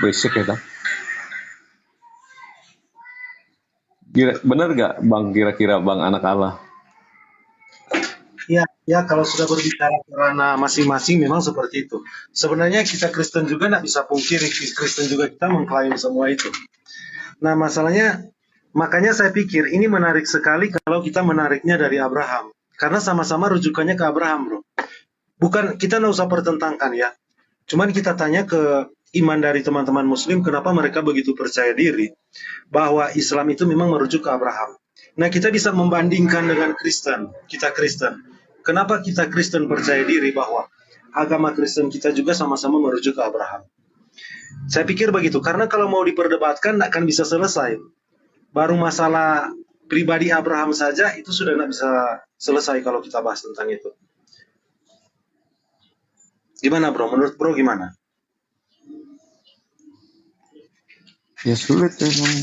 Berisik ya, Tam. Bener gak Bang, kira-kira Bang anak Allah? Ya, ya kalau sudah berbicara karena masing-masing memang seperti itu. Sebenarnya kita Kristen juga nggak bisa pungkiri, Kristen juga kita mengklaim semua itu. Nah masalahnya, makanya saya pikir ini menarik sekali kalau kita menariknya dari Abraham. Karena sama-sama rujukannya ke Abraham, bro. Bukan, kita nggak usah pertentangkan ya. Cuman kita tanya ke iman dari teman-teman Muslim, kenapa mereka begitu percaya diri bahwa Islam itu memang merujuk ke Abraham. Nah, kita bisa membandingkan dengan Kristen, kita Kristen. Kenapa kita Kristen percaya diri bahwa agama Kristen kita juga sama-sama merujuk ke Abraham? Saya pikir begitu, karena kalau mau diperdebatkan nggak akan bisa selesai. Baru masalah pribadi Abraham saja itu sudah nggak bisa selesai kalau kita bahas tentang itu. Gimana bro? Menurut bro gimana? Ya sulit emang.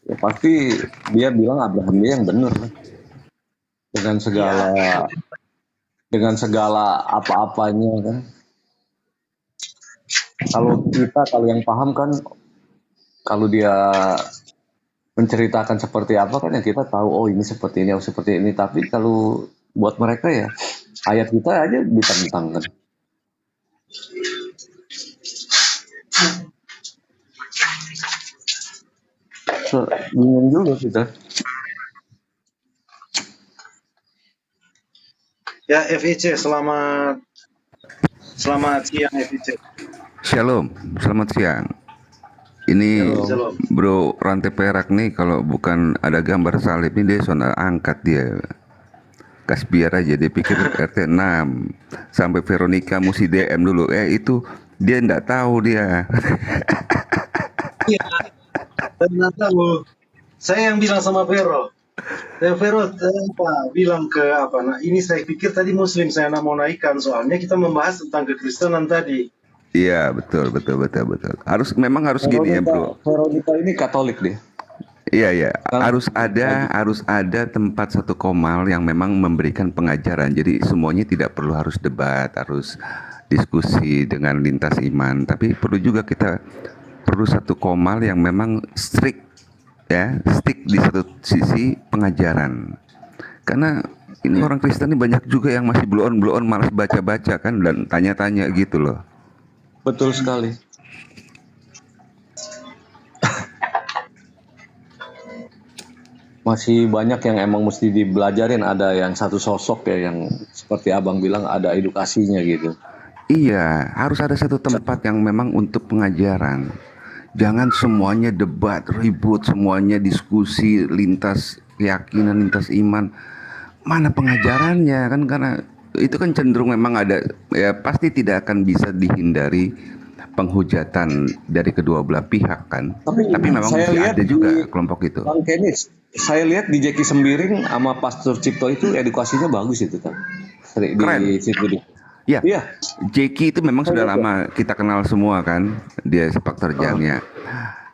Ya pasti dia bilang Abraham dia yang benar lah. Dengan segala apa-apanya kan. Kalau yang paham kan, kalau dia menceritakan seperti apa kan, yang kita tahu oh ini seperti ini, oh seperti ini. Tapi kalau buat mereka ya ayat kita aja ditentang kan. Bingung juga kita. Ya FEC, selamat siang FEC. Shalom, selamat siang. Ini Shalom. Bro Rantai Perak nih, kalau bukan ada gambar salib ini dia sudah angkat dia. Kasbiar aja, dia pikir RT 6. Sampai Veronica mesti DM dulu. Itu dia nggak tahu dia. Iya, ternyata loh. Saya yang bilang sama Vero. Vero bilang ke apa? Nah, ini saya pikir tadi Muslim saya nak mau naikkan, soalnya kita membahas tentang kekristenan tadi. Iya, betul. Memang harus gini ya, Bro. Veronica ini Katolik dia. Iya. Harus ada tempat satu komal yang memang memberikan pengajaran. Jadi semuanya tidak perlu harus debat, harus diskusi dengan lintas iman. Tapi perlu satu komal yang memang strict ya, stick di satu sisi pengajaran. Karena ini orang Kristen ini banyak juga yang masih bloon malas baca-baca kan dan tanya-tanya gitu loh. Betul sekali. Masih banyak yang emang mesti dibelajarin, ada yang satu sosok ya yang seperti Abang bilang ada edukasinya gitu. Iya, harus ada satu tempat yang memang untuk pengajaran. Jangan semuanya debat, ribut, semuanya diskusi lintas keyakinan, lintas iman. Mana pengajarannya kan, karena itu kan cenderung memang ada ya, pasti tidak akan bisa dihindari penghujatan dari kedua belah pihak kan. Tapi memang masih ada juga kelompok itu. Bang Kenis, saya lihat di Jeki Sembiring sama Pastor Cipto itu edukasinya bagus itu kan. Keren. Ya, Jeki itu memang sudah lama kita kenal semua kan, dia sepak terjangnya.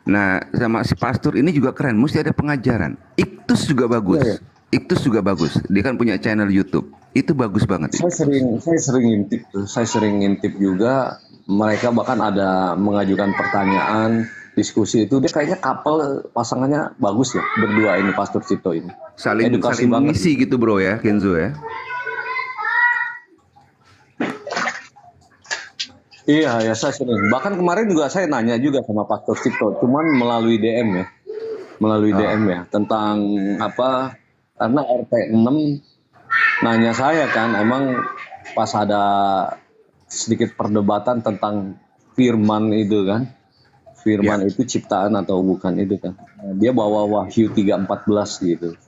Nah, sama si pastor ini juga keren, mesti ada pengajaran. Iktus juga bagus. Iktus juga bagus. Dia kan punya channel YouTube. Itu bagus banget. Saya sering ngintip juga. Mereka bahkan ada mengajukan pertanyaan, diskusi itu. Dia kayaknya couple, pasangannya bagus ya, berdua ini Pastor Cipto ini. Saling mengisi gitu bro ya, Kenzo ya. Iya, saya sering. Bahkan kemarin juga saya nanya juga sama Pastor Cipto, cuman melalui DM ya, tentang apa? Karena RT 6 nanya saya kan, emang pas ada sedikit perdebatan tentang firman itu kan, firman itu ciptaan atau bukan itu kan. Dia bawa Wahyu 3:14 gitu.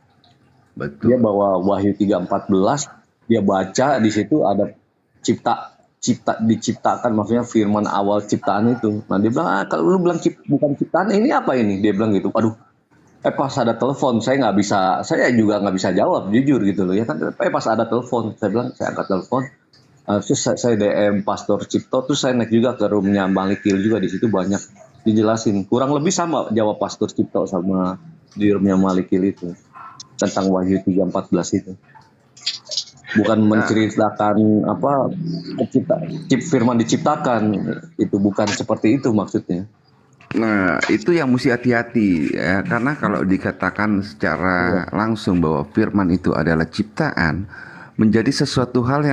Betul. Dia bawa Wahyu 3:14, dia baca di situ ada diciptakan, maksudnya firman awal ciptaan itu. Nah dia bilang, kalau lu bilang bukan ciptaan, ini apa ini? Dia bilang gitu. Aduh, pas ada telepon saya juga nggak bisa jawab jujur gitu loh ya kan. Pas ada telepon, saya bilang saya angkat telepon. Terus saya DM Pastor Cipto, terus saya naik juga ke roomnya Malikil juga, di situ banyak dijelasin. Kurang lebih sama jawab Pastor Cipto sama di roomnya Malikil itu tentang Wahyu 3:14 itu. bukan menceritakan apa firman diciptakan, itu bukan seperti itu maksudnya. Nah, itu yang mesti hati-hati ya, karena kalau dikatakan secara langsung bahwa firman itu adalah ciptaan, menjadi sesuatu hal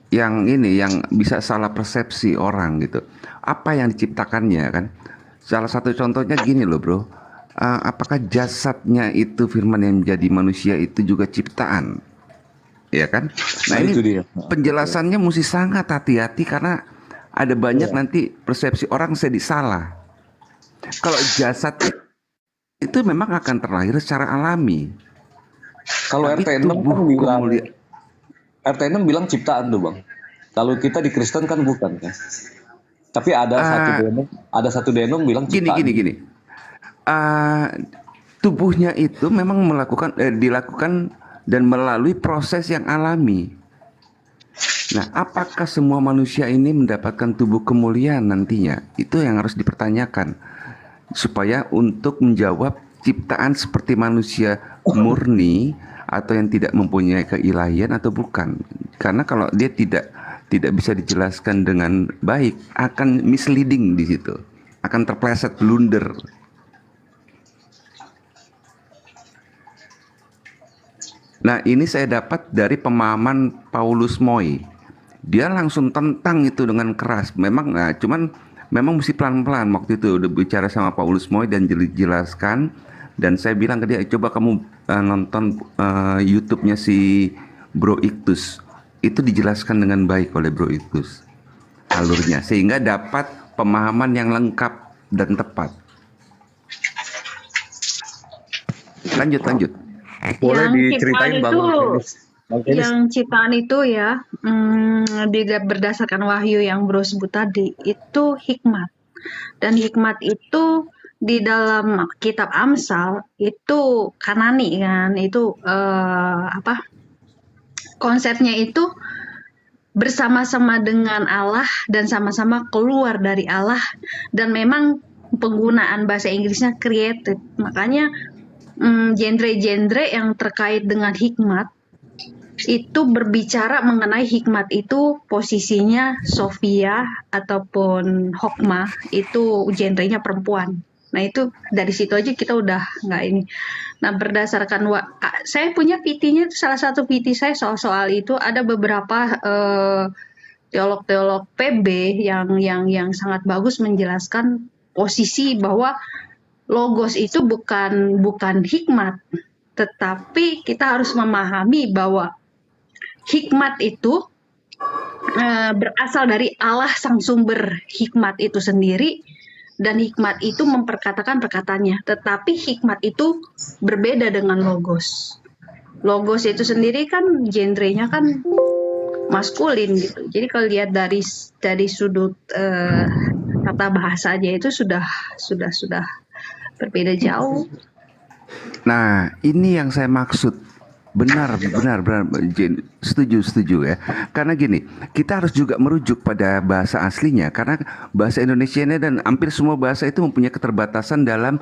yang bisa salah persepsi orang gitu. Apa yang diciptakannya kan? Salah satu contohnya gini loh, Bro. Apakah jasadnya itu firman yang menjadi manusia itu juga ciptaan? Ya kan? Nah, ini itu dia. penjelasannya mesti sangat hati-hati karena ada banyak nanti persepsi orang jadi salah. Kalau jasad itu memang akan terlahir secara alami. Kalau Tapi RT 6 tubuh kan bilang kemuliaan. RT 6 bilang ciptaan tuh, Bang. Kalau kita di Kristen kan bukan kan. Tapi ada satu denom bilang ciptaan. Gini. Tubuhnya itu memang dilakukan dan melalui proses yang alami. Nah, apakah semua manusia ini mendapatkan tubuh kemuliaan nantinya? Itu yang harus dipertanyakan. Supaya untuk menjawab ciptaan seperti manusia murni atau yang tidak mempunyai keilahian atau bukan. Karena kalau dia tidak bisa dijelaskan dengan baik, akan misleading di situ. Akan terpleset blunder. Nah, ini saya dapat dari pemahaman Paulus Moy. Dia langsung tentang itu dengan keras. Memang mesti pelan-pelan. Waktu itu udah bicara sama Paulus Moy dan jelaskan. Dan saya bilang ke dia, coba kamu nonton YouTube-nya si Bro Iktus. Itu dijelaskan dengan baik oleh Bro Iktus alurnya, sehingga dapat pemahaman yang lengkap dan tepat. Lanjut. Boleh Yang diceritain ciptaan Bang Kelis? Yang ciptaan itu ya, berdasarkan wahyu yang Bro sebut tadi, itu hikmat. Dan hikmat itu di dalam kitab Amsal itu Kanani kan, itu konsepnya itu bersama-sama dengan Allah dan sama-sama keluar dari Allah, dan memang penggunaan bahasa Inggrisnya created. Makanya genre-genre yang terkait dengan hikmat itu berbicara mengenai hikmat itu posisinya Sophia ataupun Hokmah, itu genrenya perempuan. Nah itu dari situ aja kita udah nggak ini. Nah berdasarkan saya punya PT-nya, salah satu PT saya soal itu ada beberapa teolog-teolog PB yang sangat bagus menjelaskan posisi bahwa logos itu bukan hikmat, tetapi kita harus memahami bahwa hikmat itu berasal dari Allah sang sumber hikmat itu sendiri, dan hikmat itu memperkatakan perkataannya, tetapi hikmat itu berbeda dengan logos. Logos itu sendiri kan genrenya kan maskulin gitu. Jadi kalau lihat dari sudut tata bahasa aja itu sudah berbeda jauh. Nah, ini yang saya maksud. Benar, setuju ya. Karena gini, kita harus juga merujuk pada bahasa aslinya, karena bahasa Indonesia ini dan hampir semua bahasa itu mempunyai keterbatasan dalam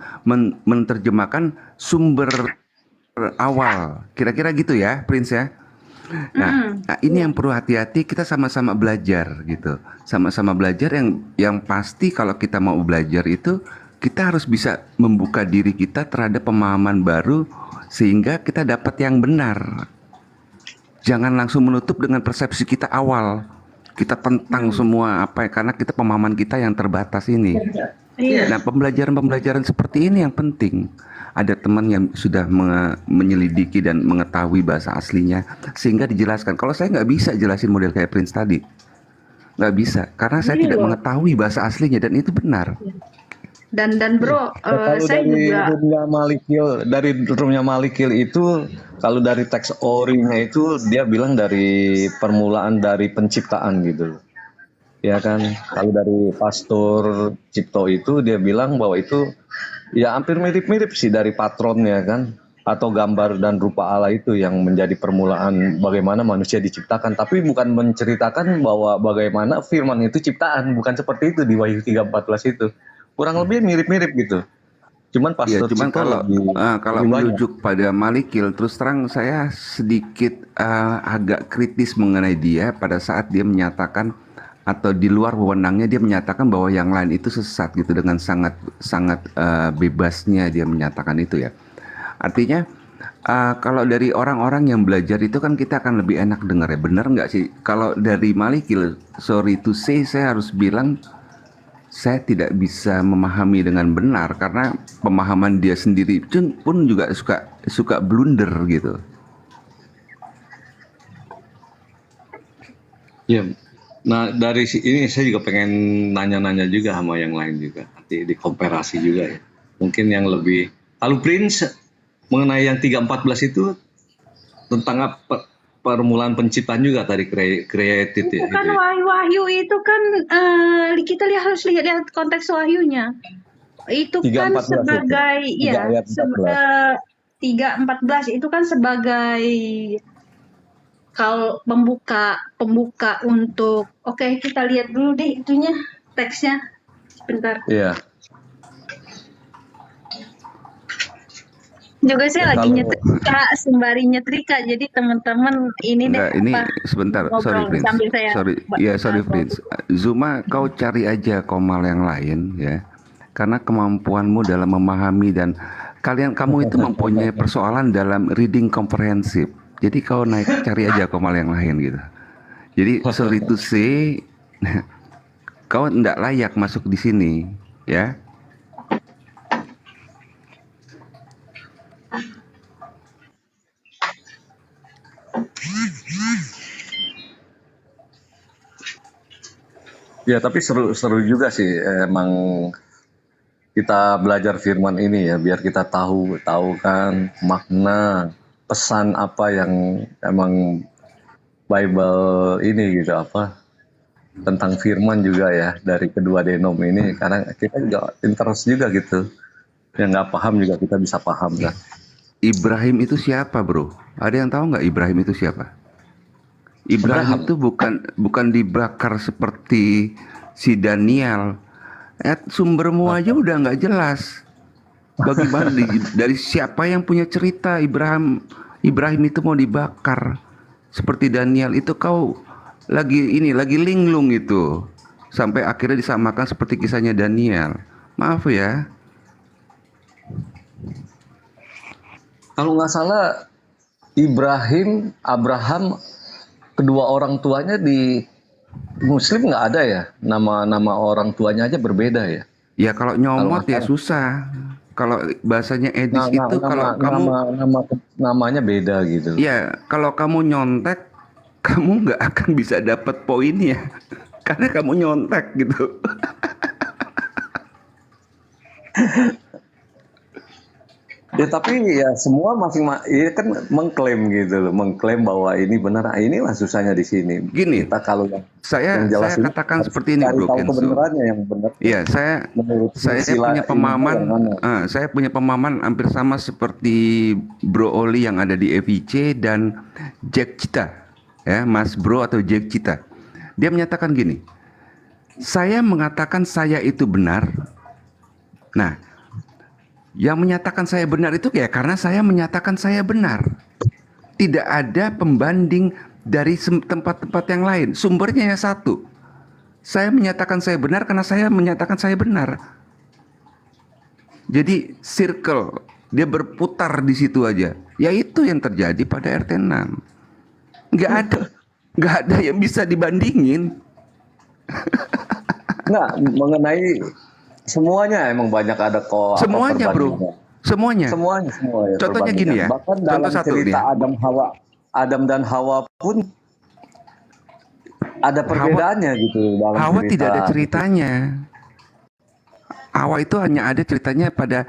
menerjemahkan sumber awal. Kira-kira gitu ya, Prince ya. Nah, ini yang perlu hati-hati, kita sama-sama belajar gitu. Sama-sama belajar yang pasti kalau kita mau belajar itu kita harus bisa membuka diri kita terhadap pemahaman baru sehingga kita dapat yang benar. Jangan langsung menutup dengan persepsi kita awal. Kita tentang semua karena kita pemahaman kita yang terbatas ini. Nah, pembelajaran seperti ini yang penting. Ada teman yang sudah menyelidiki dan mengetahui bahasa aslinya sehingga dijelaskan. Kalau saya nggak bisa jelasin model kayak Prince tadi, nggak bisa karena saya tidak mengetahui bahasa aslinya dan itu benar. Dan Bro, saya juga dari Rumnya Malikil itu, kalau dari teks orinya itu dia bilang dari permulaan dari penciptaan gitu, ya kan. Kalau dari Pastor Cipto itu dia bilang bahwa itu ya hampir mirip-mirip sih dari patronnya kan, atau gambar dan rupa Allah itu yang menjadi permulaan bagaimana manusia diciptakan, tapi bukan menceritakan bahwa bagaimana firman itu ciptaan, bukan seperti itu di Wahyu 3:14 itu. Kurang lebih mirip-mirip gitu. Cuman Ya, Pastor cuman Cito kalau lebih banyak. merujuk pada Malikil, terus terang saya sedikit agak kritis mengenai dia pada saat dia menyatakan atau di luar wewenangnya dia menyatakan bahwa yang lain itu sesat gitu, dengan sangat sangat bebasnya dia menyatakan itu ya. Artinya kalau dari orang-orang yang belajar itu kan kita akan lebih enak dengar ya, benar nggak sih? Kalau dari Malikil, sorry to say, saya harus bilang saya tidak bisa memahami dengan benar karena pemahaman dia sendiri pun juga suka blunder gitu. Ya. Nah, dari ini saya juga pengen nanya-nanya juga sama yang lain juga. Nanti dikomparasi juga ya. Mungkin yang lebih. Kalau Prince mengenai yang 3:14 itu tentang apa, permulaan penciptaan juga tadi created ya. Itu kan Gitu ya. wahyu itu kan kita harus lihat konteks wahyunya. Itu kan 3:14 itu. sebagai 3 ayat 14. 3:14 itu kan sebagai kalau pembuka untuk kita lihat dulu deh itunya teksnya sebentar. Iya. Juga saya lagi Kalau nyetrika sembari nyetrika, jadi teman-teman ini deh Enggak, ini sebentar, sorry ngobrol Prince, sambil saya sorry Prince. Zuma, kau cari aja komal yang lain ya, karena kemampuanmu dalam memahami dan kamu itu mempunyai persoalan dalam reading komprehensif. Jadi kau cari aja komal yang lain gitu. Jadi sorry to say, kau tidak layak masuk di sini ya. ya tapi seru juga sih emang kita belajar firman ini ya biar kita tahu kan makna pesan apa yang emang Bible ini gitu apa tentang firman juga ya dari kedua denom ini karena kita juga interest juga gitu yang nggak paham juga kita bisa paham kan. Ibrahim itu siapa, bro? Ada yang tahu nggak Ibrahim itu siapa? Ibrahim itu bukan dibakar seperti si Daniel. Sumbermu aja udah nggak jelas. Bagaimana dari siapa yang punya cerita Ibrahim itu mau dibakar seperti Daniel? Itu kau lagi linglung itu sampai akhirnya disamakan seperti kisahnya Daniel. Maaf ya. Kalau nggak salah Abraham kedua orang tuanya di Muslim nggak ada ya, nama orang tuanya aja berbeda ya. Ya kalau nyomot ya susah. Kalau bahasanya Edis itu kalau kamu namanya beda gitu. Ya kalau kamu nyontek, kamu nggak akan bisa dapat poinnya karena kamu nyontek gitu. Ya tapi ya semua ya kan mengklaim gitu loh, mengklaim bahwa ini benar. Inilah susahnya di sini. Gini, kita kalau saya katakan seperti ini, Bro Kenzo. Kebenarannya yang benar. Iya, saya punya pemahaman hampir sama seperti Bro Oli yang ada di FIC dan Jack Cita, ya, Mas Bro atau Jack Cita. Dia menyatakan gini, saya mengatakan saya itu benar. Nah, yang menyatakan saya benar itu ya karena saya menyatakan saya benar. Tidak ada pembanding dari tempat-tempat yang lain. Sumbernya yang satu. Saya menyatakan saya benar karena saya menyatakan saya benar. Jadi circle, dia berputar di situ aja. Ya itu yang terjadi pada RT6. Nggak ada yang bisa dibandingin. Nah, mengenai semuanya emang banyak ada kok. Semuanya, Bro. Semuanya. Ya, contohnya gini ya. Bahkan dalam cerita Adam dan Hawa pun ada perbedaannya gitu dalam Hawa cerita. tidak ada ceritanya. Hawa itu hanya ada ceritanya pada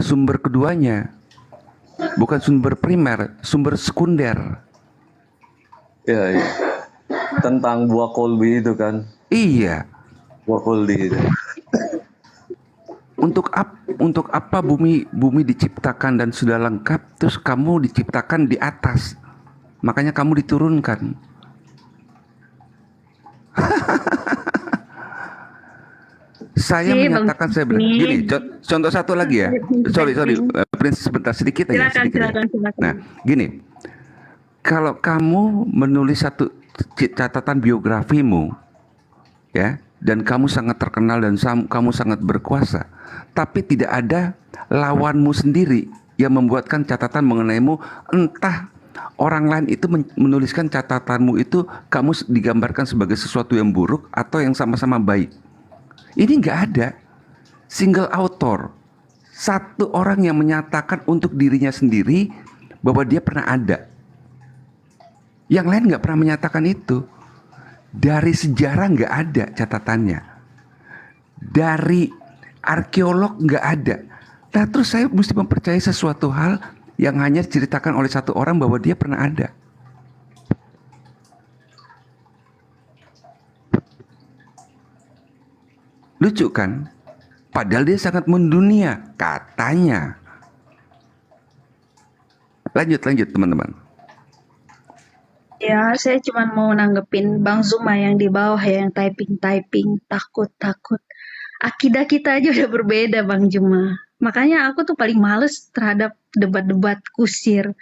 sumber keduanya. Bukan sumber primer, sumber sekunder. Iya. Tentang buah kolbi itu kan. Iya. Buah kolbi itu. Untuk apa bumi diciptakan dan sudah lengkap, terus kamu diciptakan di atas, makanya kamu diturunkan. Saya sih, Bang menyatakan saya gini, Jimmy. contoh satu lagi ya. Sorry, Prince, sebentar sedikit aja, sedikit ya. Nah, gini, kalau kamu menulis satu catatan biografimu, ya, dan kamu sangat terkenal dan kamu sangat berkuasa, tapi tidak ada lawanmu sendiri yang membuatkan catatan mengenaimu, entah orang lain itu menuliskan catatanmu itu kamu digambarkan sebagai sesuatu yang buruk atau yang sama-sama baik. Ini nggak ada single author, satu orang yang menyatakan untuk dirinya sendiri bahwa dia pernah ada. Yang lain nggak pernah menyatakan itu. Dari sejarah nggak ada catatannya. Dari arkeolog nggak ada. Nah terus saya mesti mempercayai sesuatu hal yang hanya diceritakan oleh satu orang bahwa dia pernah ada. Lucu kan? Padahal dia sangat mendunia, katanya. Lanjut teman-teman. Ya, saya cuma mau nanggepin Bang Zuma yang di bawah yang typing, takut. Akidah kita aja udah berbeda, Bang Zuma. Makanya aku tuh paling males terhadap debat-debat kusir.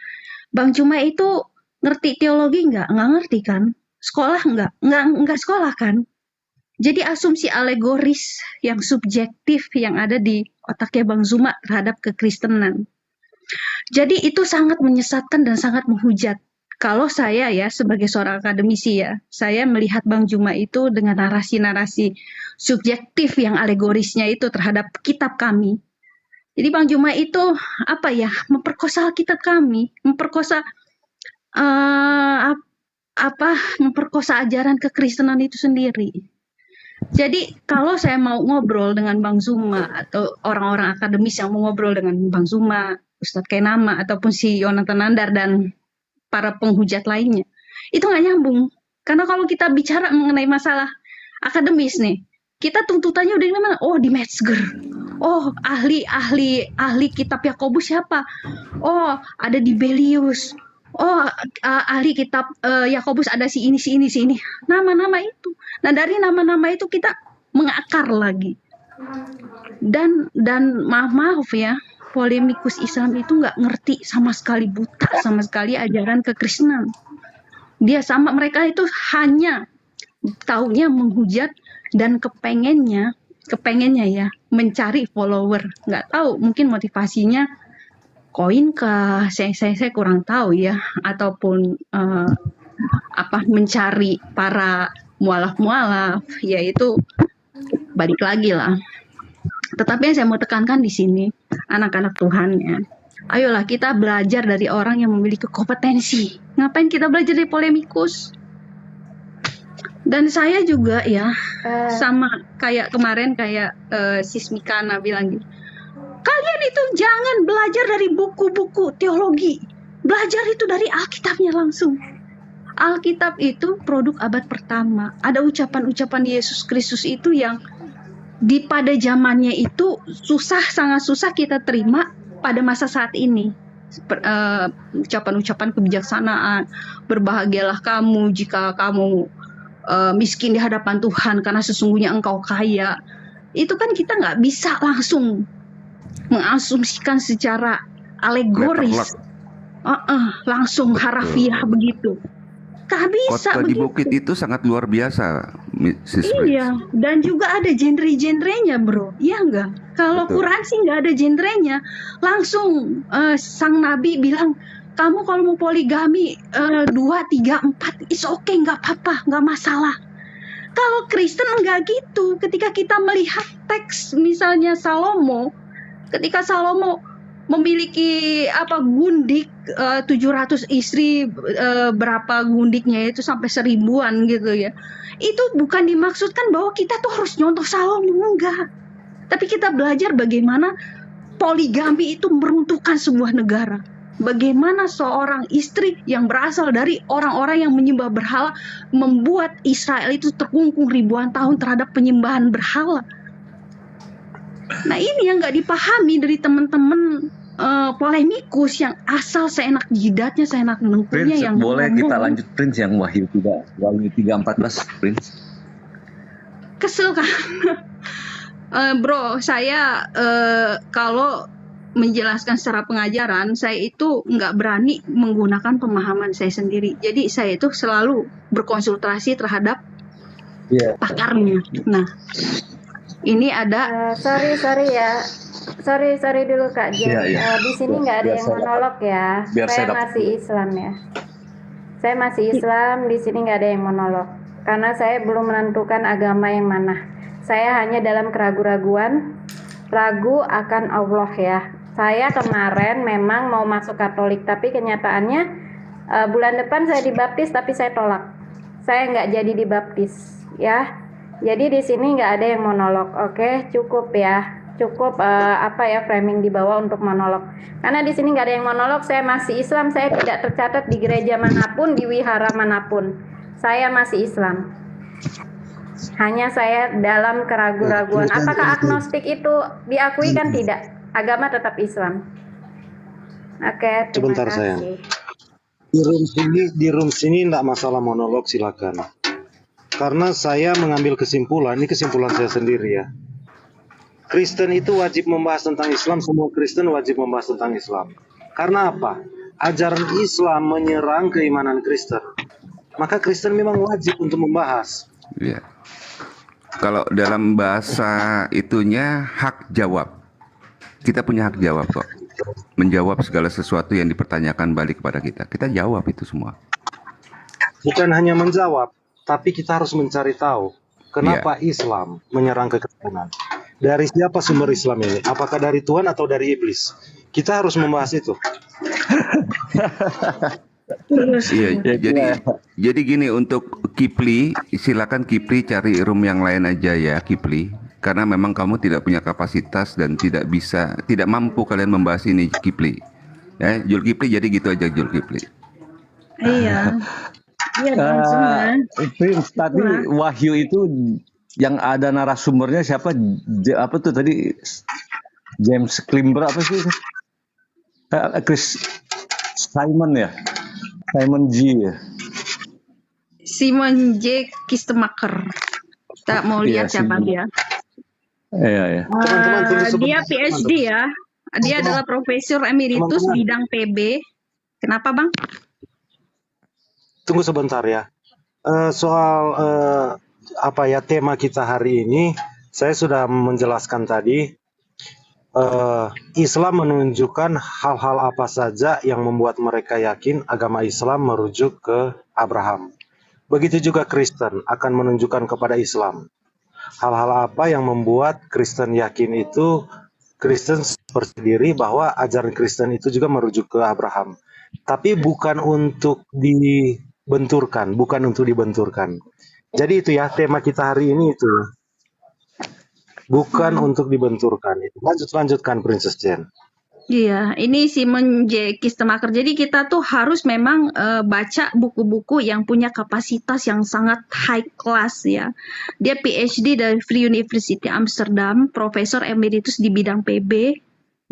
Bang Zuma itu ngerti teologi nggak? Nggak ngerti kan? Sekolah nggak? Nggak sekolah kan? Jadi asumsi alegoris yang subjektif yang ada di otaknya Bang Zuma terhadap kekristenan. Jadi itu sangat menyesatkan dan sangat menghujat. Kalau saya ya sebagai seorang akademisi ya, saya melihat Bang Zuma itu dengan narasi-narasi subjektif yang alegorisnya itu terhadap kitab kami. Jadi Bang Zuma itu apa ya, memperkosa kitab kami, memperkosa memperkosa ajaran kekristenan itu sendiri. Jadi kalau saya mau ngobrol dengan Bang Zuma atau orang-orang akademis yang mau ngobrol dengan Bang Zuma, Ustadz Kainama ataupun si Yonatan Nandar dan para penghujat lainnya, itu nggak nyambung. Karena kalau kita bicara mengenai masalah akademis nih, kita tuntutannya udah di mana? Oh di Metzger. Oh ahli kitab Yakobus siapa? Oh ada di Belius. Oh ahli kitab Yakobus ada si ini. Nama-nama itu. Nah dari nama-nama itu kita mengakar lagi. Dan maaf ya, polemikus Islam itu nggak ngerti sama sekali, buta sama sekali ajaran kekristenan. Mereka itu hanya taunya menghujat dan kepengennya ya mencari follower. Nggak tahu, mungkin motivasinya koin kah? Saya kurang tahu ya, ataupun mencari para mualaf, yaitu balik lagi lah. Tetapi yang saya mau tekankan di sini, anak-anak Tuhan ya, ayolah kita belajar dari orang yang memiliki kompetensi. Ngapain kita belajar dari polemikus? Dan saya juga ya, sama kayak kemarin Sis Mikana bilang gitu, kalian itu jangan belajar dari buku-buku teologi, belajar itu dari Alkitabnya langsung. Alkitab itu produk abad pertama. Ada ucapan-ucapan Yesus Kristus itu yang pada zamannya itu sangat susah kita terima pada masa saat ini. Ucapan-ucapan kebijaksanaan, berbahagialah kamu jika kamu miskin di hadapan Tuhan karena sesungguhnya engkau kaya. Itu kan kita nggak bisa langsung mengasumsikan secara alegoris, langsung harafiah begitu. Gak bisa Khotbah di begitu. bukit itu sangat luar biasa, Iya, dan juga ada genre-genrenya bro, iya nggak? Kalau Betul. Quran sih nggak ada genrenya, langsung sang Nabi bilang, kamu kalau mau poligami 2, 3, 4, it's okay, nggak apa-apa, nggak masalah. Kalau Kristen nggak gitu, ketika kita melihat teks misalnya Salomo, ketika Salomo memiliki gundik 700 istri, berapa gundiknya itu sampai 1000-an gitu ya. Itu bukan dimaksudkan bahwa kita tuh harus nyontoh Salomo, enggak. Tapi kita belajar bagaimana poligami itu meruntuhkan sebuah negara. Bagaimana seorang istri yang berasal dari orang-orang yang menyembah berhala membuat Israel itu terkungkung ribuan tahun terhadap penyembahan berhala. Nah ini yang nggak dipahami dari teman-teman polemikus yang asal seenak jidatnya, seenak nengkunya Prince, yang boleh ngomong. kita lanjut Prince yang Wahyu 3:14 Prince. Kesel kan? Bro, saya kalau menjelaskan secara pengajaran, saya itu nggak berani menggunakan pemahaman saya sendiri. Jadi saya itu selalu berkonsultasi terhadap Iya. pakarnya. Nah, ini ada Sorry ya. Sorry dulu Kak Jen. Iya, iya. Di sini nggak ada Biar yang saya monolog ya. biar Saya saya dapat masih dulu. Islam ya. Saya masih Islam, di sini nggak ada yang monolog. Karena saya belum menentukan agama yang mana. Saya hanya dalam keraguan-raguan, ragu akan Allah ya. Saya kemarin memang mau masuk Katolik, tapi kenyataannya bulan depan saya dibaptis, tapi saya tolak. Saya nggak jadi dibaptis ya. Jadi di sini nggak ada yang monolog, oke? Cukup ya. Cukup framing di bawah untuk monolog. Karena di sini nggak ada yang monolog, saya masih Islam, saya tidak tercatat di gereja manapun, di wihara manapun. Saya masih Islam. Hanya saya dalam keraguan-raguan. Apakah agnostik itu diakui kan tidak? Agama tetap Islam. Oke, terima Sebentar kasih. sayang. Di room sini enggak masalah monolog, silakan. Karena saya mengambil kesimpulan, ini kesimpulan saya sendiri ya. Kristen itu wajib membahas tentang Islam, semua Kristen wajib membahas tentang Islam. Karena apa? Ajaran Islam menyerang keimanan Kristen. Maka Kristen memang wajib untuk membahas. Ya. Kalau dalam bahasa itunya hak jawab. Kita punya hak jawab kok. Menjawab segala sesuatu yang dipertanyakan balik kepada kita. Kita jawab itu semua. Bukan hanya menjawab, tapi kita harus mencari tahu kenapa Islam menyerang kekristenan. Dari siapa sumber Islam ini? Apakah dari Tuhan atau dari iblis? Kita harus membahas itu. Iya, jadi gini untuk Kipli, silakan Kipli cari room yang lain aja ya Kipli. Karena memang kamu tidak punya kapasitas dan tidak mampu kalian membahas ini Kipli. Ya, Jul Kipli jadi gitu aja Jul Kipli. iya. Iya dong semua. Prince, tadi Wahyu itu yang ada narasumbernya siapa? Apa tuh tadi? James Klimber apa sih? Chris Simon ya? Simon G ya? Simon J. Kistemaker. Kita mau lihat siapa dia. Iya. Teman-teman, tunggu sebentar. Dia PhD ya. Dia adalah Profesor Emeritus Teman-teman. bidang PB. Kenapa Bang? Tunggu sebentar ya. Soal tema kita hari ini, saya sudah menjelaskan tadi. Islam menunjukkan hal-hal apa saja yang membuat mereka yakin agama Islam merujuk ke Abraham. Begitu juga Kristen akan menunjukkan kepada Islam. Hal-hal apa yang membuat Kristen yakin itu Kristen berdiri bahwa ajaran Kristen itu juga merujuk ke Abraham. Tapi bukan untuk dibenturkan, Jadi itu ya tema kita hari ini itu. Bukan untuk dibenturkan. Lanjutkan Princess Jen. Iya, ini Simon J. Kistemaker. Jadi kita tuh harus memang baca buku-buku yang punya kapasitas yang sangat high class ya. Dia PhD dari Free University Amsterdam, Profesor Emeritus di bidang PB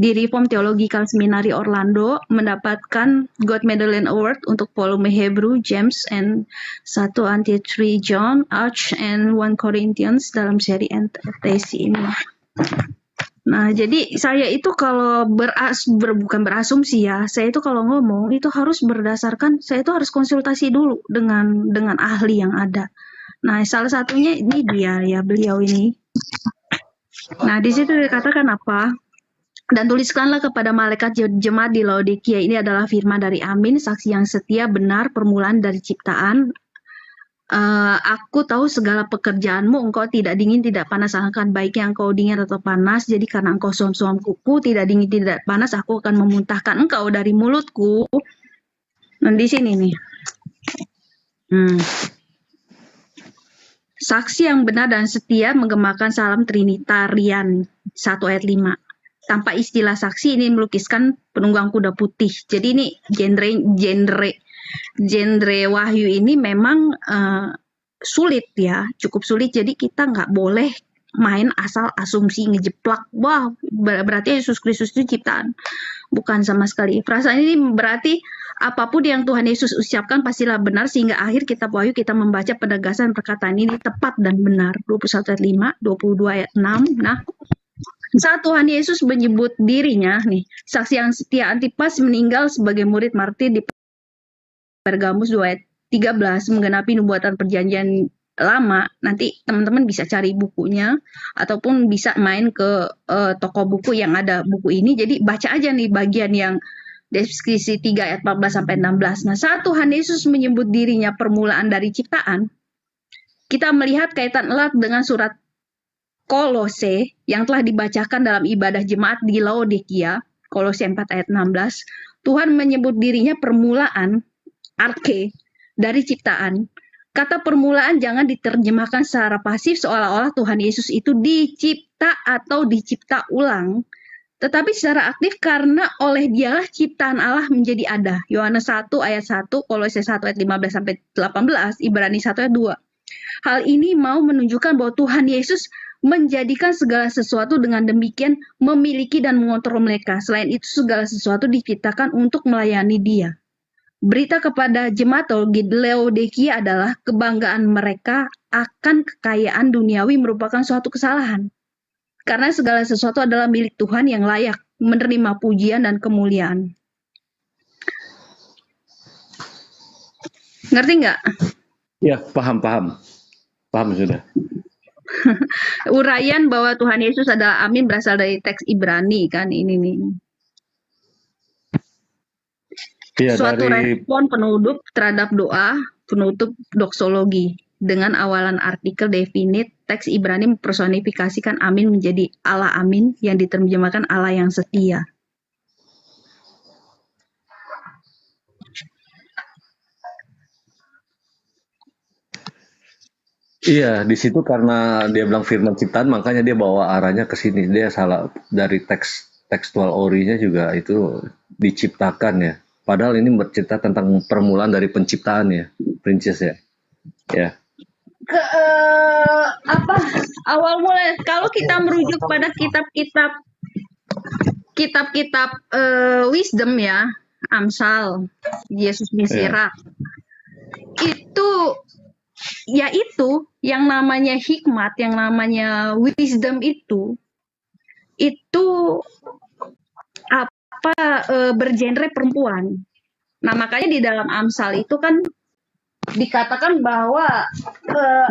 di Reformed Theological Seminary Orlando, mendapatkan God Medallion Award untuk volume Hebrew, James, and 1 until 3 John, Arch, and 1 Corinthians dalam seri NTC ini. Nah, jadi saya itu kalau bukan berasumsi ya, saya itu kalau ngomong itu harus berdasarkan, saya itu harus konsultasi dulu dengan ahli yang ada. Nah, salah satunya ini dia ya, beliau ini. Nah, di situ dikatakan apa? Dan tuliskanlah kepada malaikat jemaat di Laodikia, ini adalah firman dari Amin, saksi yang setia, benar, permulaan dari ciptaan. Aku tahu segala pekerjaanmu, engkau tidak dingin, tidak panas, akan baiknya engkau dingin atau panas. Jadi karena engkau suam-suam kuku, tidak dingin, tidak panas, aku akan memuntahkan engkau dari mulutku. Nah, di sini nih. Saksi yang benar dan setia menggemakan salam Trinitarian 1 ayat 5. Tanpa istilah saksi ini melukiskan penunggang kuda putih. Jadi ini genre Wahyu ini memang sulit ya, cukup sulit. Jadi kita nggak boleh main asal asumsi ngejeplak. Wah, berarti Yesus Kristus itu ciptaan bukan sama sekali. Perasaan ini berarti apapun yang Tuhan Yesus ucapkan pastilah benar, sehingga akhir kitab Wahyu kita membaca penegasan perkataan ini tepat dan benar. 21 ayat 5, 22 ayat 6. Nah, saat Tuhan Yesus menyebut dirinya, nih, saksi yang setia Antipas meninggal sebagai murid martir di Pergamus 2 ayat 13, menggenapi nubuatan perjanjian lama. Nanti teman-teman bisa cari bukunya ataupun bisa main ke toko buku yang ada buku ini. Jadi baca aja nih bagian yang deskripsi 3 ayat 14 sampai 16. Nah, saat Tuhan Yesus menyebut dirinya permulaan dari ciptaan, kita melihat kaitan erat dengan surat Kolose yang telah dibacakan dalam ibadah jemaat di Laodikia, Kolose 4 ayat 16. Tuhan menyebut dirinya permulaan, arke, dari ciptaan. Kata permulaan jangan diterjemahkan secara pasif seolah-olah Tuhan Yesus itu dicipta atau dicipta ulang, tetapi secara aktif karena oleh Dialah ciptaan Allah menjadi ada. Yohanes 1 ayat 1, Kolose 1 ayat 15 sampai 18, Ibrani 1 ayat 2. Hal ini mau menunjukkan bahwa Tuhan Yesus menjadikan segala sesuatu dengan demikian memiliki dan mengontrol mereka. Selain itu segala sesuatu diciptakan untuk melayani Dia. Berita kepada jemaat Laodikia adalah kebanggaan mereka akan kekayaan duniawi merupakan suatu kesalahan. Karena segala sesuatu adalah milik Tuhan yang layak menerima pujian dan kemuliaan. Ngerti nggak? Ya, paham. Paham sudah. Uraian bahwa Tuhan Yesus adalah amin berasal dari teks Ibrani kan ini nih. Iya, Suatu dari respon penutup terhadap doa penutup doksologi dengan awalan artikel definite. Teks Ibrani mempersonifikasikan amin menjadi Allah amin yang diterjemahkan Allah yang setia. Iya, di situ karena dia bilang firman ciptaan, makanya dia bawa arahnya ke sini. Dia salah dari tekstual orinya juga itu diciptakan ya. Padahal ini bercerita tentang permulaan dari penciptaan ya, Princess ya. Ya. Awal mulai kalau kita merujuk pada kitab-kitab wisdom ya, Amsal, Yesus Mesirak, itu yaitu yang namanya hikmat, yang namanya wisdom itu bergenre perempuan. Nah, makanya di dalam Amsal itu kan dikatakan bahwa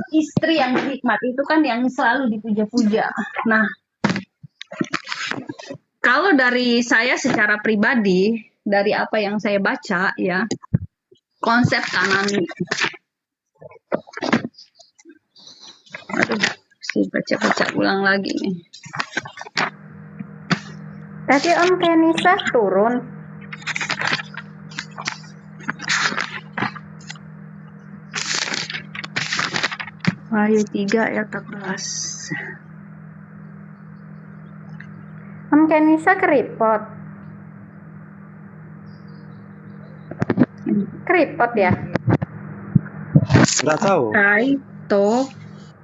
istri yang hikmat itu kan yang selalu dipuja-puja. Nah, kalau dari saya secara pribadi, dari apa yang saya baca ya, konsep kanan, saya baca ulang lagi nih. Tadi Om Kenisa turun. Wahyu 3 ayat 14. Om Kenisa keripot. Keripot ya? Nggak tahu. Kaito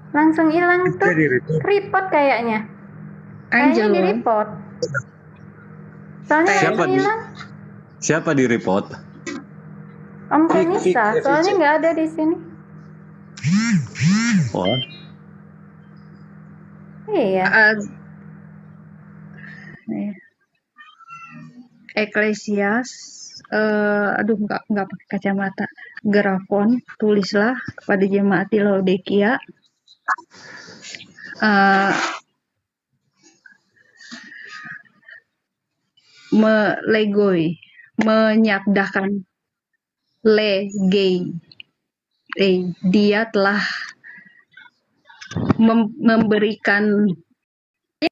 Langsung hilang tuh. Jadi report. Keripot kayaknya. Kayaknya Angelo. di report. Soalnya Siapa langsung di- hilang. Siapa di report? Om Kenisa, soalnya nggak ada di sini. Oh, Iya. Eklesias, aduh nggak pakai kacamata. Grafon, tulislah kepada jemaat di Laodikia. Melegoi, menyabdakan, legei. Dia telah memberikan,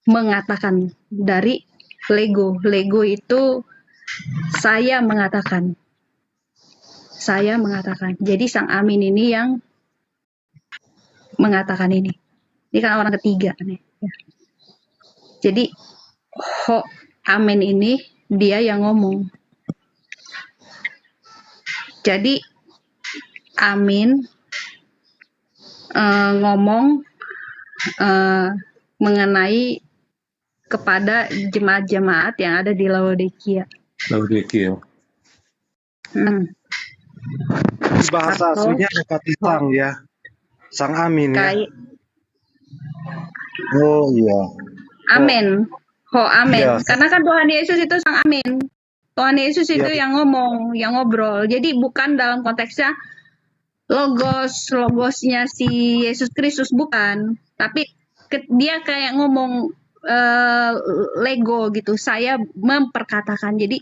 mengatakan dari lego. Lego itu saya mengatakan. Jadi sang amin ini yang mengatakan ini. Ini kan orang ketiga nih. Jadi amin ini dia yang ngomong. Jadi amin ngomong mengenai kepada jemaat-jemaat yang ada di Laodikia. Laodikia. Di bahasa Atau aslinya ada kata sang ya. Sang amin ya. kayak Oh iya. amin. Amin. Iya. Karena kan Tuhan Yesus itu sang amin. Tuhan Yesus itu Iya. yang ngomong, yang ngobrol. Jadi bukan dalam konteksnya logosnya si Yesus Kristus, bukan. Tapi dia kayak ngomong Lego gitu. Saya memperkatakan. Jadi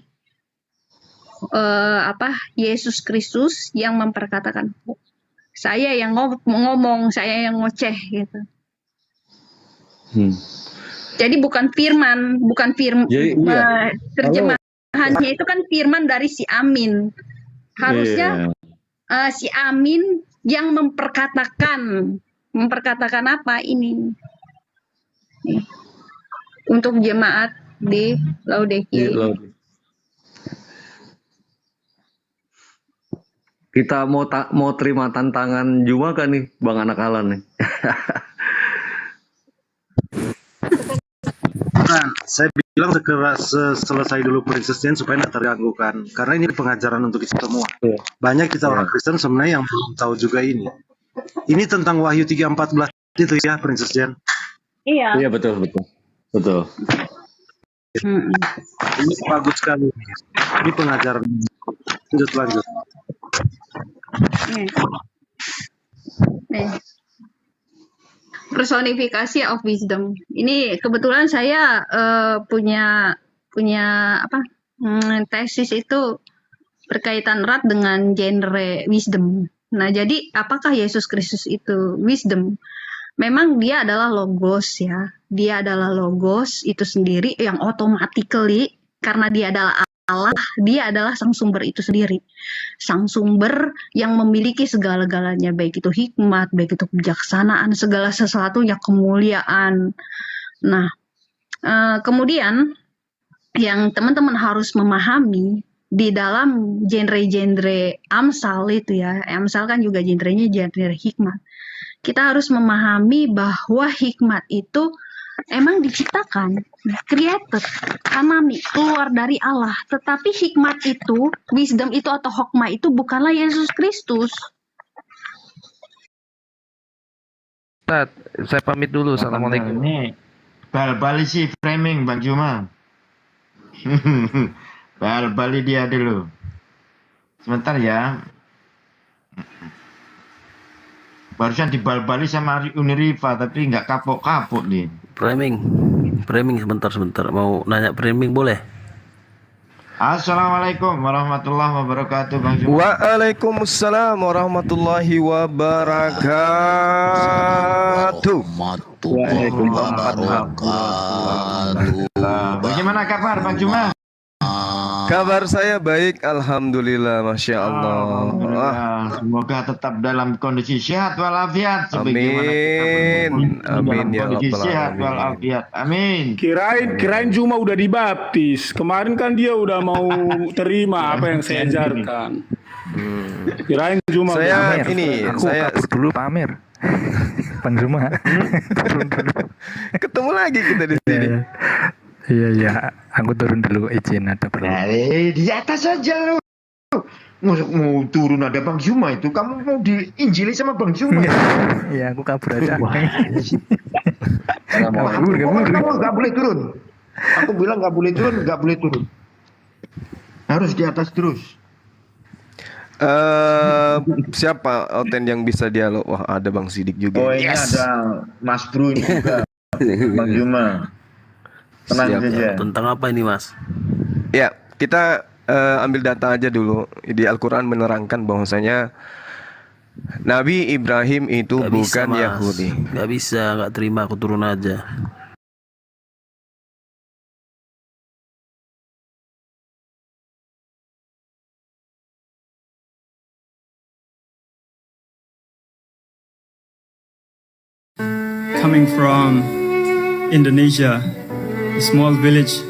Yesus Kristus yang memperkatakan. Saya yang ngomong, saya yang ngoceh gitu. Jadi bukan firman, Jadi, iya. terjemahannya itu kan firman dari si Amin. Harusnya si Amin yang memperkatakan apa ini untuk jemaat di Laodikia. Kita mau terima tantangan Juma kan nih, Bang Anak Alan nih. Nah, saya bilang selesai dulu Princess Jane supaya tidak terganggu kan. Karena ini pengajaran untuk kita semua. Banyak kita orang Kristen sebenarnya yang belum tahu juga ini. Ini tentang Wahyu 3:14 itu ya, Princess Jane. Iya. Iya, betul. Ini bagus sekali. Ini pengajaran. Lanjut. Nih. Personifikasi of wisdom. Ini kebetulan saya punya tesis itu berkaitan erat dengan genre wisdom. Nah, jadi apakah Yesus Kristus itu wisdom? Memang dia adalah logos ya. Dia adalah logos itu sendiri yang automatically karena dia adalah Allah, dia adalah sang sumber itu sendiri. Sang sumber yang memiliki segala-galanya, baik itu hikmat, baik itu kebijaksanaan, segala sesuatunya, kemuliaan. Nah, kemudian yang teman-teman harus memahami di dalam genre-genre Amsal itu ya, Amsal kan juga genrenya genre hikmat. Kita harus memahami bahwa hikmat itu emang diciptakan, created, alami, keluar dari Allah. Tetapi hikmat itu, wisdom itu atau hokmah itu bukanlah Yesus Kristus. Ustaz, saya pamit dulu. Assalamualaikum. Ini bal-bali sih framing Bang Juma. Bal-bali dia dulu. Sebentar ya. Barusan dibal-bali sama Uniriva tapi nggak kapok-kapok nih. Framing sebentar. Mau nanya framing boleh? Assalamualaikum warahmatullahi wabarakatuh Bang Juma. Waalaikumsalam warahmatullahi wabarakatuh. Bagaimana kabar Bang Juma? Kabar saya baik, alhamdulillah, masya Allah. Semoga tetap dalam kondisi sehat walafiat. Amin, amin ya kondisi rabbal sehat alamin. walafiat. Amin. Kirain Juma udah dibaptis. Kemarin kan dia udah mau terima apa yang saya ajarkan. Kirain Juma Saya udah ini, Aku saya kabur dulu pamer. Bang Juma. ketemu lagi kita di sini. Iya, aku turun dulu izin ada perlu. Di atas saja lu. Mau turun ada Bang Juma itu. Kamu mau diinjili sama Bang Juma. Iya, aku kabur aja. Kamu nggak boleh turun. Aku bilang nggak boleh turun. Harus di atas terus. Siapa Oten yang bisa dialog? Wah, ada Bang Sidik juga. Oh, ini ada Mas Bro ini juga. Bang Juma. Tenang saja. Tentang apa ini, Mas? Ya, kita ambil data aja dulu. Di Al-Quran menerangkan bahwasanya Nabi Ibrahim itu Gak bisa, bukan Mas. Yahudi. Gak bisa, gak terima, aku turun aja. Coming from Indonesia, a small village.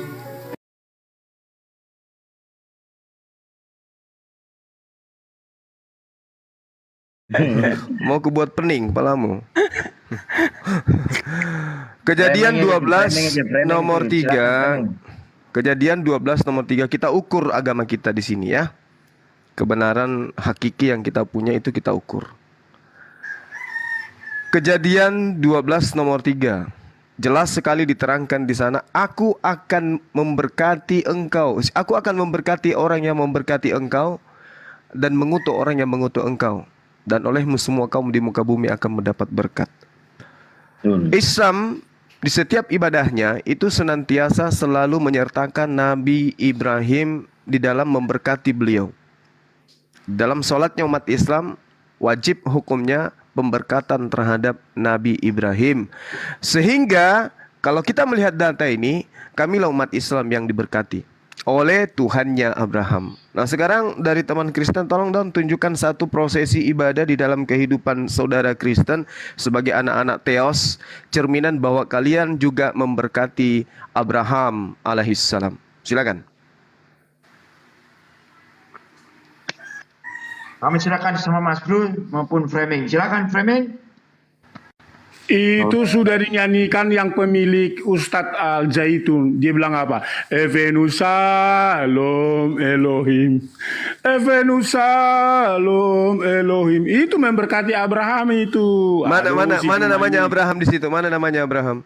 Mau ku buat pening palamu. Kejadian Framing aja, 12 framing aja, framing nomor dulu. Silakan 3. framing. Kejadian 12 nomor 3, kita ukur agama kita di sini ya. Kebenaran hakiki yang kita punya itu kita ukur. Kejadian 12 nomor 3. Jelas sekali diterangkan di sana, aku akan memberkati engkau. Aku akan memberkati orang yang memberkati engkau dan mengutuk orang yang mengutuk engkau. Dan olehmu semua kaum di muka bumi akan mendapat berkat. Islam di setiap ibadahnya itu senantiasa selalu menyertakan Nabi Ibrahim di dalam memberkati beliau. Dalam sholatnya umat Islam wajib hukumnya pemberkatan terhadap Nabi Ibrahim. Sehingga kalau kita melihat data ini, kamilah umat Islam yang diberkati oleh Tuhannya Abraham. Nah sekarang dari teman Kristen, tolong dong tunjukkan satu prosesi ibadah di dalam kehidupan saudara Kristen sebagai anak-anak Theos, cerminan bahwa kalian juga memberkati Abraham alaihissalam. Silakan. Kami silakan sama Mas Bro maupun framing. Silakan framing. Itu sudah dinyanyikan yang pemilik Ustadz Al Zaitun. Dia bilang apa? Evenu Shalom Elohim. Evenu Shalom Elohim. Itu memberkati Abraham itu. Mana namanya Abraham di situ? Mana namanya Abraham?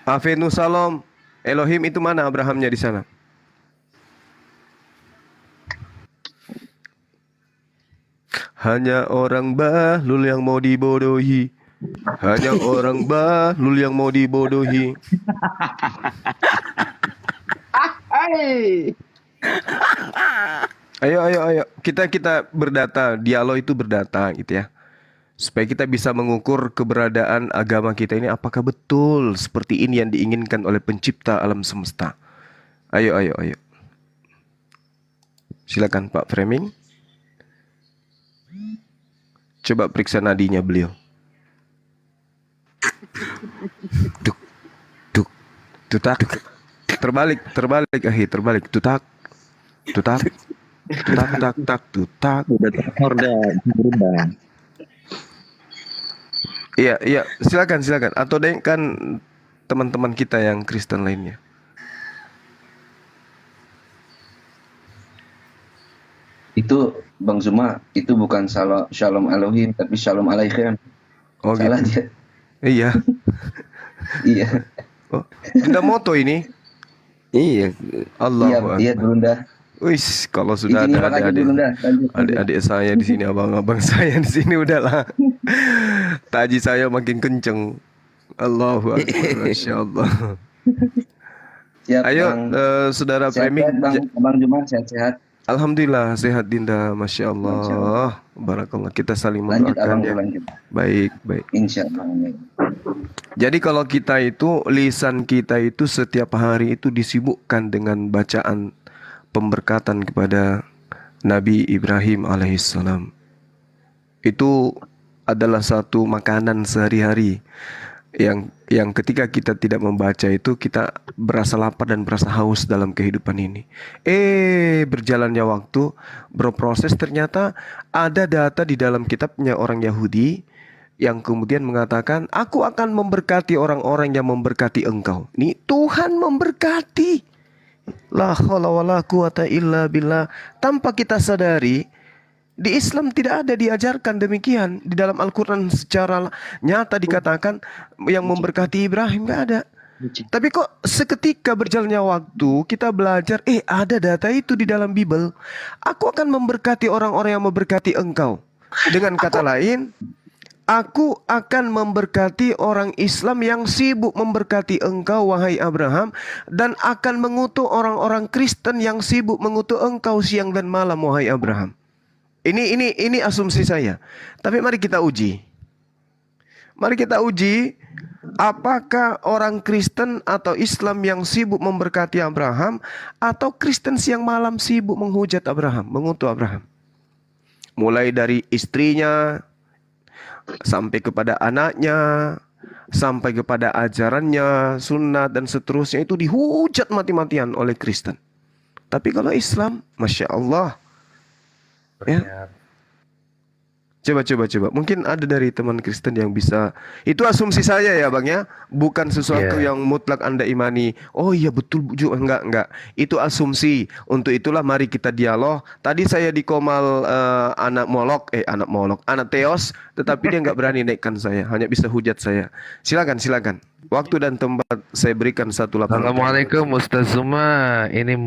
Avenu Shalom Elohim itu mana Abrahamnya di sana? Hanya orang bahlul yang mau dibodohi. Hanya orang bahlul yang mau dibodohi. Ayo. Kita berdata, dialog itu berdata gitu ya. Supaya kita bisa mengukur keberadaan agama kita ini apakah betul seperti ini yang diinginkan oleh pencipta alam semesta. Ayo. Silakan Pak Framing. Coba periksa nadinya beliau. Tutak. Terbalik, terbalik. Tutak. Tutak. Iya, silakan. Atau kan teman-teman kita yang Kristen lainnya. Itu Bang Zuma, itu bukan Shalom Elohim, tapi Shalom Alaikum. Oh salah gitu. Dia. Iya. Iya. Oh, Bunda Moto ini. Iya. Allah. Iya, Bunda. Wis, kalau sudah Izin ada adik-adik saya di sini, abang-abang saya di sini udahlah. Taji saya makin kenceng. Allahu Akbar, Masya Allah. Siap, Ayo, Bang. saudara Sehat, Framing. Bang Juma, sehat-sehat. Alhamdulillah sehat Dinda, Masya Allah. Barakallah, kita saling Lanjut, mendoakan Abang, ya. lanjut. Baik. Insya Allah. Jadi kalau kita itu, lisan kita itu setiap hari itu disibukkan dengan bacaan pemberkatan kepada Nabi Ibrahim alaihissalam. Itu adalah satu makanan sehari-hari yang ketika kita tidak membaca itu kita berasa lapar dan berasa haus dalam kehidupan ini. Berjalannya waktu, berproses, ternyata ada data di dalam kitabnya orang Yahudi yang kemudian mengatakan, aku akan memberkati orang-orang yang memberkati engkau. Ini Tuhan memberkati. La haula wala quwata illa billah. Tanpa kita sadari, di Islam tidak ada diajarkan demikian. Di dalam Al-Quran secara nyata dikatakan yang memberkati Ibrahim, gak ada. Tapi kok seketika berjalannya waktu kita belajar, ada data itu di dalam Bible. Aku akan memberkati orang-orang yang memberkati engkau. Dengan kata lain, aku akan memberkati orang Islam yang sibuk memberkati engkau wahai Abraham, dan akan mengutuk orang-orang Kristen yang sibuk mengutuk engkau siang dan malam wahai Abraham. Ini asumsi saya. Tapi mari kita uji. Apakah orang Kristen atau Islam yang sibuk memberkati Abraham, atau Kristen siang malam sibuk menghujat Abraham, mengutuk Abraham. Mulai dari istrinya, sampai kepada anaknya, sampai kepada ajarannya, sunnah dan seterusnya, itu dihujat mati-matian oleh Kristen. Tapi kalau Islam, Masya Allah, ya. Coba. Mungkin ada dari teman Kristen yang bisa. Itu asumsi saya ya Bang ya. Bukan sesuatu yang mutlak Anda imani. Oh iya betul Bu. Enggak. Itu asumsi. Untuk itulah mari kita dialog. Tadi saya di Komal anak Teos. Tetapi dia nggak berani naikkan saya. Hanya bisa hujat saya. Silakan. Waktu dan tempat saya berikan 180. Assalamualaikum Ustaz Zuma. Ini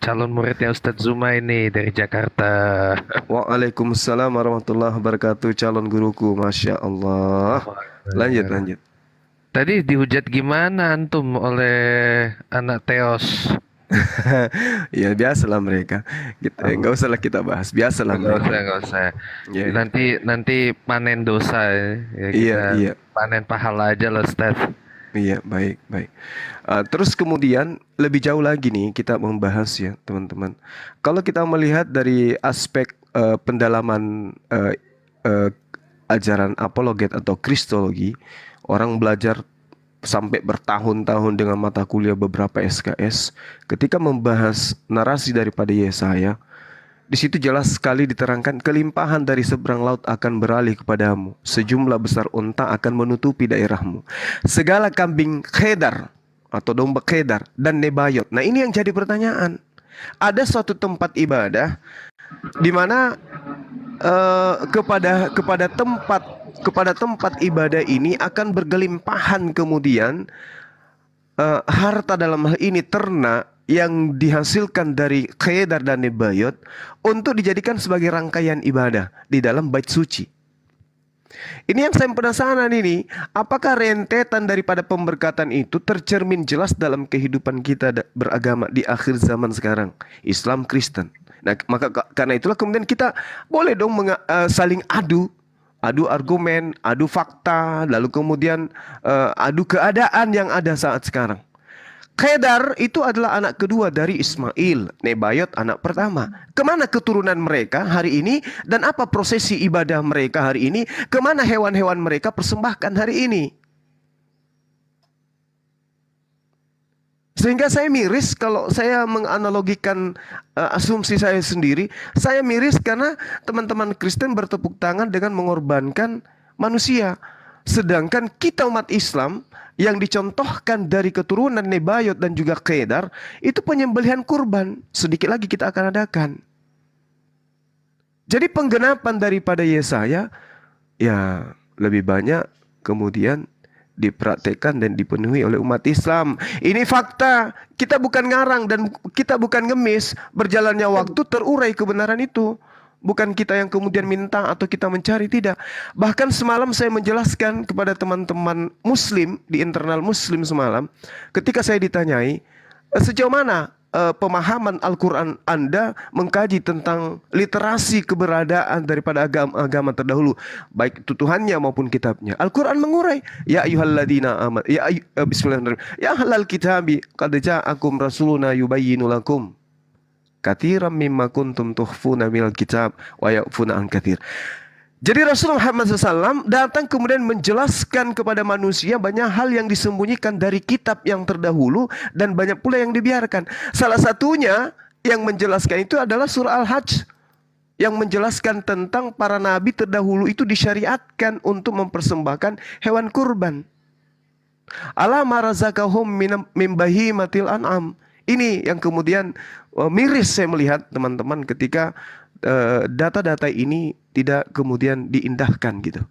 calon muridnya Ustaz Zuma ini dari Jakarta. Waalaikumsalam warahmatullahi wabarakatuh. Calon guruku, masya Allah. Lanjut. Tadi dihujat gimana antum oleh anak Teos? Ya biasalah mereka. Nggak usah lah kita bahas. Biasalah. Nggak usah. Ya. Nanti panen dosa ya. Iya. Panen pahala aja lah Ustaz. Iya, baik. Terus kemudian lebih jauh lagi nih kita membahas ya teman-teman. Kalau kita melihat dari aspek pendalaman ajaran apologet atau kristologi, orang belajar sampai bertahun-tahun dengan mata kuliah beberapa SKS, ketika membahas narasi daripada Yesaya, di situ jelas sekali diterangkan kelimpahan dari seberang laut akan beralih kepadamu, sejumlah besar unta akan menutupi daerahmu, segala kambing Kedar atau domba Kedar dan Nebayot. Nah ini yang jadi pertanyaan. Ada suatu tempat ibadah di mana kepada tempat ibadah ini akan bergelimpahan kemudian harta, dalam hal ini ternak yang dihasilkan dari Kedar dan Nebayot untuk dijadikan sebagai rangkaian ibadah di dalam bait suci. Ini yang saya penasaran ini, apakah rentetan daripada pemberkatan itu tercermin jelas dalam kehidupan kita beragama di akhir zaman sekarang, Islam Kristen. Nah, maka karena itulah kemudian kita boleh dong saling adu argumen, adu fakta, lalu kemudian adu keadaan yang ada saat sekarang. Kedar itu adalah anak kedua dari Ismail, Nebayot anak pertama. Kemana keturunan mereka hari ini dan apa prosesi ibadah mereka hari ini? Kemana hewan-hewan mereka persembahkan hari ini? Sehingga saya miris kalau saya menganalogikan asumsi saya sendiri. Saya miris karena teman-teman Kristen bertepuk tangan dengan mengorbankan manusia. Sedangkan kita umat Islam yang dicontohkan dari keturunan Nebayot dan juga Kedar itu penyembelihan kurban. Sedikit lagi kita akan adakan. Jadi penggenapan daripada Yesaya ya lebih banyak kemudian dipraktekkan dan dipenuhi oleh umat Islam. Ini fakta. Kita bukan ngarang dan kita bukan ngemis. Berjalannya waktu terurai kebenaran itu. Bukan kita yang kemudian minta atau kita mencari, tidak. Bahkan semalam saya menjelaskan kepada teman-teman Muslim di internal Muslim semalam, ketika saya ditanyai sejauh mana pemahaman Al-Quran Anda mengkaji tentang literasi keberadaan daripada agama terdahulu, baik itu Tuhannya maupun kitabnya. Al-Quran mengurai, ya ayyuhalladzina amanu, bismillahirrahmanirrahim, ya ahlal kitabi qad ja'akum rasuluna yubayyinu lakum katsiran mimma kuntum tukhfuna minal kitab wa ya'funa an katsir. Jadi Rasulullah Muhammad SAW datang kemudian menjelaskan kepada manusia banyak hal yang disembunyikan dari kitab yang terdahulu dan banyak pula yang dibiarkan. Salah satunya yang menjelaskan itu adalah surah Al-Hajj yang menjelaskan tentang para nabi terdahulu itu disyariatkan untuk mempersembahkan hewan kurban. Ala ma razaqahum min bahimatil an'am. Ini yang kemudian miris saya melihat teman-teman ketika data-data ini tidak kemudian diindahkan gitu.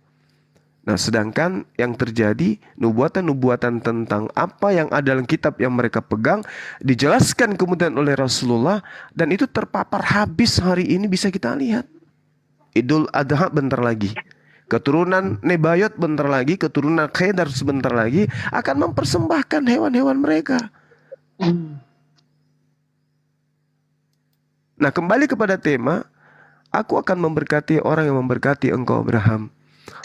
Nah sedangkan yang terjadi nubuatan-nubuatan tentang apa yang ada dalam kitab yang mereka pegang dijelaskan kemudian oleh Rasulullah dan itu terpapar habis hari ini bisa kita lihat. Idul Adha bentar lagi. Keturunan Nebayot bentar lagi, keturunan Kedar sebentar lagi akan mempersembahkan hewan-hewan mereka. Nah kembali kepada tema, aku akan memberkati orang yang memberkati engkau Abraham.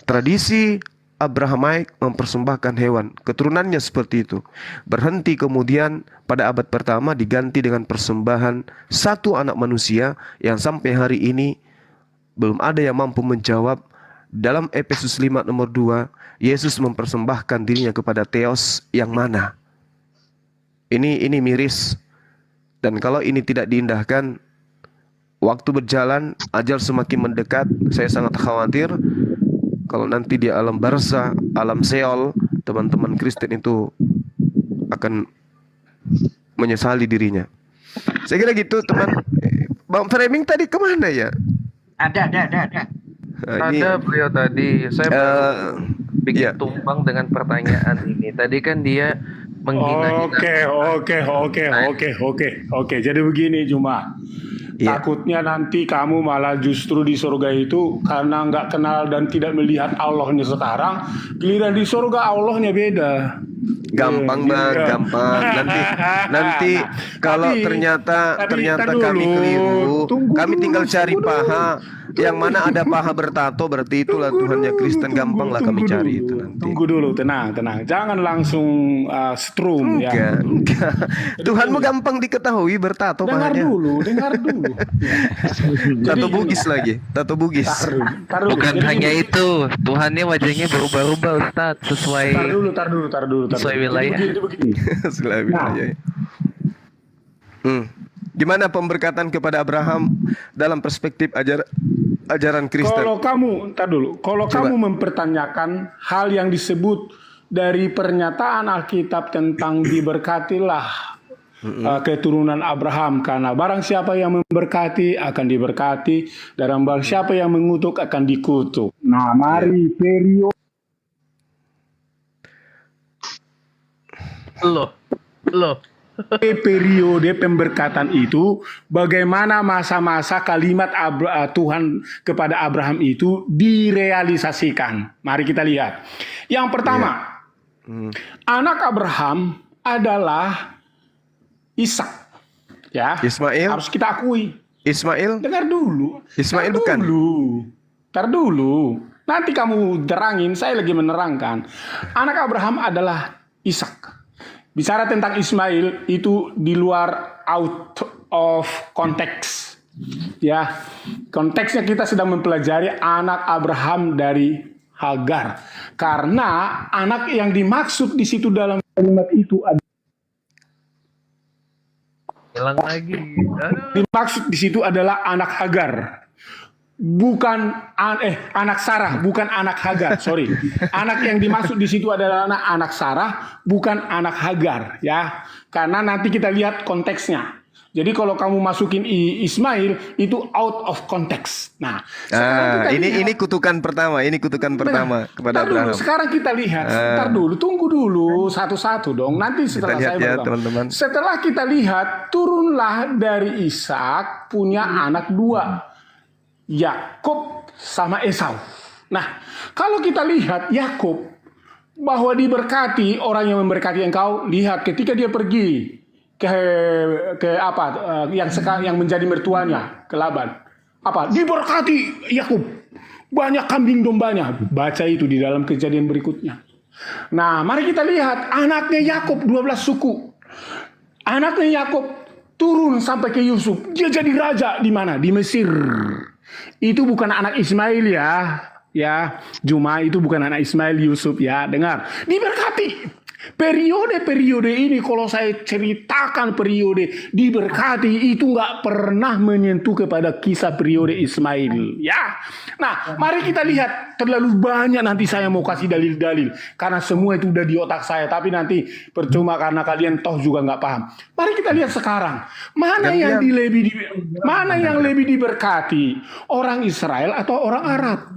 Tradisi Abrahamaik mempersembahkan hewan, keturunannya seperti itu. Berhenti kemudian pada abad pertama diganti dengan persembahan satu anak manusia yang sampai hari ini belum ada yang mampu menjawab. Dalam Efesus 5 nomor 2, Yesus mempersembahkan dirinya kepada Theos yang mana? Ini miris. Dan kalau ini tidak diindahkan, waktu berjalan, ajal semakin mendekat. Saya sangat khawatir kalau nanti di alam barzah, alam Seol, teman-teman Kristen itu akan menyesali dirinya. Saya kira gitu, teman. Bang Framing tadi kemana ya? Ada. Ada beliau tadi. Saya bikin tumpang dengan pertanyaan ini. Tadi kan dia menghina-hina. Oke. Jadi begini Juma. Takutnya nanti kamu malah justru di surga itu karena nggak kenal dan tidak melihat Allahnya sekarang, giliran di surga Allahnya beda. Gampang Bang, gampang. Nanti kalau ternyata kami keliru, kami tinggal cari paha. Yang mana ada paha bertato, berarti itulah Tuhannya Kristen. Gampang lah kami cari itu nanti. Tunggu dulu, tenang. Jangan langsung strum ya. Enggak. Tuhanmu gampang diketahui bertato pahanya. Dengar dulu. Tato Bugis lagi, tato Bugis. Bukan hanya itu, Tuhannya wajahnya berubah-ubah Ustaz, sesuai. Tar dulu. Sesuai wilayah. Sesuai wilayah. Gimana pemberkatan kepada Abraham dalam perspektif ajaran Kristen? Kalau kamu mempertanyakan hal yang disebut dari pernyataan Alkitab tentang diberkatilah keturunan Abraham, karena barang siapa yang memberkati akan diberkati, dan barang siapa yang mengutuk akan dikutuk. Nah, mari periode pemberkatan itu, bagaimana masa-masa kalimat Tuhan kepada Abraham itu direalisasikan. Mari kita lihat. Yang pertama, anak Abraham adalah Ishak. Ya, Ismail. Harus kita akui. Ismail. Dengar dulu. Ismail bukan. Tar dulu. Nanti kamu terangin, saya lagi menerangkan. Anak Abraham adalah Ishak. Bicara tentang Ismail itu di luar out of konteks. Ya, konteksnya kita sedang mempelajari anak Abraham dari Hagar. Karena anak yang dimaksud di situ dalam kalimat itu hilang lagi. Dimaksud di situ adalah anak Hagar. Bukan anak Sarah, bukan anak Hagar. Sorry, anak yang dimaksud di situ adalah anak Sarah, bukan anak Hagar, ya. Karena nanti kita lihat konteksnya. Jadi kalau kamu masukin Ismail itu out of context. Nah, ini kutukan pertama, kepada Abraham. Sekarang kita lihat, tunggu dulu satu-satu dong. Nanti setelah saya ya, teman-teman. Setelah kita lihat, turunlah dari Ishak punya anak dua. Yakub sama Esau. Nah, kalau kita lihat Yakub bahwa diberkati, orang yang memberkati engkau, lihat ketika dia pergi ke yang menjadi mertuanya, ke Laban. Diberkati Yakub. Banyak kambing dombanya. Baca itu di dalam Kejadian berikutnya. Nah, mari kita lihat anaknya Yakub 12 suku. Anaknya Yakub turun sampai ke Yusuf. Dia jadi raja di mana? Di Mesir. Itu bukan anak Ismail ya Juma, itu bukan anak Ismail, Yusuf ya. Dengar, diberkati. Periode-periode ini kalau saya ceritakan periode diberkati itu nggak pernah menyentuh kepada kisah periode Ismail ya. Nah, mari kita lihat. Terlalu banyak nanti saya mau kasih dalil-dalil karena semua itu udah di otak saya, tapi nanti percuma karena kalian toh juga nggak paham. Mari kita lihat sekarang mana yang lebih diberkati, orang Israel atau orang Arab?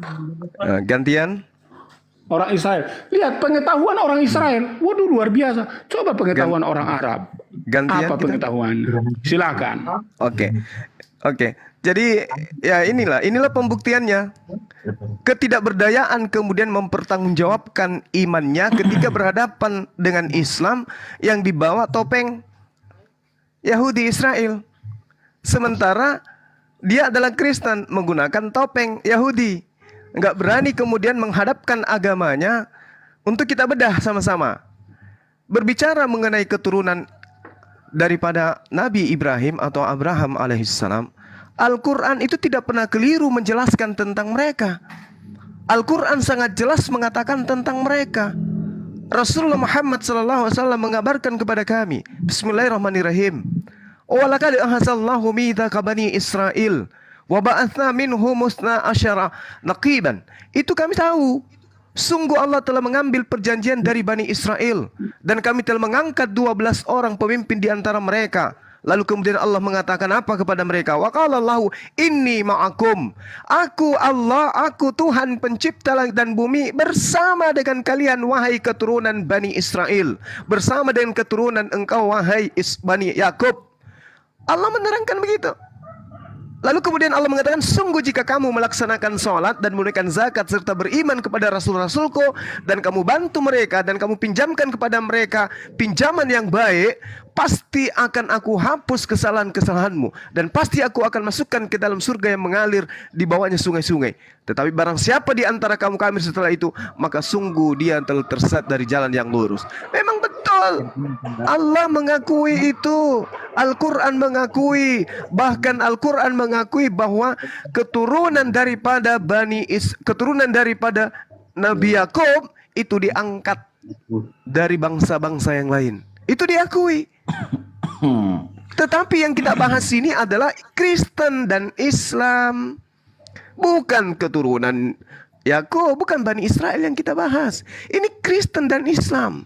Gantian. Orang Israel. Lihat pengetahuan orang Israel. Waduh, luar biasa. Coba pengetahuan orang Arab. Gantian apa pengetahuan? Silakan. Oke. Jadi ya inilah pembuktiannya. Ketidakberdayaan kemudian mempertanggungjawabkan imannya ketika berhadapan dengan Islam yang dibawa topeng Yahudi Israel. Sementara dia adalah Kristen menggunakan topeng Yahudi. Nggak berani kemudian menghadapkan agamanya untuk kita bedah sama-sama. Berbicara mengenai keturunan daripada Nabi Ibrahim atau Abraham alaihissalam, Al-Quran itu tidak pernah keliru menjelaskan tentang mereka. Al-Quran sangat jelas mengatakan tentang mereka. Rasulullah Muhammad SAW mengabarkan kepada kami, Bismillahirrahmanirrahim, Walaqad ahazallahu mitsaqa bani Israil wa ba'atsna minhum 12 naqiban. Itu kami tahu. Sungguh Allah telah mengambil perjanjian dari Bani Israel dan kami telah mengangkat 12 orang pemimpin di antara mereka. Lalu kemudian Allah mengatakan apa kepada mereka? Wa qala Allahu inni ma'akum. Aku Allah, aku Tuhan pencipta langit dan bumi bersama dengan kalian wahai keturunan Bani Israel. Bersama dengan keturunan engkau wahai Bani Yakub. Allah menerangkan begitu. Lalu kemudian Allah mengatakan, sungguh jika kamu melaksanakan sholat dan menunaikan zakat serta beriman kepada Rasul-Rasulku dan kamu bantu mereka dan kamu pinjamkan kepada mereka pinjaman yang baik, pasti akan aku hapus kesalahan-kesalahanmu dan pasti aku akan masukkan ke dalam surga yang mengalir di bawahnya sungai-sungai. Tetapi barang siapa di antara kamu kafir setelah itu, maka sungguh dia telah tersesat dari jalan yang lurus. Memang betul, Allah mengakui itu. Al-Quran mengakui, bahkan Al-Quran mengakui bahwa keturunan daripada keturunan daripada Nabi Yakub itu diangkat dari bangsa-bangsa yang lain. Itu diakui. Tetapi yang kita bahas ini adalah Kristen dan Islam, bukan keturunan Yakub, bukan Bani Israel yang kita bahas. Ini Kristen dan Islam.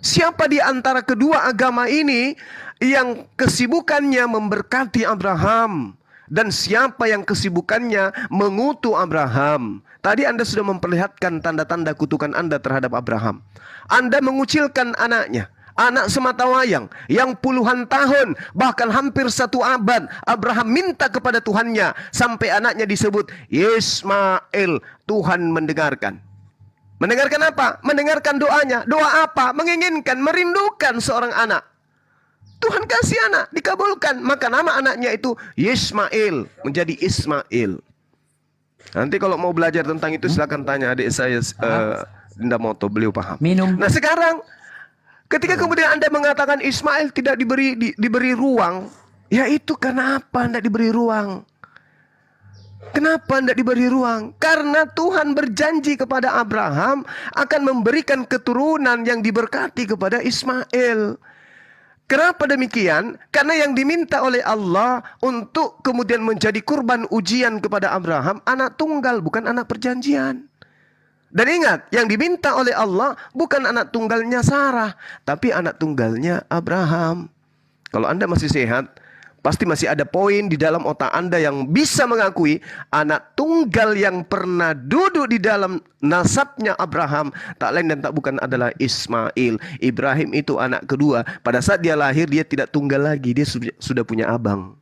Siapa di antara kedua agama ini yang kesibukannya memberkati Abraham dan siapa yang kesibukannya mengutuk Abraham? Tadi Anda sudah memperlihatkan tanda-tanda kutukan Anda terhadap Abraham. Anda mengucilkan anaknya, anak sematawayang yang puluhan tahun, bahkan hampir 1 abad Abraham minta kepada Tuhannya sampai anaknya disebut Ismail. Tuhan mendengarkan. Mendengarkan apa? Mendengarkan doanya. Doa apa? Menginginkan, merindukan seorang anak. Tuhan kasih anak, dikabulkan. Maka nama anaknya itu Ismail, menjadi Ismail. Nanti kalau mau belajar tentang itu silakan tanya adik saya Dinda Moto, beliau paham. Nah sekarang ketika kemudian Anda mengatakan Ismail tidak diberi ruang, ya itu kenapa tidak diberi ruang? Kenapa tidak diberi ruang? Karena Tuhan berjanji kepada Abraham akan memberikan keturunan yang diberkati kepada Ismail. Kenapa demikian? Karena yang diminta oleh Allah untuk kemudian menjadi kurban ujian kepada Abraham anak tunggal, bukan anak perjanjian. Dan ingat, yang diminta oleh Allah bukan anak tunggalnya Sarah, tapi anak tunggalnya Abraham. Kalau Anda masih sehat, pasti masih ada poin di dalam otak Anda yang bisa mengakui anak tunggal yang pernah duduk di dalam nasabnya Abraham tak lain dan tak bukan adalah Ismail. Ibrahim itu anak kedua. Pada saat dia lahir dia tidak tunggal lagi, dia sudah punya abang.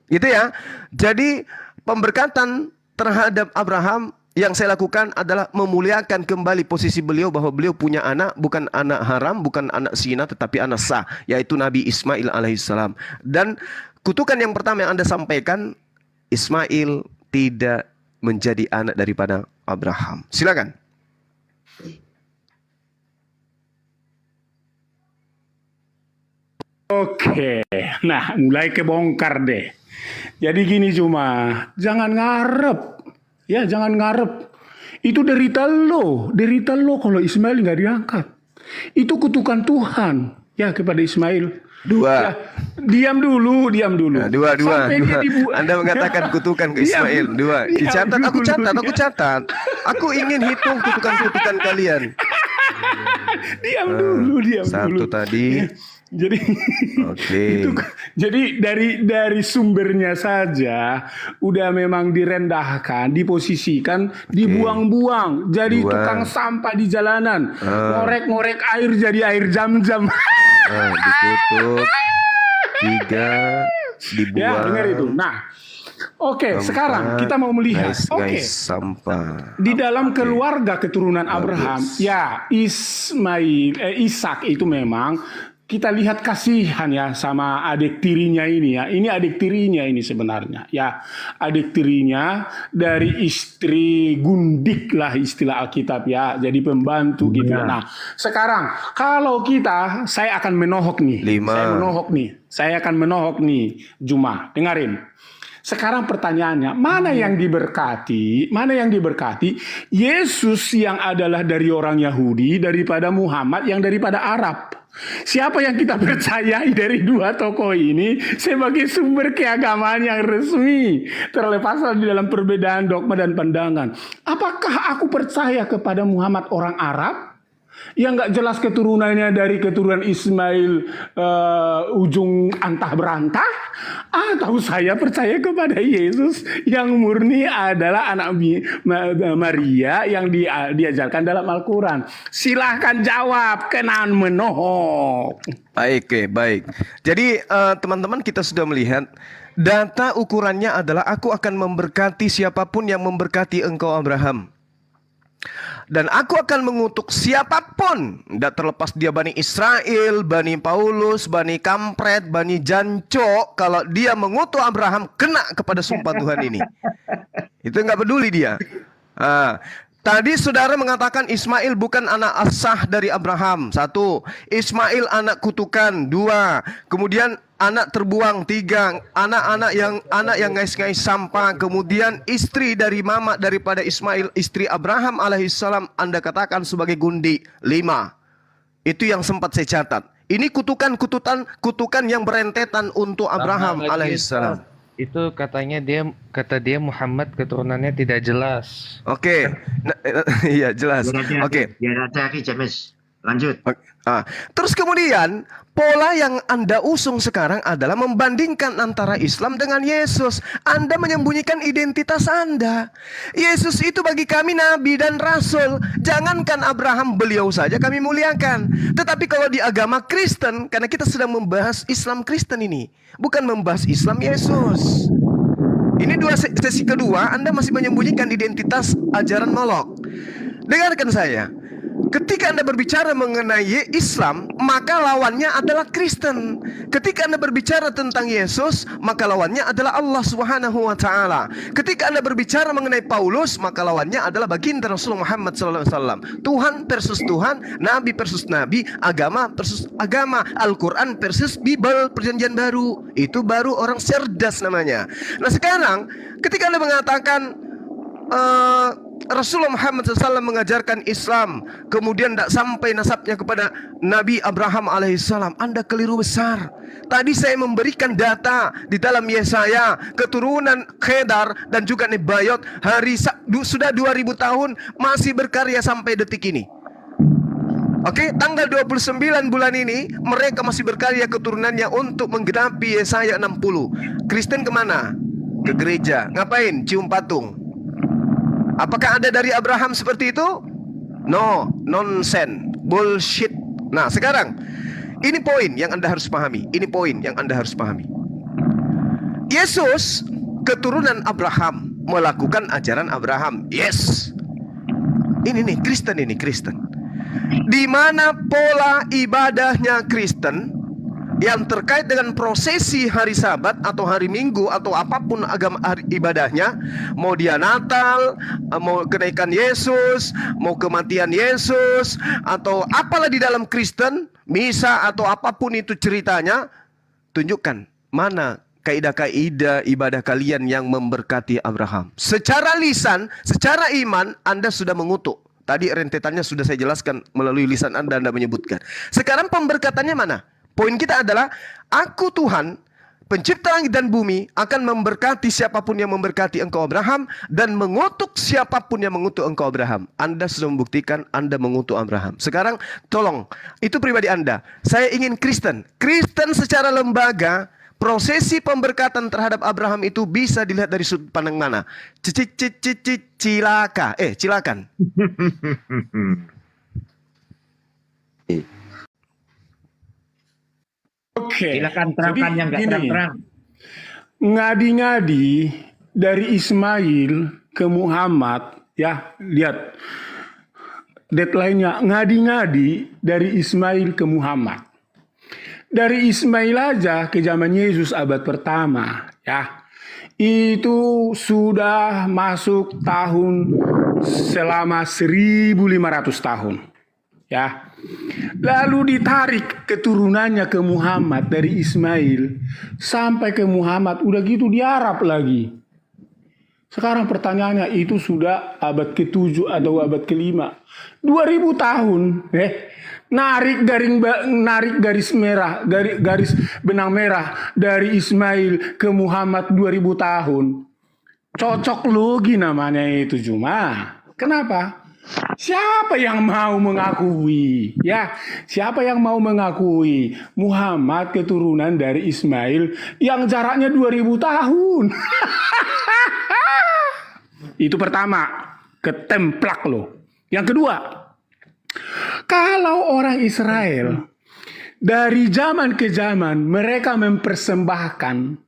Gitu ya. Jadi pemberkatan terhadap Abraham yang saya lakukan adalah memuliakan kembali posisi beliau bahwa beliau punya anak, bukan anak haram, bukan anak zina, tetapi anak sah, yaitu Nabi Ismail alaihissalam. Dan kutukan yang pertama yang Anda sampaikan, Ismail tidak menjadi anak daripada Abraham. Silakan. Oke, nah mulai kebongkar deh. Jadi gini cuma, jangan ngarep. Ya jangan ngarep. Itu derita lo kalau Ismail nggak diangkat. Itu kutukan Tuhan ya kepada Ismail. Dua. Ya, diam dulu. Nah, dua. Anda mengatakan kutukan ke Ismail. Dua. Dicatat, aku catat. Aku ingin hitung kutukan-kutukan kalian. Diam dulu. Satu tadi. Jadi jadi dari sumbernya saja udah memang direndahkan, diposisikan, dibuang-buang, jadi tukang sampah di jalanan, ngorek-ngorek air jadi air jam-jam. Dikutuk, 3 dibuang. Ya, dengar itu. Nah, oke, sekarang kita mau melihat. Sampah. Di dalam keluarga keturunan Abraham, ya Ishak itu memang kita lihat kasihan ya sama adik tirinya ini ya. Ini adik tirinya ini sebenarnya. Ya, adik tirinya dari istri gundik lah istilah Alkitab ya. Jadi pembantu gitu. Nah, sekarang kalau saya akan menohok nih. 5. Saya akan menohok nih, Juma. Dengarin. Sekarang pertanyaannya, mana yang diberkati? Mana yang diberkati? Yesus yang adalah dari orang Yahudi daripada Muhammad yang daripada Arab. Siapa yang kita percayai dari dua tokoh ini sebagai sumber keagamaan yang resmi, terlepas di dalam perbedaan dogma dan pandangan? Apakah aku percaya kepada Muhammad orang Arab yang nggak jelas keturunannya dari keturunan Ismail ujung antah berantah, atau saya percaya kepada Yesus yang murni adalah anak Maria yang diajarkan dalam Al-Quran? Silahkan jawab, Kenan menohok. Baik. Jadi teman-teman, kita sudah melihat data ukurannya adalah aku akan memberkati siapapun yang memberkati engkau Abraham. Dan aku akan mengutuk siapapun, tidak terlepas dia Bani Israel, Bani Paulus, Bani Kampret, Bani Janco. Kalau dia mengutuk Abraham, kena kepada sumpah Tuhan ini. Itu nggak peduli dia. Tadi saudara mengatakan Ismail bukan anak asah dari Abraham. 1. Ismail anak kutukan. 2. Kemudian anak terbuang. 3. Anak yang ngais-ngais sampah. Kemudian istri dari mama daripada Ismail, istri Abraham alaihissalam, Anda katakan sebagai gundi. 5. Itu yang sempat saya catat. Ini kutukan yang berentetan untuk Abraham alaihissalam. Itu kata dia Muhammad keturunannya tidak jelas. Oke. Iya, jelas. Oke. Biar hati-hati James. Lanjut. Terus kemudian pola yang Anda usung sekarang adalah membandingkan antara Islam dengan Yesus. Anda menyembunyikan identitas Anda. Yesus itu bagi kami nabi dan rasul. Jangankan Abraham, beliau saja kami muliakan. Tetapi kalau di agama Kristen, karena kita sedang membahas Islam Kristen ini, bukan membahas Islam Yesus. Ini sesi kedua, Anda masih menyembunyikan identitas ajaran Molok. Dengarkan saya. Ketika Anda berbicara mengenai Islam, maka lawannya adalah Kristen. Ketika Anda berbicara tentang Yesus, maka lawannya adalah Allah Subhanahu wa taala. Ketika Anda berbicara mengenai Paulus, maka lawannya adalah baginda Rasulullah Muhammad sallallahu alaihi wasallam. Tuhan versus Tuhan, nabi versus nabi, agama versus agama, Al-Qur'an versus Bible, Perjanjian Baru. Itu baru orang cerdas namanya. Nah, sekarang ketika Anda mengatakan Rasulullah Muhammad SAW mengajarkan Islam, kemudian tidak sampai nasabnya kepada Nabi Abraham alaihissalam, Anda keliru besar. Tadi saya memberikan data di dalam Yesaya, keturunan Khedar dan juga Nebayot, sudah 2000 tahun masih berkarya sampai detik ini. Oke, tanggal 29 bulan ini mereka masih berkarya keturunannya untuk menggenapi Yesaya 60. Kristen kemana? Ke gereja. Ngapain? Cium patung. Apakah ada dari Abraham seperti itu? No, nonsense, bullshit. Nah, sekarang ini poin yang Anda harus pahami. Yesus keturunan Abraham, melakukan ajaran Abraham. Yes. Ini Kristen. Di mana pola ibadahnya Kristen yang terkait dengan prosesi hari Sabat atau hari Minggu atau apapun agama ibadahnya, mau dia Natal, mau kenaikan Yesus, mau kematian Yesus, atau apalah di dalam Kristen, misa atau apapun itu ceritanya, tunjukkan mana kaidah-kaidah ibadah kalian yang memberkati Abraham. Secara lisan, secara iman, Anda sudah mengutuk. Tadi rentetannya sudah saya jelaskan melalui lisan Anda menyebutkan. Sekarang pemberkatannya mana? Poin kita adalah, aku Tuhan, pencipta langit dan bumi, akan memberkati siapapun yang memberkati engkau Abraham, dan mengutuk siapapun yang mengutuk engkau Abraham. Anda sudah membuktikan Anda mengutuk Abraham. Sekarang tolong, itu pribadi Anda. Saya ingin Kristen secara lembaga, prosesi pemberkatan terhadap Abraham itu bisa dilihat dari sudut pandang mana? Silakan. Oke. Silakan terangkan yang nggak terang-terang. Ngadi-ngadi dari Ismail ke Muhammad, ya lihat deadline-nya, ngadi-ngadi dari Ismail ke Muhammad. Dari Ismail aja ke zaman Yesus abad pertama, ya itu sudah masuk tahun selama 1500 tahun, ya. Lalu ditarik keturunannya ke Muhammad dari Ismail sampai ke Muhammad, udah gitu di Arab lagi. Sekarang pertanyaannya, itu sudah abad ke-7 atau abad ke-5. 2000 tahun. Narik garis merah, garis benang merah dari Ismail ke Muhammad 2000 tahun. Cocok logi namanya itu, cuma kenapa? Siapa yang mau mengakui? Ya, siapa yang mau mengakui Muhammad keturunan dari Ismail yang jaraknya 2000 tahun? Itu pertama, ketemplak loh. Yang kedua, kalau orang Israel dari zaman ke zaman mereka mempersembahkan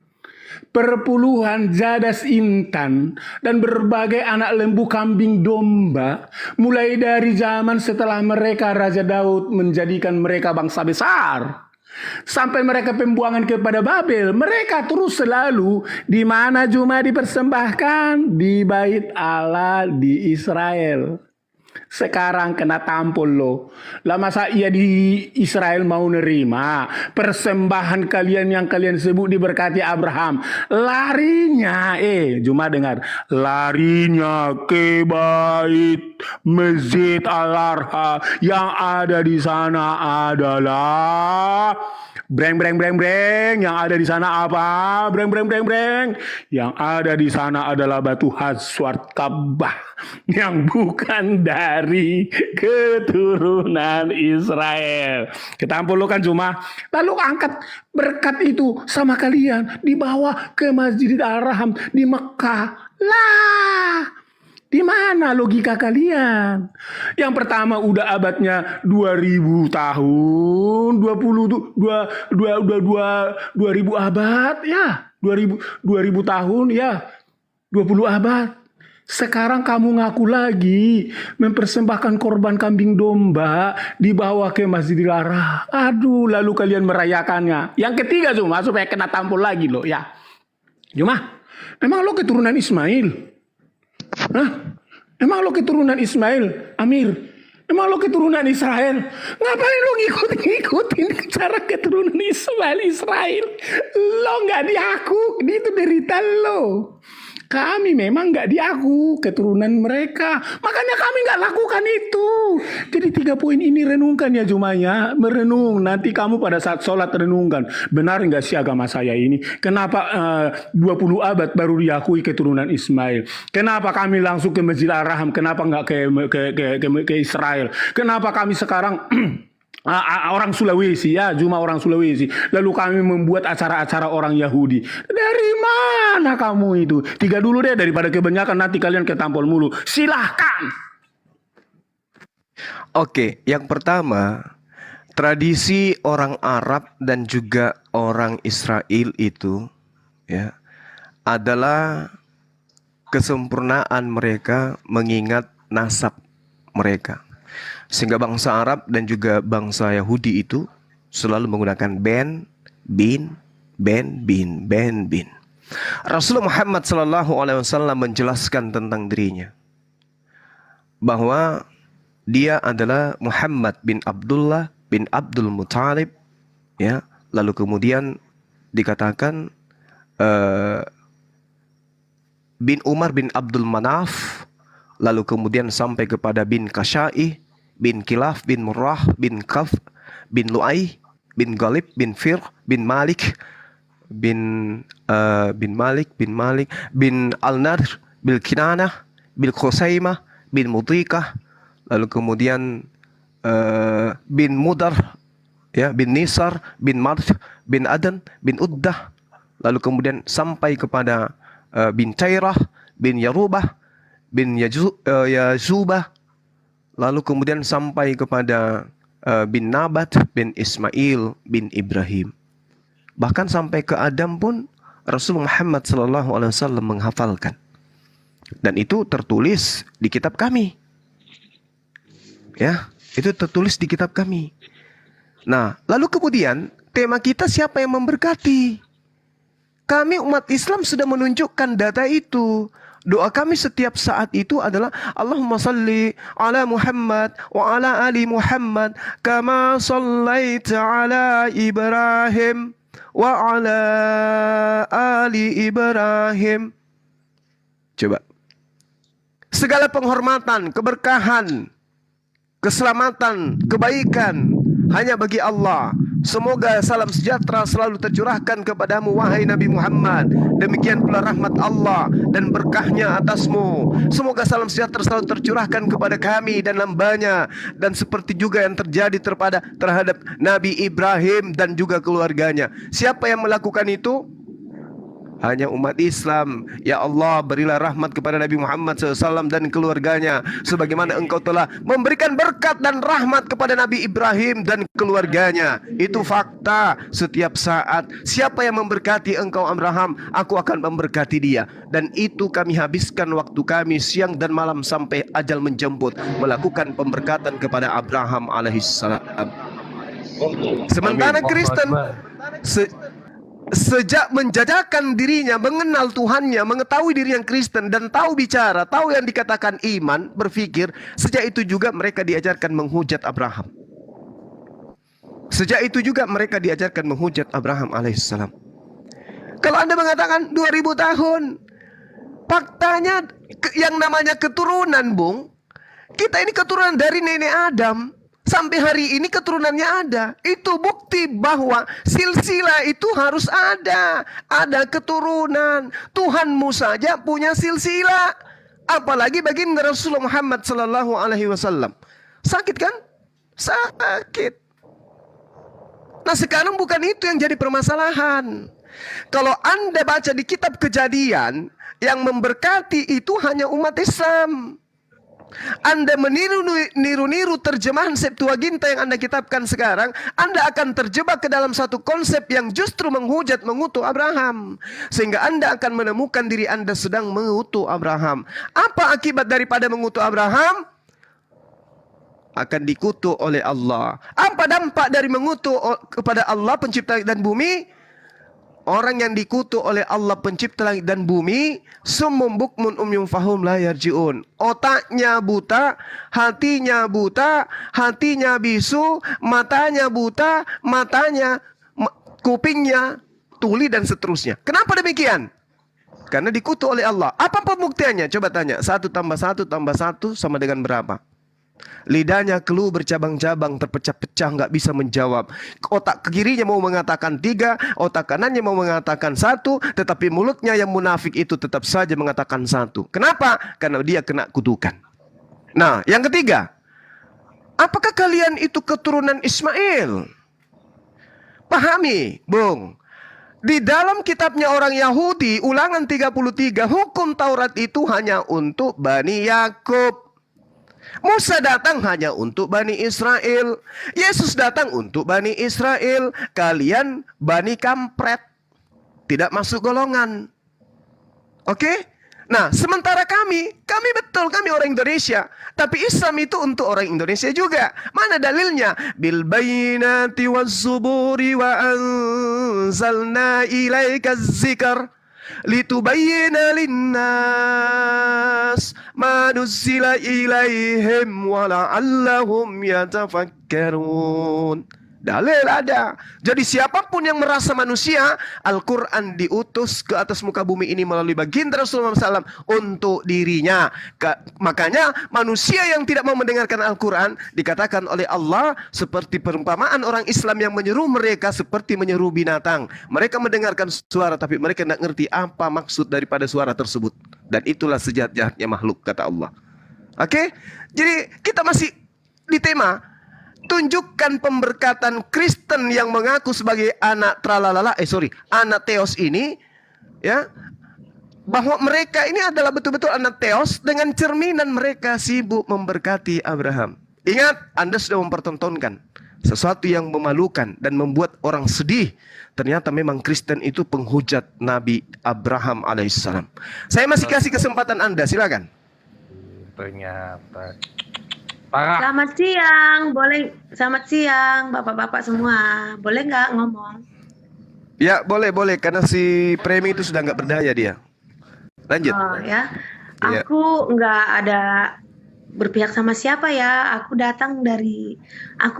perpuluhan jadas intan dan berbagai anak lembu kambing domba, mulai dari zaman setelah mereka Raja Daud menjadikan mereka bangsa besar sampai mereka pembuangan kepada Babel, mereka terus selalu di mana cuma dipersembahkan di bait Allah di Israel. Sekarang kena tampol loh. Lah masa iya di Israel mau nerima persembahan kalian yang kalian sebut diberkati Abraham? Larinya, cuma dengar, larinya ke bait Masjid Al-Arha yang ada di sana adalah breng yang ada di sana apa? Breng yang ada di sana adalah batu Haswart Ka'bah yang bukan dari keturunan Israel. Ketampul lo kan cuma lalu angkat berkat itu sama kalian dibawa ke Masjidil Haram di Mekah. Lah, di mana logika kalian? Yang pertama udah abadnya 2000 tahun, 2000 abad ya, 2000 tahun ya, 20 abad. Sekarang kamu ngaku lagi mempersembahkan korban kambing domba dibawa ke Masjidil Haram. Aduh, lalu kalian merayakannya. Yang ketiga cuma supaya kena tampol lagi loh ya. Cuma, memang lo keturunan Ismail? Hah? Emang lo keturunan Ismail, Amir? Emang lo keturunan Israel? Ngapain lo ngikutin cara keturunan Israel? Lo nggak diaku, itu derita lo. Kami memang nggak diaku keturunan mereka, makanya kami nggak lakukan itu. Jadi 3 poin ini renungkan ya Jumaya, merenung. Nanti kamu pada saat sholat renungkan, benar nggak sih agama saya ini? Kenapa 20 abad baru diakui keturunan Ismail? Kenapa kami langsung ke Masjid Al-Haram? Kenapa nggak ke Israel? Kenapa kami sekarang orang Sulawesi ya, cuma orang Sulawesi. Lalu kami membuat acara-acara orang Yahudi. Dari mana kamu itu? 3 dulu deh daripada kebanyakan nanti kalian ketampol mulu. Silahkan. Oke, yang pertama, tradisi orang Arab dan juga orang Israel itu ya adalah kesempurnaan mereka mengingat nasab mereka. Sehingga bangsa Arab dan juga bangsa Yahudi itu selalu menggunakan bin. Rasulullah Muhammad SAW menjelaskan tentang dirinya bahwa dia adalah Muhammad bin Abdullah bin Abdul Muttalib, ya. Lalu kemudian dikatakan bin Umar bin Abdul Manaf, lalu kemudian sampai kepada bin Kasyai, bin Kilaf, bin Murrah, bin Kaf, bin Lu'ay, bin Galib, bin Fir, bin Malik, bin Al-Nadr, bin Kinanah, bin Khusaimah, bin Mudrikah, lalu kemudian bin Mudar, ya, bin Nisar, bin Marj, bin Adan, bin Uddah, lalu kemudian sampai kepada bin Cairah, bin Yarubah, bin Yazubah, lalu kemudian sampai kepada bin Nabat, bin Ismail, bin Ibrahim. Bahkan sampai ke Adam pun Rasulullah Muhammad SAW menghafalkan. Dan itu tertulis di kitab kami. Ya, itu tertulis di kitab kami. Nah, lalu kemudian tema kita siapa yang memberkati? Kami umat Islam sudah menunjukkan data itu. Doa kami setiap saat itu adalah Allahumma salli ala Muhammad wa ala ali Muhammad kama sallaita ala Ibrahim wa ala ali Ibrahim. Coba. Segala penghormatan, keberkahan, keselamatan, kebaikan hanya bagi Allah. Semoga salam sejahtera selalu tercurahkan kepadamu wahai Nabi Muhammad. Demikian pula rahmat Allah dan berkahnya atasmu. Semoga salam sejahtera selalu tercurahkan kepada kami dan hambanya. Dan seperti juga yang terjadi terhadap Nabi Ibrahim dan juga keluarganya. Siapa yang melakukan itu? Hanya umat Islam. Ya Allah, berilah rahmat kepada Nabi Muhammad SAW dan keluarganya, sebagaimana Engkau telah memberikan berkat dan rahmat kepada Nabi Ibrahim dan keluarganya. Itu fakta. Setiap saat siapa yang memberkati engkau Abraham, aku akan memberkati dia. Dan itu kami habiskan waktu kami siang dan malam sampai ajal menjemput, melakukan pemberkatan kepada Abraham alaihissalam. Sementara Kristen sejak menjajakan dirinya, mengenal Tuhannya, mengetahui diri yang Kristen dan tahu bicara, tahu yang dikatakan iman, berpikir, sejak itu juga mereka diajarkan menghujat Abraham. Sejak itu juga mereka diajarkan menghujat Abraham alaihissalam. Kalau Anda mengatakan 2000 tahun, faktanya yang namanya keturunan, Bung, kita ini keturunan dari nenek Adam. Sampai hari ini keturunannya ada. Itu bukti bahwa silsilah itu harus ada. Ada keturunan. Tuhanmu saja punya silsilah. Apalagi baginda Rasulullah Muhammad sallallahu alaihi wasallam. Sakit kan? Sakit. Nah, sekarang bukan itu yang jadi permasalahan. Kalau Anda baca di kitab Kejadian, yang memberkati itu hanya umat Islam. Anda meniru terjemahan Septuaginta yang Anda kitabkan sekarang, Anda akan terjebak ke dalam satu konsep yang justru menghujat, mengutuk Abraham. Sehingga Anda akan menemukan diri Anda sedang mengutuk Abraham. Apa akibat daripada mengutuk Abraham? Akan dikutuk oleh Allah. Apa dampak dari mengutuk kepada Allah pencipta langit dan bumi? Orang yang dikutuk oleh Allah pencipta langit dan bumi, summum bukmun umyum fahum la yarji'un. Otaknya buta, hatinya bisu, matanya buta, kupingnya tuli dan seterusnya. Kenapa demikian? Karena dikutuk oleh Allah. Apa pembuktiannya? Coba tanya. 1 tambah 1 tambah 1 sama dengan berapa? Lidahnya keluh bercabang-cabang, terpecah-pecah, nggak bisa menjawab. Otak kirinya mau mengatakan 3, otak kanannya mau mengatakan 1, tetapi mulutnya yang munafik itu tetap saja mengatakan 1. Kenapa? Karena dia kena kutukan. Nah, yang ketiga, apakah kalian itu keturunan Ismail? Pahami, Bung. Di dalam kitabnya orang Yahudi, Ulangan 33, hukum Taurat itu hanya untuk Bani Yakub. Musa datang hanya untuk Bani Israel. Yesus datang untuk Bani Israel. Kalian Bani kampret, tidak masuk golongan. Oke? Nah, sementara kami betul, kami orang Indonesia. Tapi Islam itu untuk orang Indonesia juga. Mana dalilnya? Bil bayyinati waz zuburi wa anzalna ilaika dzikr litubayyana linnas ma nuzila ilaihim wa la'allahum yatafakkarun. Dalil ada. Jadi siapapun yang merasa manusia, Al-Quran diutus ke atas muka bumi ini melalui baginda Rasulullah SAW untuk dirinya. Makanya manusia yang tidak mau mendengarkan Al-Quran dikatakan oleh Allah seperti perumpamaan orang Islam yang menyeru mereka seperti menyeru binatang. Mereka mendengarkan suara tapi mereka tidak ngerti apa maksud daripada suara tersebut. Dan itulah sejahat-jahatnya makhluk, kata Allah. Oke? Jadi kita masih di tema tunjukkan pemberkatan Kristen yang mengaku sebagai anak anak Theos ini, ya, bahwa mereka ini adalah betul-betul anak Theos dengan cerminan mereka sibuk memberkati Abraham. Ingat, Anda sudah mempertontonkan sesuatu yang memalukan dan membuat orang sedih. Ternyata memang Kristen itu penghujat Nabi Abraham alaihissalam. Saya masih kasih kesempatan Anda, silakan. Ternyata Selamat siang, selamat siang bapak-bapak semua. Boleh nggak ngomong? Ya, boleh, karena si Premi itu sudah nggak berdaya dia. Lanjut. Oh ya, aku nggak ada berpihak sama siapa ya. Aku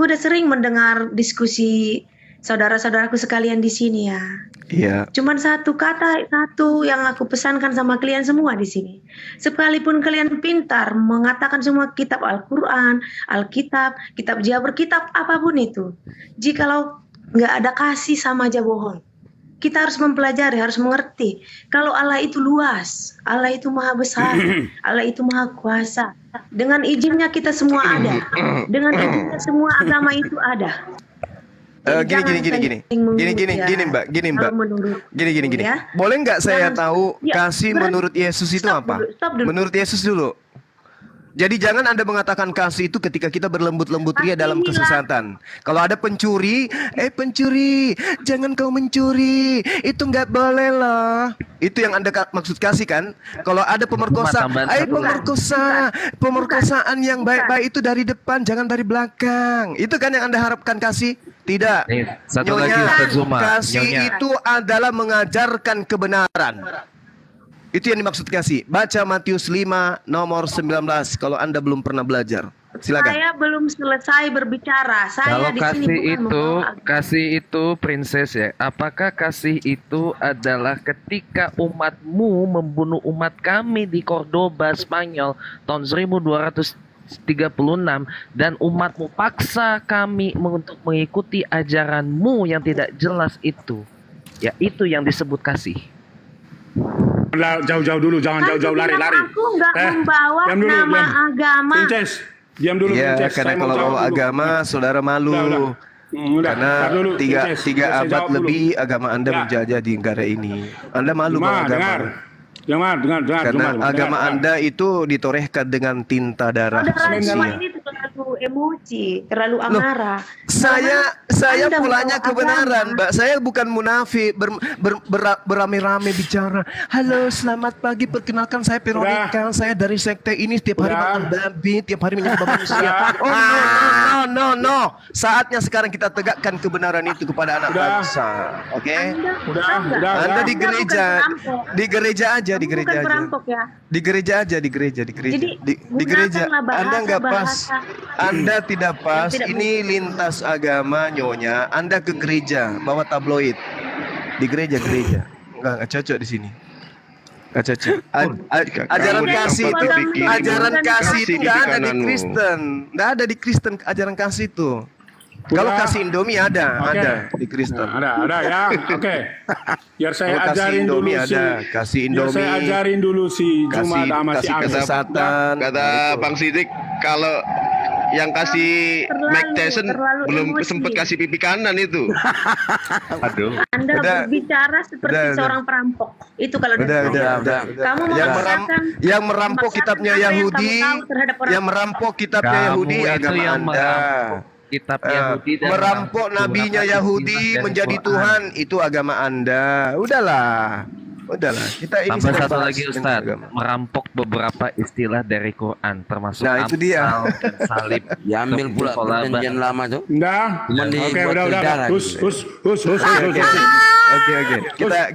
udah sering mendengar diskusi saudara-saudaraku sekalian di sini ya. Iya. Cuman satu yang aku pesankan sama kalian semua di sini. Sekalipun kalian pintar mengatakan semua kitab Al-Quran, Alkitab, kitab Jabur, kitab apapun itu, jikalau nggak ada kasih sama aja bohong. Kita harus mempelajari, harus mengerti. Kalau Allah itu luas, Allah itu maha besar, Allah itu maha kuasa. Dengan izinnya kita semua ada. Dengan izinnya semua agama itu ada. Gini Mbak. Ya. Boleh nggak saya tahu Ya, kasih menurut Yesus itu apa? Stop dulu. Menurut Yesus dulu. Jadi jangan Anda mengatakan kasih itu ketika kita berlembut-lembut ria dalam kesesatan. Kalau ada pencuri, pencuri, jangan kau mencuri. Itu nggak boleh loh. Itu yang Anda maksud kasih kan? Kalau ada pemerkosa, pemerkosaan yang baik-baik itu dari depan, jangan dari belakang. Itu kan yang Anda harapkan kasih? Tidak. Satu lagi Ustaz Zuma. Kasih itu adalah mengajarkan kebenaran. Itu yang dimaksud kasih. Baca Matius 5 nomor 19 kalau Anda belum pernah belajar. Silakan. Saya belum selesai berbicara. Saya Kalau di sini kasih itu princess ya. Apakah kasih itu adalah ketika umatmu membunuh umat kami di Cordoba, Spanyol tahun 1236 dan umatmu paksa kami untuk mengikuti ajaranmu yang tidak jelas itu. Ya itu yang disebut kasih. Jauh-jauh dulu, jangan jauh-jauh lari-lari. Aku nggak membawa nama agama. Princess, diam dulu. Iya, Princess. karena kalau bawa agama, saudara malu. Karena tiga abad lebih agama Anda menjajah di negara ini. Anda malu bawa agama. Dengar. Karena agama Anda itu ditorehkan dengan tinta darah manusia. Ini terlalu emosi, terlalu amarah. Saya pulangnya kebenaran, Mbak. Saya bukan munafik beramai-ramai bicara. Halo, selamat pagi. Perkenalkan saya Veronica. Saya dari sekte ini setiap hari makan babi, tiap hari menyembah manusia. Oh no. Saatnya sekarang kita tegakkan kebenaran itu kepada anak bangsa. Oke? Anda di gereja aja. Di gereja aja. Anda nggak pas. Anda tidak pas. Ini lintas agama, nyonya. Anda ke gereja bawa tabloid. Di gereja. Nggak cocok di sini. Nggak cocok. Ajaran kasih itu nggak ada di Kristen. Nggak ada di Kristen ajaran kasih itu. Kalau kasih Indomie ada di Kristen. Ada ya. Oke. Biar saya ajarin dulu kasih Indomie. Biar saya ajarin dulu si Jumat sama si kesesatan. Kata Bang Sidik kalau yang kasih Mike Tyson belum sempat kasih pipi kanan itu. Aduh. Anda berbicara seperti seorang perampok. Itu kalau kamu yang merampok kitabnya Yahudi, agama Anda. Kitab Yahudi dan merampok nabinya Yahudi menjadi Tuhan itu agama Anda. Udahlah. Kita ini tambah satu lagi Ustaz, merampok beberapa istilah dari Quran termasuk itu dia. salib. Diambil pula perjanjian lama tuh. Oke, udah. Oke.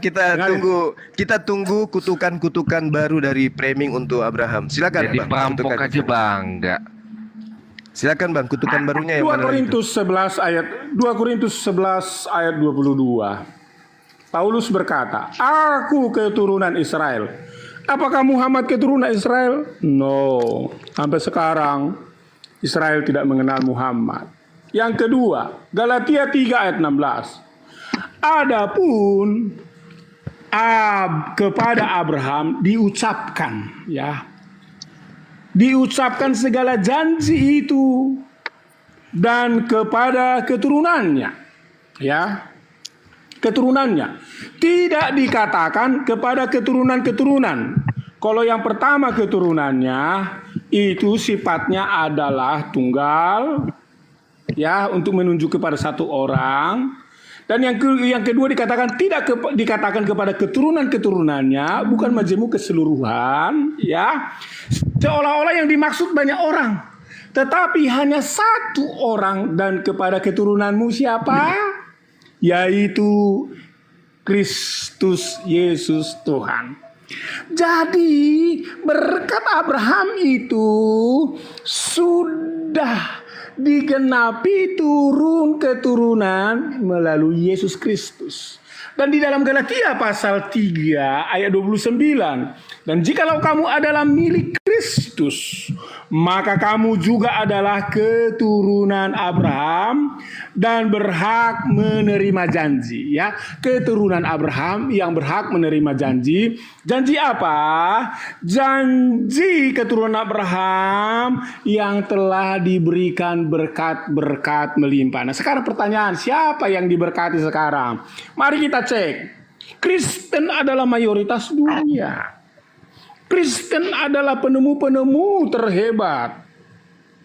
Kita tunggu kutukan-kutukan baru dari framing untuk Abraham. Silakan Jadi Bang. perampok aja bangga. Silakan Bang, kutukan barunya yang 2 mana Korintus 11 ayat 22. Paulus berkata, "Aku keturunan Israel." Apakah Muhammad keturunan Israel? No. Sampai sekarang Israel tidak mengenal Muhammad. Yang kedua, Galatia 3 ayat 16. Adapun kepada Abraham diucapkan segala janji itu dan kepada keturunannya tidak dikatakan kepada keturunan. Kalau yang pertama keturunannya itu sifatnya adalah tunggal untuk menunjuk kepada satu orang, dan yang kedua dikatakan kepada keturunannya, bukan majemuk keseluruhan seolah-olah yang dimaksud banyak orang, tetapi hanya satu orang, dan kepada keturunanmu siapa? Yaitu Kristus Yesus Tuhan. Jadi berkat Abraham itu sudah digenapi turun keturunan melalui Yesus Kristus. Dan di dalam Galatia pasal 3 ayat 29, dan jikalau kamu adalah milik Kristus, maka kamu juga adalah keturunan Abraham dan berhak menerima janji. Ya, keturunan Abraham yang berhak menerima janji. Janji apa? Janji keturunan Abraham yang telah diberikan berkat-berkat melimpah. Nah, sekarang pertanyaan, siapa yang diberkati sekarang? Mari kita cek. Kristen adalah mayoritas dunia. Kristen adalah penemu-penemu terhebat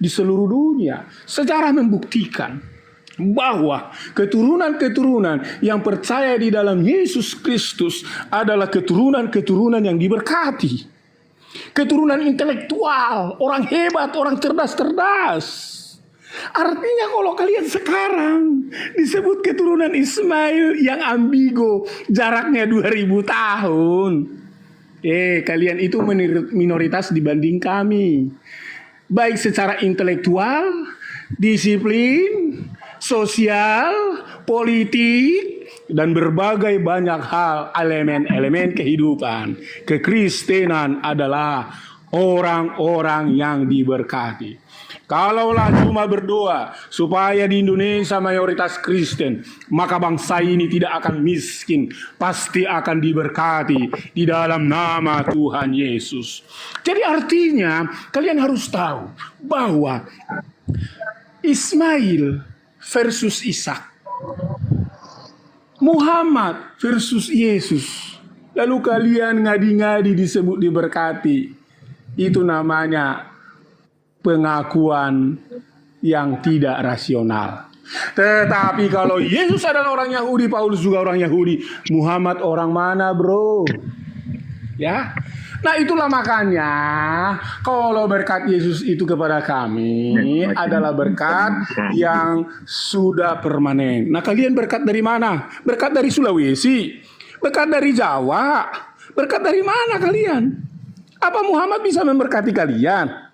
di seluruh dunia. Sejarah membuktikan bahwa keturunan-keturunan yang percaya di dalam Yesus Kristus adalah keturunan-keturunan yang diberkati. Keturunan intelektual, orang hebat, orang cerdas-cerdas. Artinya kalau kalian sekarang disebut keturunan Ismail yang ambigo, jaraknya 2000 tahun. Kalian itu minoritas dibanding kami. Baik secara intelektual, disiplin, sosial, politik, dan berbagai banyak hal, elemen-elemen kehidupan. Kekristenan adalah orang-orang yang diberkati. Kalaulah cuma berdoa supaya di Indonesia mayoritas Kristen, maka bangsa ini tidak akan miskin, pasti akan diberkati di dalam nama Tuhan Yesus. Jadi artinya kalian harus tahu bahwa Ismail versus Ishak, Muhammad versus Yesus, lalu kalian ngadi-ngadi disebut diberkati, itu namanya pengakuan yang tidak rasional. Tetapi kalau Yesus adalah orang Yahudi, Paulus juga orang Yahudi, Muhammad orang mana, bro? Ya. Nah, itulah makanya kalau berkat Yesus itu kepada kami adalah berkat yang sudah permanen. Nah, kalian berkat dari mana? Berkat dari Sulawesi, berkat dari Jawa, berkat dari mana kalian? Apa Muhammad bisa memberkati kalian?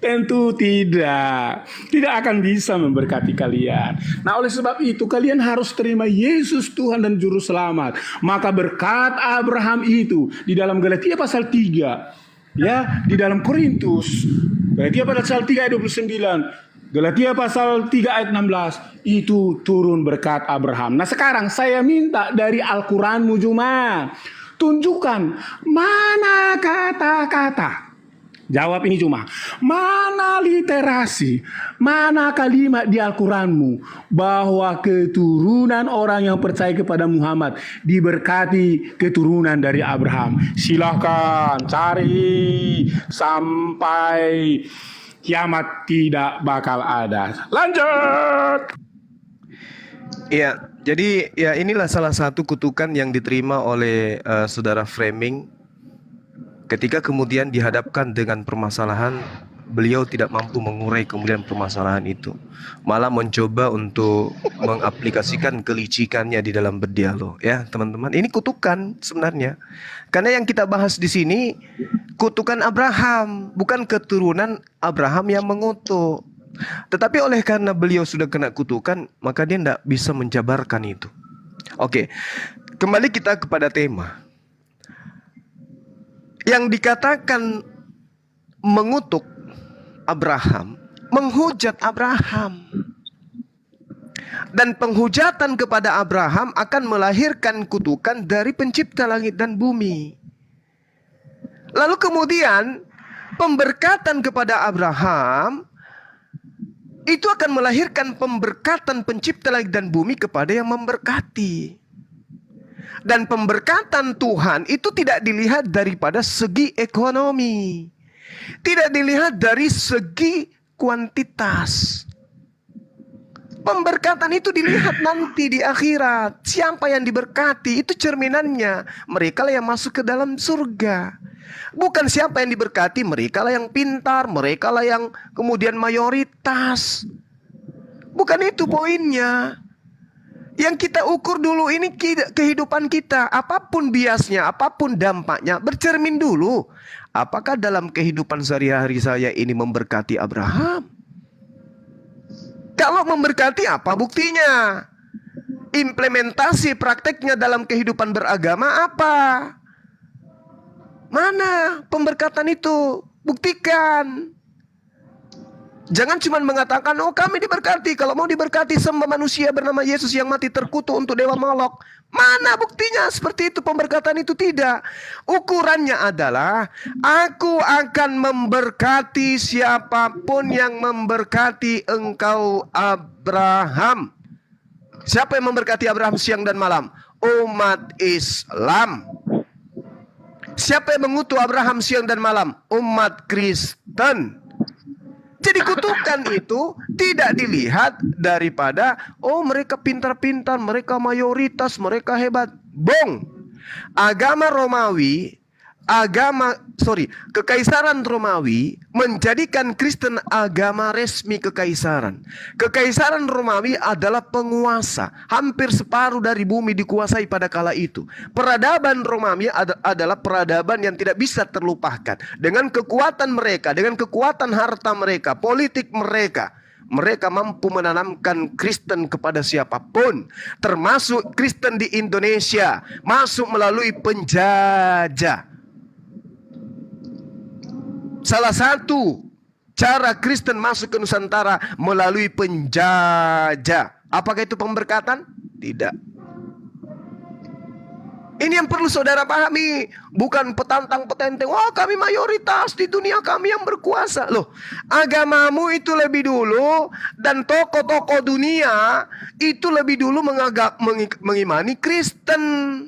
Tentu tidak. Tidak akan bisa memberkati kalian. Nah, oleh sebab itu kalian harus terima Yesus Tuhan dan Juru Selamat. Maka berkat Abraham itu di dalam Galatia pasal 3, ya, di dalam Korintus, Galatia pasal 3 ayat 29, Galatia pasal 3 ayat 16, itu turun berkat Abraham. Nah, sekarang saya minta dari Al-Quranmu Juma, tunjukkan mana kata-kata. Jawab ini cuma, mana literasi, mana kalimat di Al-Quranmu bahwa keturunan orang yang percaya kepada Muhammad diberkati keturunan dari Abraham. Silahkan cari sampai kiamat tidak bakal ada. Lanjut. Ya, jadi ya inilah salah satu kutukan yang diterima oleh saudara Framing. Ketika kemudian dihadapkan dengan permasalahan, beliau tidak mampu mengurai kemudian permasalahan itu. Malah mencoba untuk mengaplikasikan kelicikannya di dalam berdialog. Ya teman-teman, ini kutukan sebenarnya. Karena yang kita bahas di sini, kutukan Abraham, bukan keturunan Abraham yang mengutuk. Tetapi oleh karena beliau sudah kena kutukan, maka dia tidak bisa menjabarkan itu. Oke, kembali kita kepada tema. Yang dikatakan mengutuk Abraham, menghujat Abraham. Dan penghujatan kepada Abraham akan melahirkan kutukan dari pencipta langit dan bumi. Lalu kemudian pemberkatan kepada Abraham itu akan melahirkan pemberkatan pencipta langit dan bumi kepada yang memberkati. Dan pemberkatan Tuhan itu tidak dilihat daripada segi ekonomi, tidak dilihat dari segi kuantitas. Pemberkatan itu dilihat nanti di akhirat. Siapa yang diberkati itu cerminannya, mereka lah yang masuk ke dalam surga. Bukan siapa yang diberkati, mereka lah yang pintar, mereka lah yang kemudian mayoritas. Bukan itu poinnya. Yang kita ukur dulu ini kehidupan kita, apapun biasnya, apapun dampaknya, bercermin dulu. Apakah dalam kehidupan sehari-hari saya ini memberkati Abraham? Kalau memberkati, apa buktinya? Implementasi prakteknya dalam kehidupan beragama apa? Mana pemberkatan itu? Buktikan. Jangan cuma mengatakan, oh kami diberkati. Kalau mau diberkati, sembah manusia bernama Yesus yang mati terkutuk untuk dewa Molok. Mana buktinya seperti itu? Pemberkatan itu tidak. Ukurannya adalah, aku akan memberkati siapapun yang memberkati engkau Abraham. Siapa yang memberkati Abraham siang dan malam? Umat Islam. Siapa yang mengutuk Abraham siang dan malam? Umat Kristen. Jadi kutukan itu tidak dilihat daripada, oh mereka pintar-pintar, mereka mayoritas, mereka hebat. Bong. Agama Romawi, Kekaisaran Romawi menjadikan Kristen agama resmi kekaisaran. Kekaisaran Romawi adalah penguasa. Hampir separuh dari bumi dikuasai pada kala itu. Peradaban Romawi adalah peradaban yang tidak bisa terlupakan. Dengan kekuatan mereka, dengan kekuatan harta mereka, politik mereka, mereka mampu menanamkan Kristen kepada siapapun. Termasuk Kristen di Indonesia. Masuk melalui penjajah. Salah satu cara Kristen masuk ke Nusantara melalui penjajah. Apakah itu pemberkatan? Tidak. Ini yang perlu saudara pahami. Bukan petantang-petenteng. Wah kami mayoritas di dunia, kami yang berkuasa. Loh, agamamu itu lebih dulu. Dan tokoh-tokoh dunia itu lebih dulu mengimani Kristen.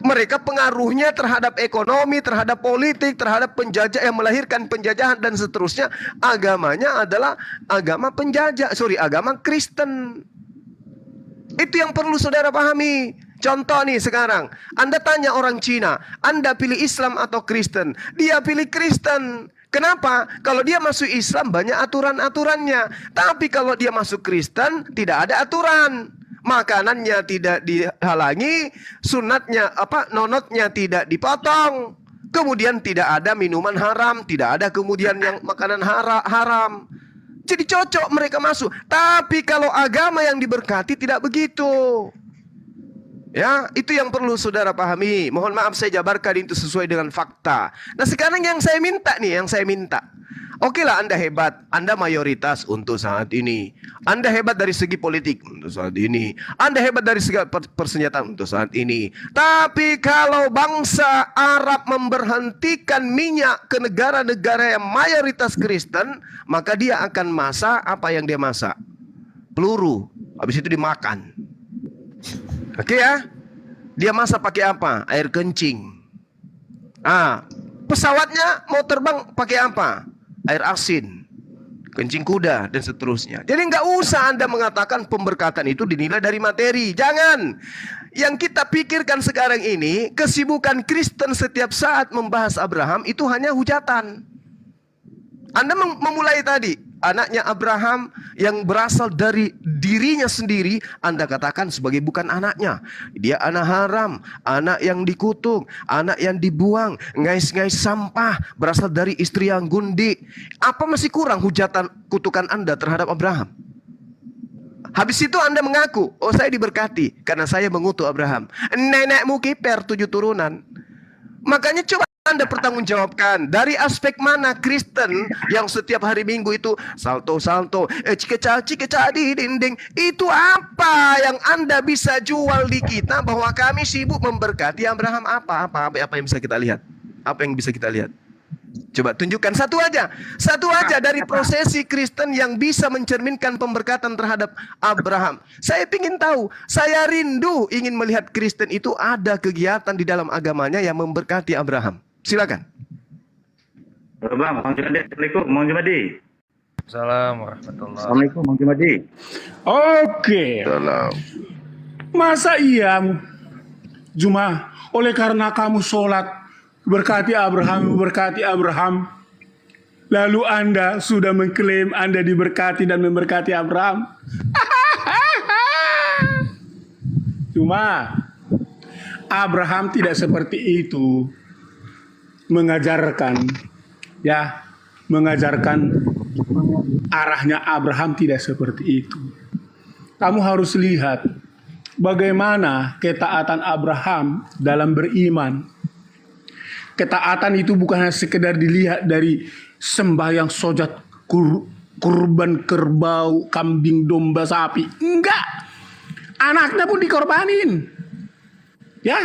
Mereka pengaruhnya terhadap ekonomi, terhadap politik, terhadap penjajah yang melahirkan penjajahan dan seterusnya. Agamanya adalah agama penjajah, agama Kristen. Itu yang perlu saudara pahami. Contoh nih sekarang, Anda tanya orang Cina, Anda pilih Islam atau Kristen? Dia pilih Kristen. Kenapa? Kalau dia masuk Islam banyak aturan-aturannya. Tapi kalau dia masuk Kristen tidak ada aturan. Makanannya tidak dihalangi, sunatnya nonotnya tidak dipotong. Kemudian tidak ada minuman haram, tidak ada kemudian yang makanan haram. Jadi cocok mereka masuk. Tapi kalau agama yang diberkati tidak begitu. Ya, itu yang perlu saudara pahami. Mohon maaf saya jabarkan itu sesuai dengan fakta. Nah, sekarang yang saya minta. Oke lah Anda hebat, Anda mayoritas untuk saat ini. Anda hebat dari segi politik untuk saat ini. Anda hebat dari segi persenjataan untuk saat ini. Tapi kalau bangsa Arab memberhentikan minyak ke negara-negara yang mayoritas Kristen, maka dia akan masak apa yang dia masak? Peluru. Habis itu dimakan. Oke ya? Dia masak pakai apa? Air kencing. Pesawatnya mau terbang pakai apa? Air asin, kencing kuda, dan seterusnya. Jadi nggak usah Anda mengatakan pemberkatan itu dinilai dari materi. Jangan. Yang kita pikirkan sekarang ini, kesibukan Kristen setiap saat membahas Abraham itu hanya hujatan. Anda memulai tadi, anaknya Abraham yang berasal dari dirinya sendiri, Anda katakan sebagai bukan anaknya. Dia anak haram, anak yang dikutuk, anak yang dibuang, ngais-ngais sampah, berasal dari istri yang gundi. Apa masih kurang hujatan kutukan Anda terhadap Abraham? Habis itu Anda mengaku, oh saya diberkati karena saya mengutuk Abraham. Nenekmu kiper 7 turunan. Makanya coba Anda pertanggungjawabkan dari aspek mana Kristen yang setiap hari Minggu itu salto-salto, cika-cika di dinding. Itu apa yang Anda bisa jual di kita bahwa kami sibuk memberkati Abraham? Apa yang bisa kita lihat? Apa yang bisa kita lihat? Coba tunjukkan satu aja dari prosesi Kristen yang bisa mencerminkan pemberkatan terhadap Abraham. Saya ingin tahu, saya rindu ingin melihat Kristen itu ada kegiatan di dalam agamanya yang memberkati Abraham. Silakan. Bang Jumadi. Assalamualaikum Bang Jumadi. Assalamualaikum Bang Jumadi. Oke. Salam. Masa iya Juma, oleh karena kamu sholat berkati Abraham, lalu Anda sudah mengklaim Anda diberkati dan memberkati Abraham? Cuma Abraham tidak seperti itu. mengajarkan arahnya Abraham tidak seperti itu. Kamu harus lihat bagaimana ketaatan Abraham dalam beriman. Ketaatan itu bukan hanya sekedar dilihat dari sembahyang sojat kurban kerbau, kambing, domba, sapi. Enggak. Anaknya pun dikorbanin. Ya.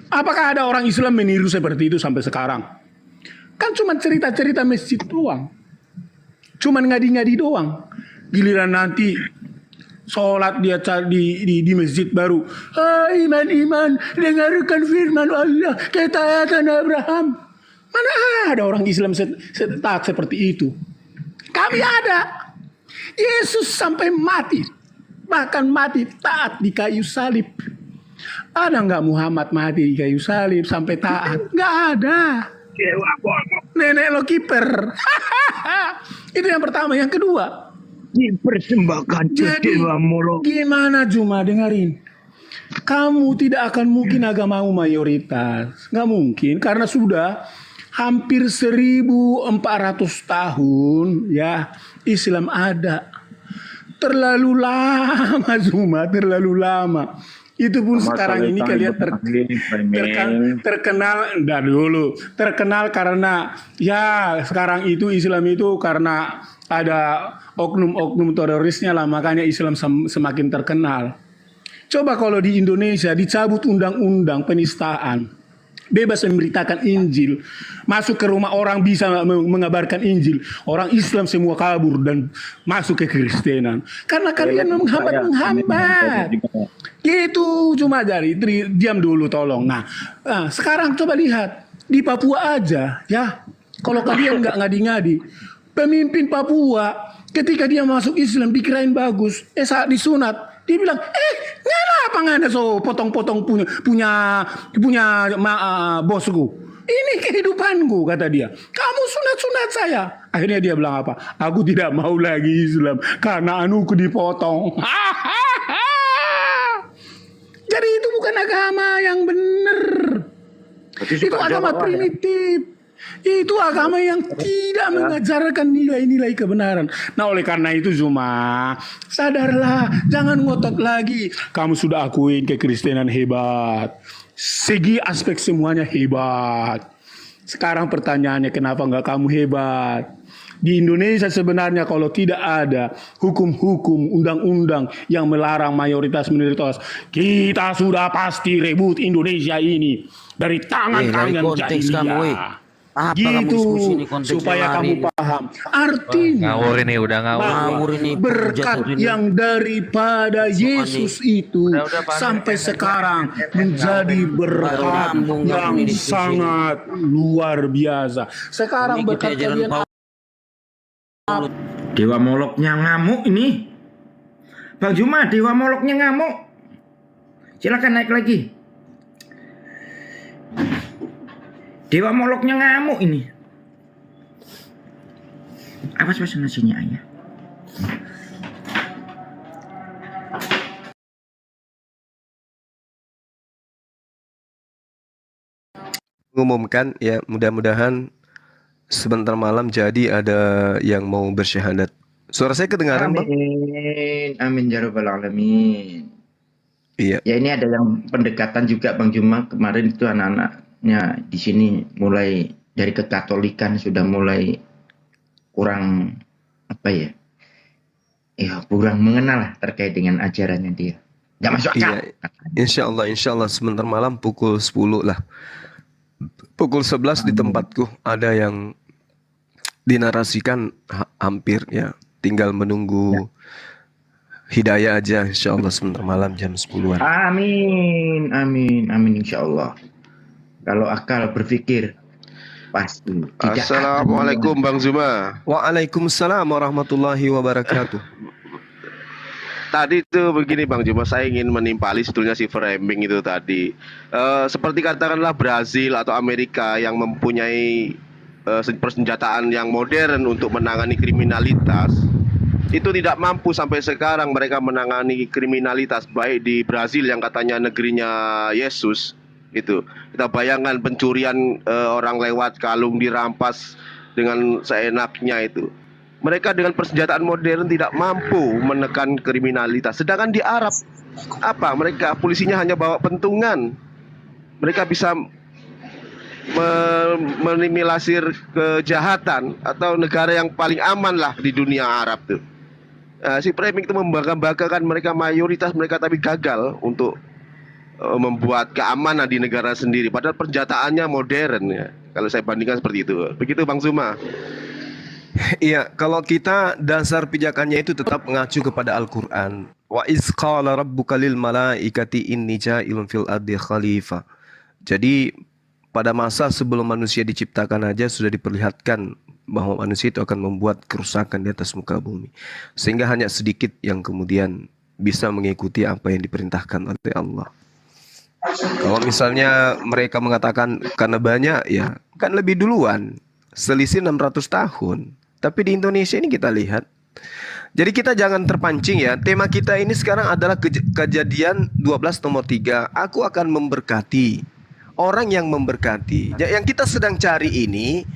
Apakah ada orang Islam meniru seperti itu sampai sekarang? Kan cuma cerita-cerita masjid doang. Cuman ngadi-ngadi doang. Giliran nanti sholat dia di masjid baru. Iman, dengarkan firman Allah, ketaatan Abraham. Mana ada orang Islam taat seperti itu? Kami ada. Yesus sampai mati. Bahkan mati taat di kayu salib. Ada nggak Muhammad mati di kayu salib sampai taat? Nggak ada. Nenek lo kiper. Itu yang pertama. Yang kedua, dipersembahkan ke Dewa Molok. Gimana Juma, dengerin. Kamu tidak akan mungkin agamamu mayoritas. Nggak mungkin, karena sudah hampir 1400 tahun ya Islam ada. Terlalu lama Juma, terlalu lama. Itu pun sekarang ini kalian terkenal dari dulu. Terkenal karena ya sekarang itu Islam itu karena ada oknum-oknum terorisnya lah, makanya Islam semakin terkenal. Coba kalau di Indonesia dicabut undang-undang penistaan, bebas memberitakan Injil, masuk ke rumah orang bisa mengabarkan Injil, orang Islam semua kabur dan masuk ke Kristenan karena kalian menghambat. Itu cuma dari diam dulu tolong. Nah, sekarang coba lihat di Papua aja ya, kalau kalian nggak ngadi-ngadi, pemimpin Papua ketika dia masuk Islam dikirain bagus, saat disunat dia bilang, ngapa ngana so potong-potong punya bosku. Ini kehidupanku, kata dia. Kamu sunat-sunat saya. Akhirnya dia bilang apa? Aku tidak mau lagi Islam karena anuku dipotong. Jadi itu bukan agama yang benar. Itu agama primitif. Itu agama yang tidak mengajarkan nilai-nilai kebenaran. Nah, oleh karena itu Zuma, sadarlah, jangan ngotot lagi. Kamu sudah akuin kekristenan hebat. Segi aspek semuanya hebat. Sekarang pertanyaannya, kenapa nggak kamu hebat? Di Indonesia sebenarnya kalau tidak ada hukum-hukum, undang-undang yang melarang mayoritas minoritas, kita sudah pasti rebut Indonesia ini dari tangan-tangan jahiliyah. Gitu supaya kamu paham artinya ngawur ini udah ngawur ini berkat yang daripada Yesus itu sampai sekarang menjadi berkat yang sangat luar biasa. Sekarang berkat kalian Dewa Moloknya ngamuk ini, Bang Juma. Dewa Moloknya ngamuk. Silakan naik lagi. Dewa Moloknya ngamuk ini. Awas nasinya ayah. Mengumumkan ya, mudah-mudahan sebentar malam jadi ada yang mau bersyahadat. Suara saya kedengaran, Bang? Amin, amin ya rabbal alamin. Iya. Ya, ini ada yang pendekatan juga Bang Juma. Kemarin itu anak-anaknya di sini mulai dari kekatolikan sudah mulai kurang apa ya? Ya kurang mengenal lah terkait dengan ajarannya dia. Nggak masuk akal. Iya. Insya Allah sebentar malam pukul 10 lah. Pukul 11 di tempatku ada yang dinarasikan hampir ya. Tinggal menunggu hidayah aja, insya Allah sebentar malam jam 10-an. Amin, amin, amin insya Allah. Kalau akal berpikir pasti. Assalamualaikum Bang Zuma. Waalaikumsalam warahmatullahi wabarakatuh. Tadi itu begini Bang Juma, saya ingin menimpali sebetulnya si framing itu tadi. Seperti katakanlah Brazil atau Amerika yang mempunyai persenjataan yang modern untuk menangani kriminalitas, itu tidak mampu sampai sekarang mereka menangani kriminalitas, baik di Brazil yang katanya negerinya Yesus Itu kita bayangkan pencurian, orang lewat kalung dirampas dengan seenaknya itu. Mereka dengan persenjataan modern tidak mampu menekan kriminalitas. Sedangkan di Arab apa? Mereka polisinya hanya bawa pentungan. Mereka bisa minimalisir kejahatan, atau negara yang paling aman lah di dunia Arab tuh. Si framing itu membangga-banggakan mereka, mayoritas mereka, tapi gagal untuk membuat keamanan di negara sendiri. Padahal persenjataannya modern ya. Kalau saya bandingkan seperti itu. Begitu Bang Zuma. Iya, kalau kita dasar pijakannya itu tetap mengacu kepada Al-Quran. Wa iz qala rabbuka lil malaikati inni ja'ilun fil ardi khalifah. Jadi pada masa sebelum manusia diciptakan aja sudah diperlihatkan bahwa manusia itu akan membuat kerusakan di atas muka bumi. Sehingga hanya sedikit yang kemudian bisa mengikuti apa yang diperintahkan oleh Allah. Kalau misalnya mereka mengatakan karena banyak, ya kan lebih duluan. Selisih 600 tahun. Tapi di Indonesia ini kita lihat. Jadi kita jangan terpancing ya. Tema kita ini sekarang adalah Kejadian 12 nomor 3. Aku akan memberkati. Orang yang memberkati. Yang kita sedang cari ini,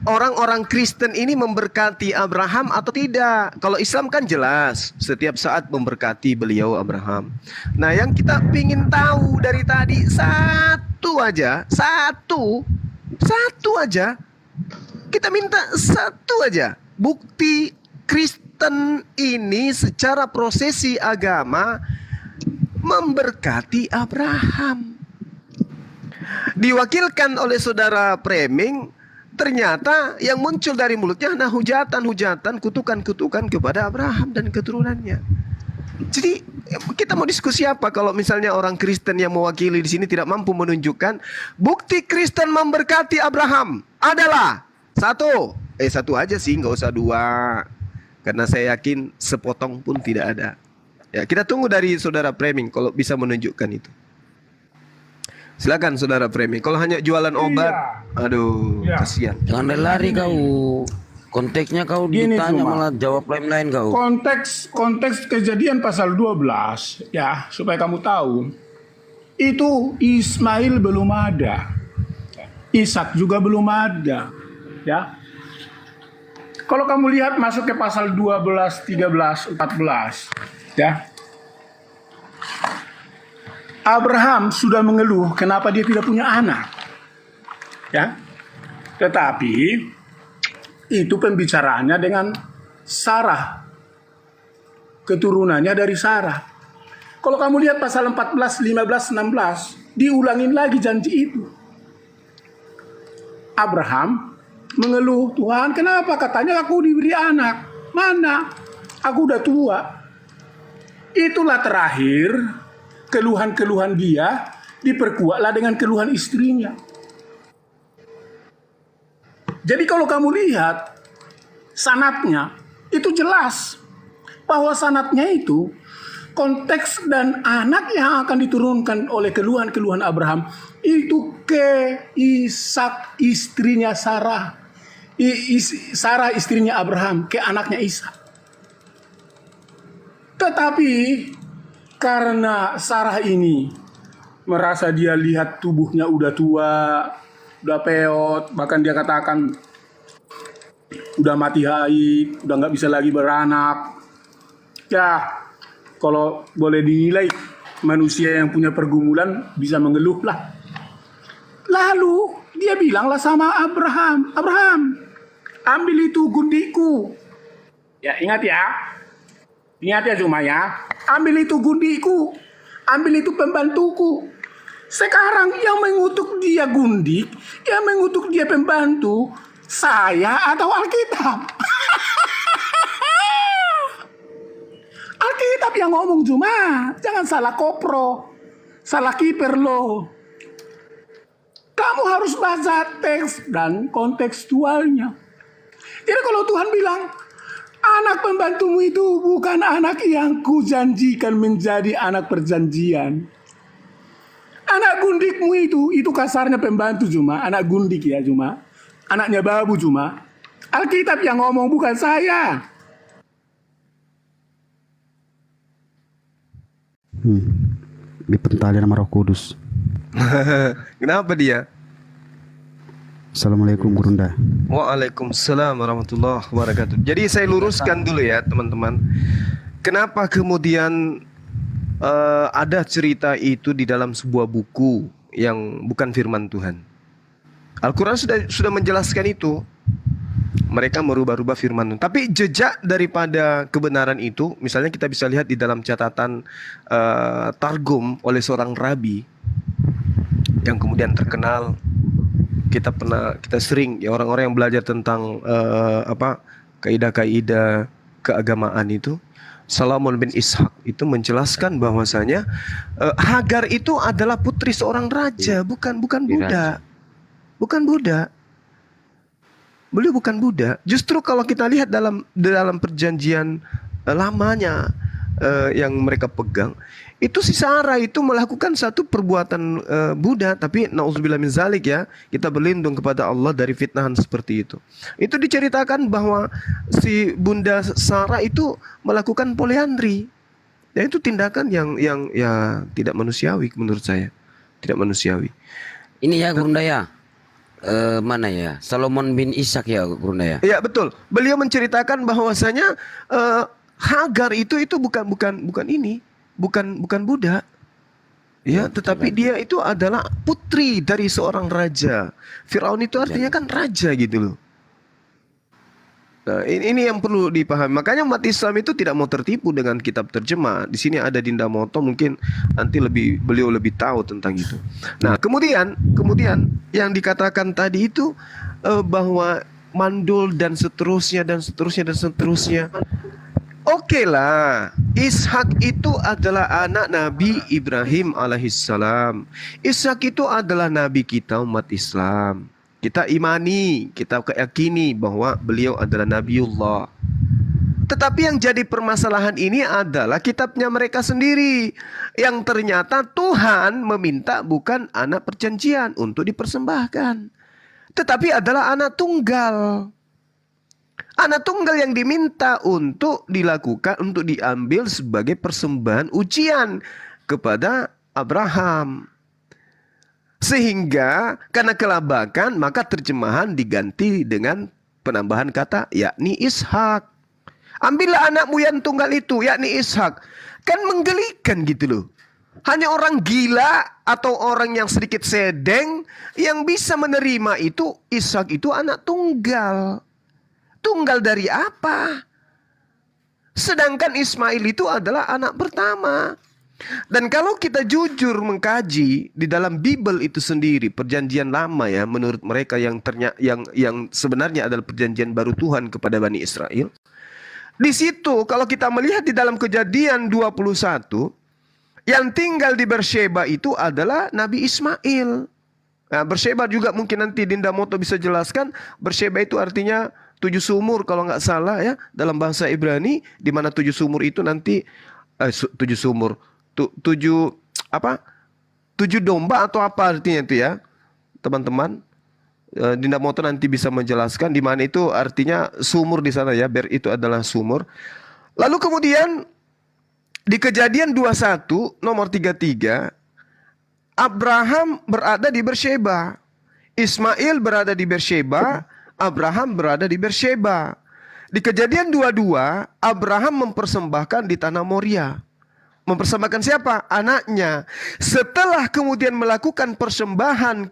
orang-orang Kristen ini memberkati Abraham atau tidak? Kalau Islam kan jelas, setiap saat memberkati beliau Abraham. Nah, yang kita ingin tahu dari tadi satu aja. Kita minta satu aja. Bukti Kristen ini secara prosesi agama memberkati Abraham. Diwakilkan oleh saudara Framing, ternyata yang muncul dari mulutnya adalah hujatan-hujatan, kutukan-kutukan kepada Abraham dan keturunannya. Jadi kita mau diskusi apa kalau misalnya orang Kristen yang mewakili di sini tidak mampu menunjukkan bukti Kristen memberkati Abraham adalah satu aja sih, nggak usah dua, karena saya yakin sepotong pun tidak ada. Ya, kita tunggu dari saudara Framing kalau bisa menunjukkan itu. Silakan saudara Framing. Kalau hanya jualan obat, aduh, kasihan. Jangan lari kau. Konteksnya kau ditanya malah jawab lain-lain kau. Konteks Kejadian pasal 12 ya, supaya kamu tahu. Itu Ismail belum ada. Ishak juga belum ada. Ya. Kalau kamu lihat masuk ke pasal 12, 13, 14, ya. Abraham sudah mengeluh kenapa dia tidak punya anak. Ya. Tetapi itu pembicaraannya dengan Sarah. Keturunannya dari Sarah. Kalau kamu lihat pasal 14, 15, 16, diulangin lagi janji itu. Abraham mengeluh, Tuhan kenapa katanya aku diberi anak? Mana? Aku udah tua. Itulah terakhir keluhan-keluhan dia diperkuatlah dengan keluhan istrinya. Jadi kalau kamu lihat sanadnya itu jelas bahwa sanadnya itu konteks dan anak yang akan diturunkan oleh keluhan-keluhan Abraham itu ke Ishak istrinya Sarah. Sarah istrinya Abraham ke anaknya Ishak. Tetapi karena Sarah ini merasa dia lihat tubuhnya udah tua, udah peot, bahkan dia katakan udah mati haid, udah nggak bisa lagi beranak. Ya, kalau boleh dinilai manusia yang punya pergumulan bisa mengeluh lah. Lalu dia bilanglah sama Abraham, ambil itu gundiku. Ya ingat ya cuma ya, ambil itu gundiku, ambil itu pembantuku. Sekarang yang mengutuk dia gundik, yang mengutuk dia pembantu, saya atau Alkitab? Alkitab yang ngomong cuma, jangan salah kopro, salah kiper lo. Kamu harus baca teks dan kontekstualnya. Jadi kalau Tuhan bilang, anak pembantumu itu bukan anak yang kujanjikan menjadi anak perjanjian. Anak gundikmu itu kasarnya pembantu cuma, anak gundik ya cuma. Anaknya babu cuma. Alkitab yang ngomong bukan saya. Dipentalin sama Roh Kudus. Kenapa dia? Assalamualaikum Gurunda. Waalaikumsalam warahmatullahi wabarakatuh. Jadi saya luruskan dulu ya teman-teman. Kenapa kemudian ada cerita itu di dalam sebuah buku yang bukan firman Tuhan? Al-Quran sudah menjelaskan itu. Mereka merubah-rubah firman Tuhan. Tapi jejak daripada kebenaran itu, misalnya kita bisa lihat di dalam catatan Targum oleh seorang rabi yang kemudian terkenal. Kita sering ya, orang-orang yang belajar tentang kaidah-kaidah keagamaan itu. Salomon bin Ishak itu menjelaskan bahwasanya Hagar itu adalah putri seorang raja, bukan budak. Bukan budak. Beliau bukan budak. Justru kalau kita lihat dalam perjanjian lamanya yang mereka pegang, itu si Sarah itu melakukan satu perbuatan budak, tapi nauzubillah min zalik ya, kita berlindung kepada Allah dari fitnahan seperti itu. Itu diceritakan bahwa si Bunda Sarah itu melakukan poliandri. Ya itu tindakan yang ya tidak manusiawi menurut saya. Tidak manusiawi. Ini ya Gurunda ya. Mana ya? Salomon bin Ishak ya Gurunda ya. Iya betul. Beliau menceritakan bahwasanya Hagar itu bukan ini, bukan budak. Ya, tetapi dia itu adalah putri dari seorang raja. Firaun itu artinya kan raja gitu loh. Nah, ini yang perlu dipahami. Makanya umat Islam itu tidak mau tertipu dengan kitab terjemah. Di sini ada Dinda Moto, mungkin nanti beliau lebih tahu tentang itu. Nah, kemudian yang dikatakan tadi itu bahwa mandul dan seterusnya. Oke lah, Ishak itu adalah anak Nabi Ibrahim alaihissalam. Ishak itu adalah nabi kita umat Islam. Kita imani, kita yakini bahwa beliau adalah Nabiullah. Tetapi yang jadi permasalahan ini adalah kitabnya mereka sendiri, yang ternyata Tuhan meminta bukan anak perjanjian untuk dipersembahkan, tetapi adalah anak tunggal. Anak tunggal yang diminta untuk diambil sebagai persembahan ujian kepada Abraham. Sehingga karena kelabakan maka terjemahan diganti dengan penambahan kata yakni Ishak. Ambillah anakmu yang tunggal itu yakni Ishak. Kan menggelikan gitu loh. Hanya orang gila atau orang yang sedikit sedeng yang bisa menerima itu Ishak itu anak tunggal. Tunggal dari apa? Sedangkan Ismail itu adalah anak pertama. Dan kalau kita jujur mengkaji di dalam Bible itu sendiri, perjanjian lama ya, menurut mereka yang sebenarnya adalah perjanjian baru Tuhan kepada Bani Israel. Di situ kalau kita melihat di dalam Kejadian 21, yang tinggal di Beersheba itu adalah Nabi Ismail. Nah, Beersheba juga mungkin nanti Dinda Moto bisa jelaskan. Beersheba itu artinya 7 sumur kalau nggak salah ya dalam bahasa Ibrani, di mana 7 sumur itu nanti 7 domba atau apa artinya itu ya teman-teman. Dinda Moto nanti bisa menjelaskan di mana itu artinya sumur di sana ya, Ber itu adalah sumur. Lalu kemudian di Kejadian 21 nomor 33, Abraham berada di Beersheba, Ismail berada di Beersheba, Abraham berada di Beersheba. Di Kejadian 22, Abraham mempersembahkan di tanah Moria. Mempersembahkan siapa? Anaknya. Setelah kemudian melakukan persembahan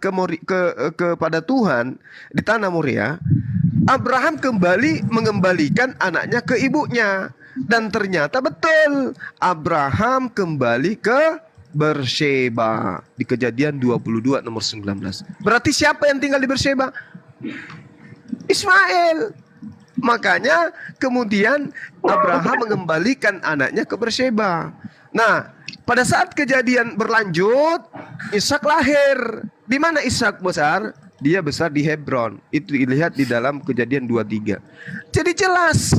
kepada Tuhan di tanah Moria, Abraham kembali mengembalikan anaknya ke ibunya. Dan ternyata betul, Abraham kembali ke Beersheba. Di Kejadian 22 nomor 19. Berarti siapa yang tinggal di Beersheba? Ismail. Makanya kemudian Abraham mengembalikan anaknya ke Beersheba. Nah, pada saat kejadian berlanjut, Ishak lahir. Di mana Ishak besar? Dia besar di Hebron. Itu dilihat di dalam Kejadian 23. Jadi jelas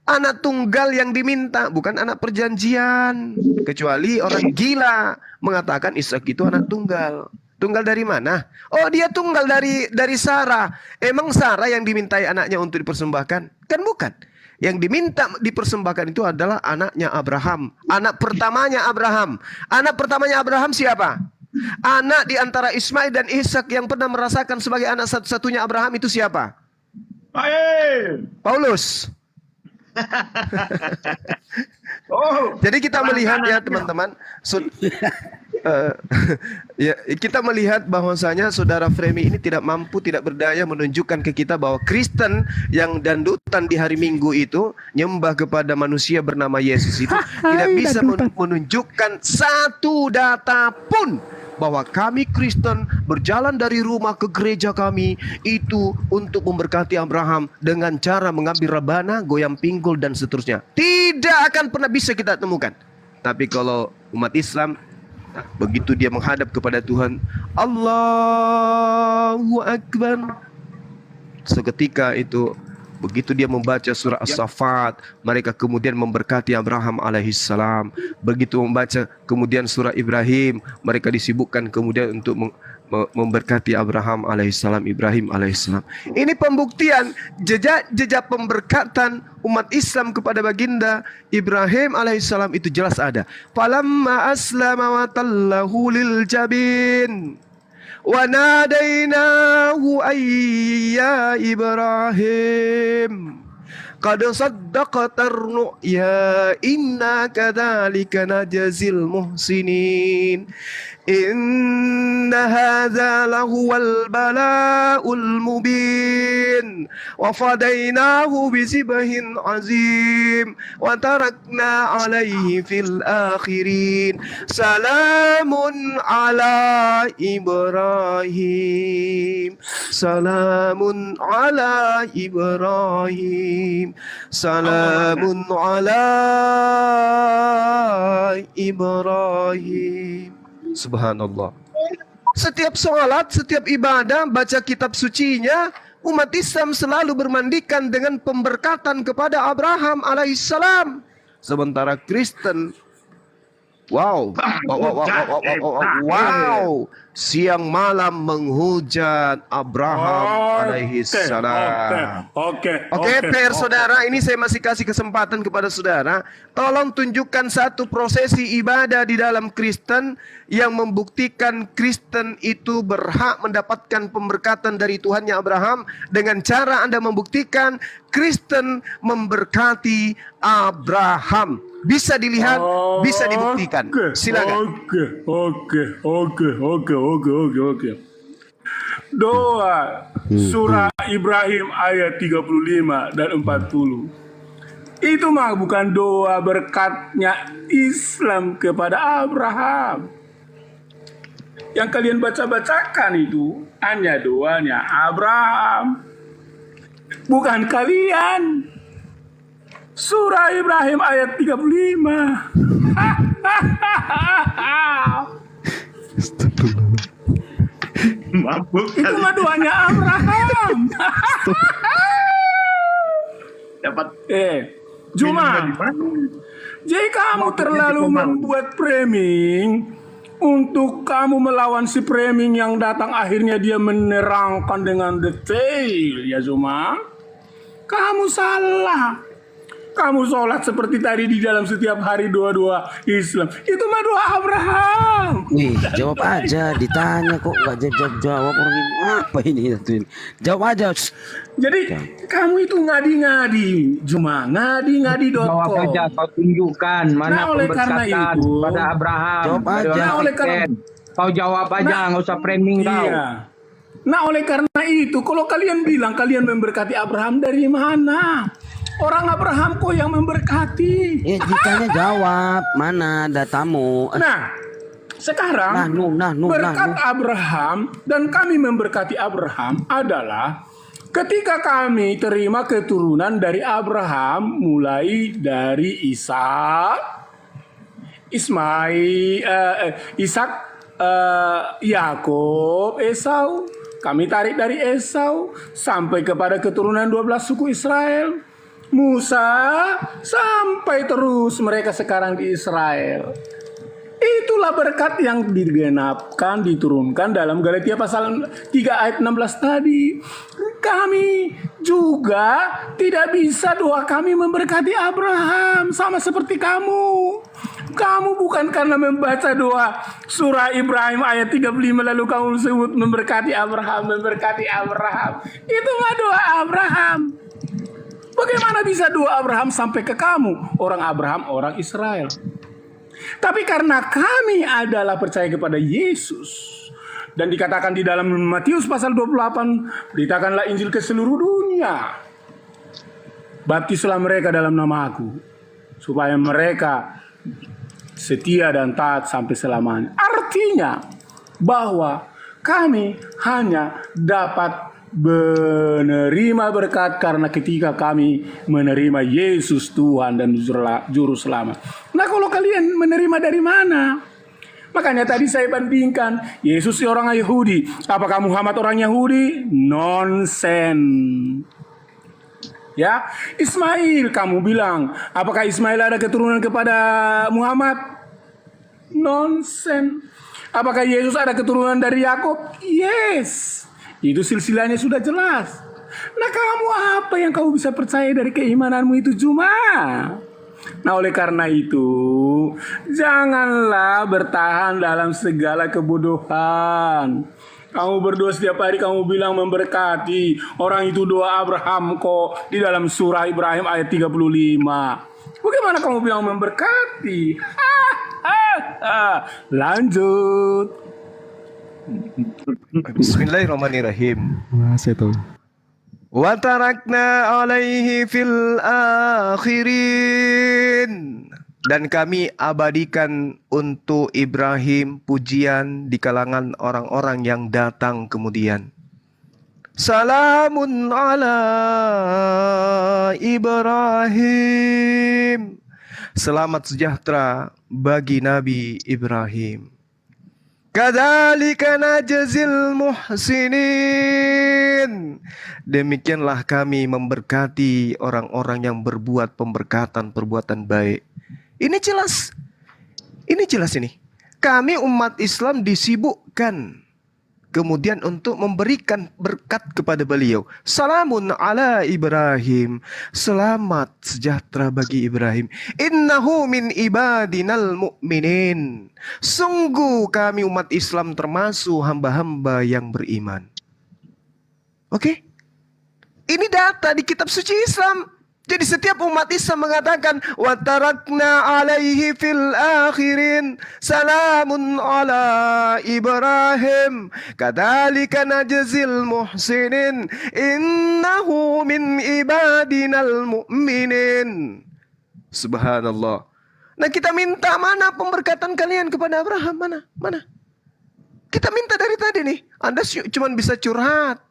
anak tunggal yang diminta, bukan anak perjanjian. Kecuali orang gila mengatakan Ishak itu anak tunggal. Tunggal dari mana? Oh, dia tunggal dari Sarah. Emang Sarah yang dimintai anaknya untuk dipersembahkan? Kan bukan. Yang diminta dipersembahkan itu adalah anaknya Abraham. Anak pertamanya Abraham. Anak pertamanya Abraham siapa? Anak di antara Ismail dan Ishak yang pernah merasakan sebagai anak satu-satunya Abraham itu siapa? Paulus. Jadi kita melihat ya teman-teman, ya, kita melihat bahwasanya saudara Fremi ini tidak mampu, tidak berdaya menunjukkan ke kita bahwa Kristen yang dandutan di hari Minggu itu nyembah kepada manusia bernama Yesus itu tidak bisa menunjukkan satu data pun bahwa kami Kristen berjalan dari rumah ke gereja kami itu untuk memberkati Abraham dengan cara mengambil rebana, goyang pinggul dan seterusnya. Tidak akan pernah bisa kita temukan. Tapi kalau umat Islam begitu dia menghadap kepada Tuhan, Allahu Akbar, seketika itu begitu dia membaca surah As-Saffat, mereka kemudian memberkati Abraham alaihissalam. Begitu membaca kemudian surah Ibrahim, mereka disibukkan kemudian untuk memberkati Abraham alaihissalam, Ibrahim alaihissalam. Ini pembuktian jejak pemberkatan umat Islam kepada baginda Ibrahim alaihissalam itu jelas ada. Falamma aslama wa tallahu lil jabin wa nadainahu ayya Ibrahim qad saddaqta ar-ru'ya inna kadzalika najzil muhsinin inna hadza lahuwal bala'ul mubin wa fadainahu bisibhin azim wa tarakna alaihi fil akhirin salamun ala Ibrahim salamun ala Ibrahim salamun ala Ibrahim. Subhanallah. Setiap sholat, setiap ibadah, baca kitab sucinya, umat Islam selalu bermandikan dengan pemberkatan kepada Abraham alaihissalam. Sementara Kristen, wow, siang malam menghujat Abraham alaihissalam. Oke, PR saudara, ini saya masih kasih kesempatan kepada saudara. Tolong tunjukkan satu prosesi ibadah di dalam Kristen yang membuktikan Kristen itu berhak mendapatkan pemberkatan dari Tuhannya Abraham dengan cara Anda membuktikan Kristen memberkati Abraham. Bisa dilihat, bisa dibuktikan. Silakan. Oke. Doa surah Ibrahim ayat 35 dan 40. Itu mah bukan doa berkatnya Islam kepada Abraham. Yang kalian baca-bacakan itu hanya doanya Abraham, bukan kalian. Surah Ibrahim ayat 35. Itu mah doanya Abraham. Dapat Juma. Jadi kamu terlalu membuat framing untuk kamu melawan si framing yang datang akhirnya dia menerangkan dengan detail ya Juma. Kamu salah. Kamu sholat seperti tadi di dalam setiap hari doa-doa Islam. Itu mah doa Abraham. Wih, jawab aja. Ditanya kok nggak jawab orang ini. Apa ini? Jawab aja. Jadi kamu itu ngadi-ngadi. Cuma ngadi-ngadi.com. Jawab aja, kau tunjukkan mana pemberkatan pada Abraham. Jawab aja. Kau jawab aja, nggak usah framing kau. Iya. Nah oleh karena itu, kalau kalian bilang kalian memberkati Abraham dari mana? Orang Abraham kok yang memberkati. Jikanya jawab, mana datamu? Nah, sekarang berkat Abraham dan kami memberkati Abraham adalah ketika kami terima keturunan dari Abraham mulai dari Ishak, Ishak, Yakub, Esau. Kami tarik dari Esau sampai kepada keturunan 12 suku Israel. Musa sampai terus mereka sekarang di Israel. Itulah berkat yang digenapkan, diturunkan dalam Galatia pasal 3 ayat 16 tadi. Kami juga tidak bisa doa kami memberkati Abraham sama seperti kamu. Kamu bukan karena membaca doa surah Ibrahim ayat 35 lalu kamu sebut memberkati Abraham, memberkati Abraham. Itu mah doa Abraham. Bagaimana bisa doa Abraham sampai ke kamu? Orang Abraham, orang Israel. Tapi karena kami adalah percaya kepada Yesus, dan dikatakan di dalam Matius pasal 28, beritakanlah Injil ke seluruh dunia. Baptislah mereka dalam nama Aku, supaya mereka setia dan taat sampai selamanya. Artinya bahwa kami hanya dapat menerima berkat karena ketika kami menerima Yesus Tuhan dan Juru Selamat. Nah, kalau kalian menerima dari mana? Makanya tadi saya bandingkan, Yesus orang Yahudi. Apakah Muhammad orang Yahudi? Nonsen. Ya, Ismail kamu bilang, apakah Ismail ada keturunan kepada Muhammad? Nonsen. Apakah Yesus ada keturunan dari Yakub? Yes. Itu silsilahnya sudah jelas. Nah, kamu apa yang kamu bisa percaya dari keimananmu itu cuma? Nah, oleh karena itu, janganlah bertahan dalam segala kebodohan. Kamu berdoa setiap hari, kamu bilang memberkati. Orang itu doa Abraham kok di dalam surah Ibrahim ayat 35. Bagaimana kamu bilang memberkati? Lanjut. Bismillahirrahmanirrahim. Wa tarakna alaihi fil akhirin. Dan kami abadikan untuk Ibrahim pujian di kalangan orang-orang yang datang kemudian. Salamun ala Ibrahim. Selamat sejahtera bagi Nabi Ibrahim. Kadzalika najzil muhsinin. Demikianlah kami memberkati orang-orang yang berbuat pemberkatan perbuatan baik. Ini jelas. Ini jelas ini. Kami umat Islam disibukkan kemudian untuk memberikan berkat kepada beliau. Salamun ala Ibrahim. Selamat sejahtera bagi Ibrahim. Innahu min ibadinal mu'minin. Sungguh kami umat Islam termasuk hamba-hamba yang beriman. Oke? Ini data di kitab suci Islam. Jadi setiap umat Islam mengatakan wa tarakna alaihi fil akhirin salamun ala Ibrahim kadzalika najzil muhsinin innahu min ibadinal mu'minin. Subhanallah. Nah, kita minta mana pemberkatan kalian kepada Abraham? Mana? Kita minta dari tadi nih. Anda cuma bisa curhat.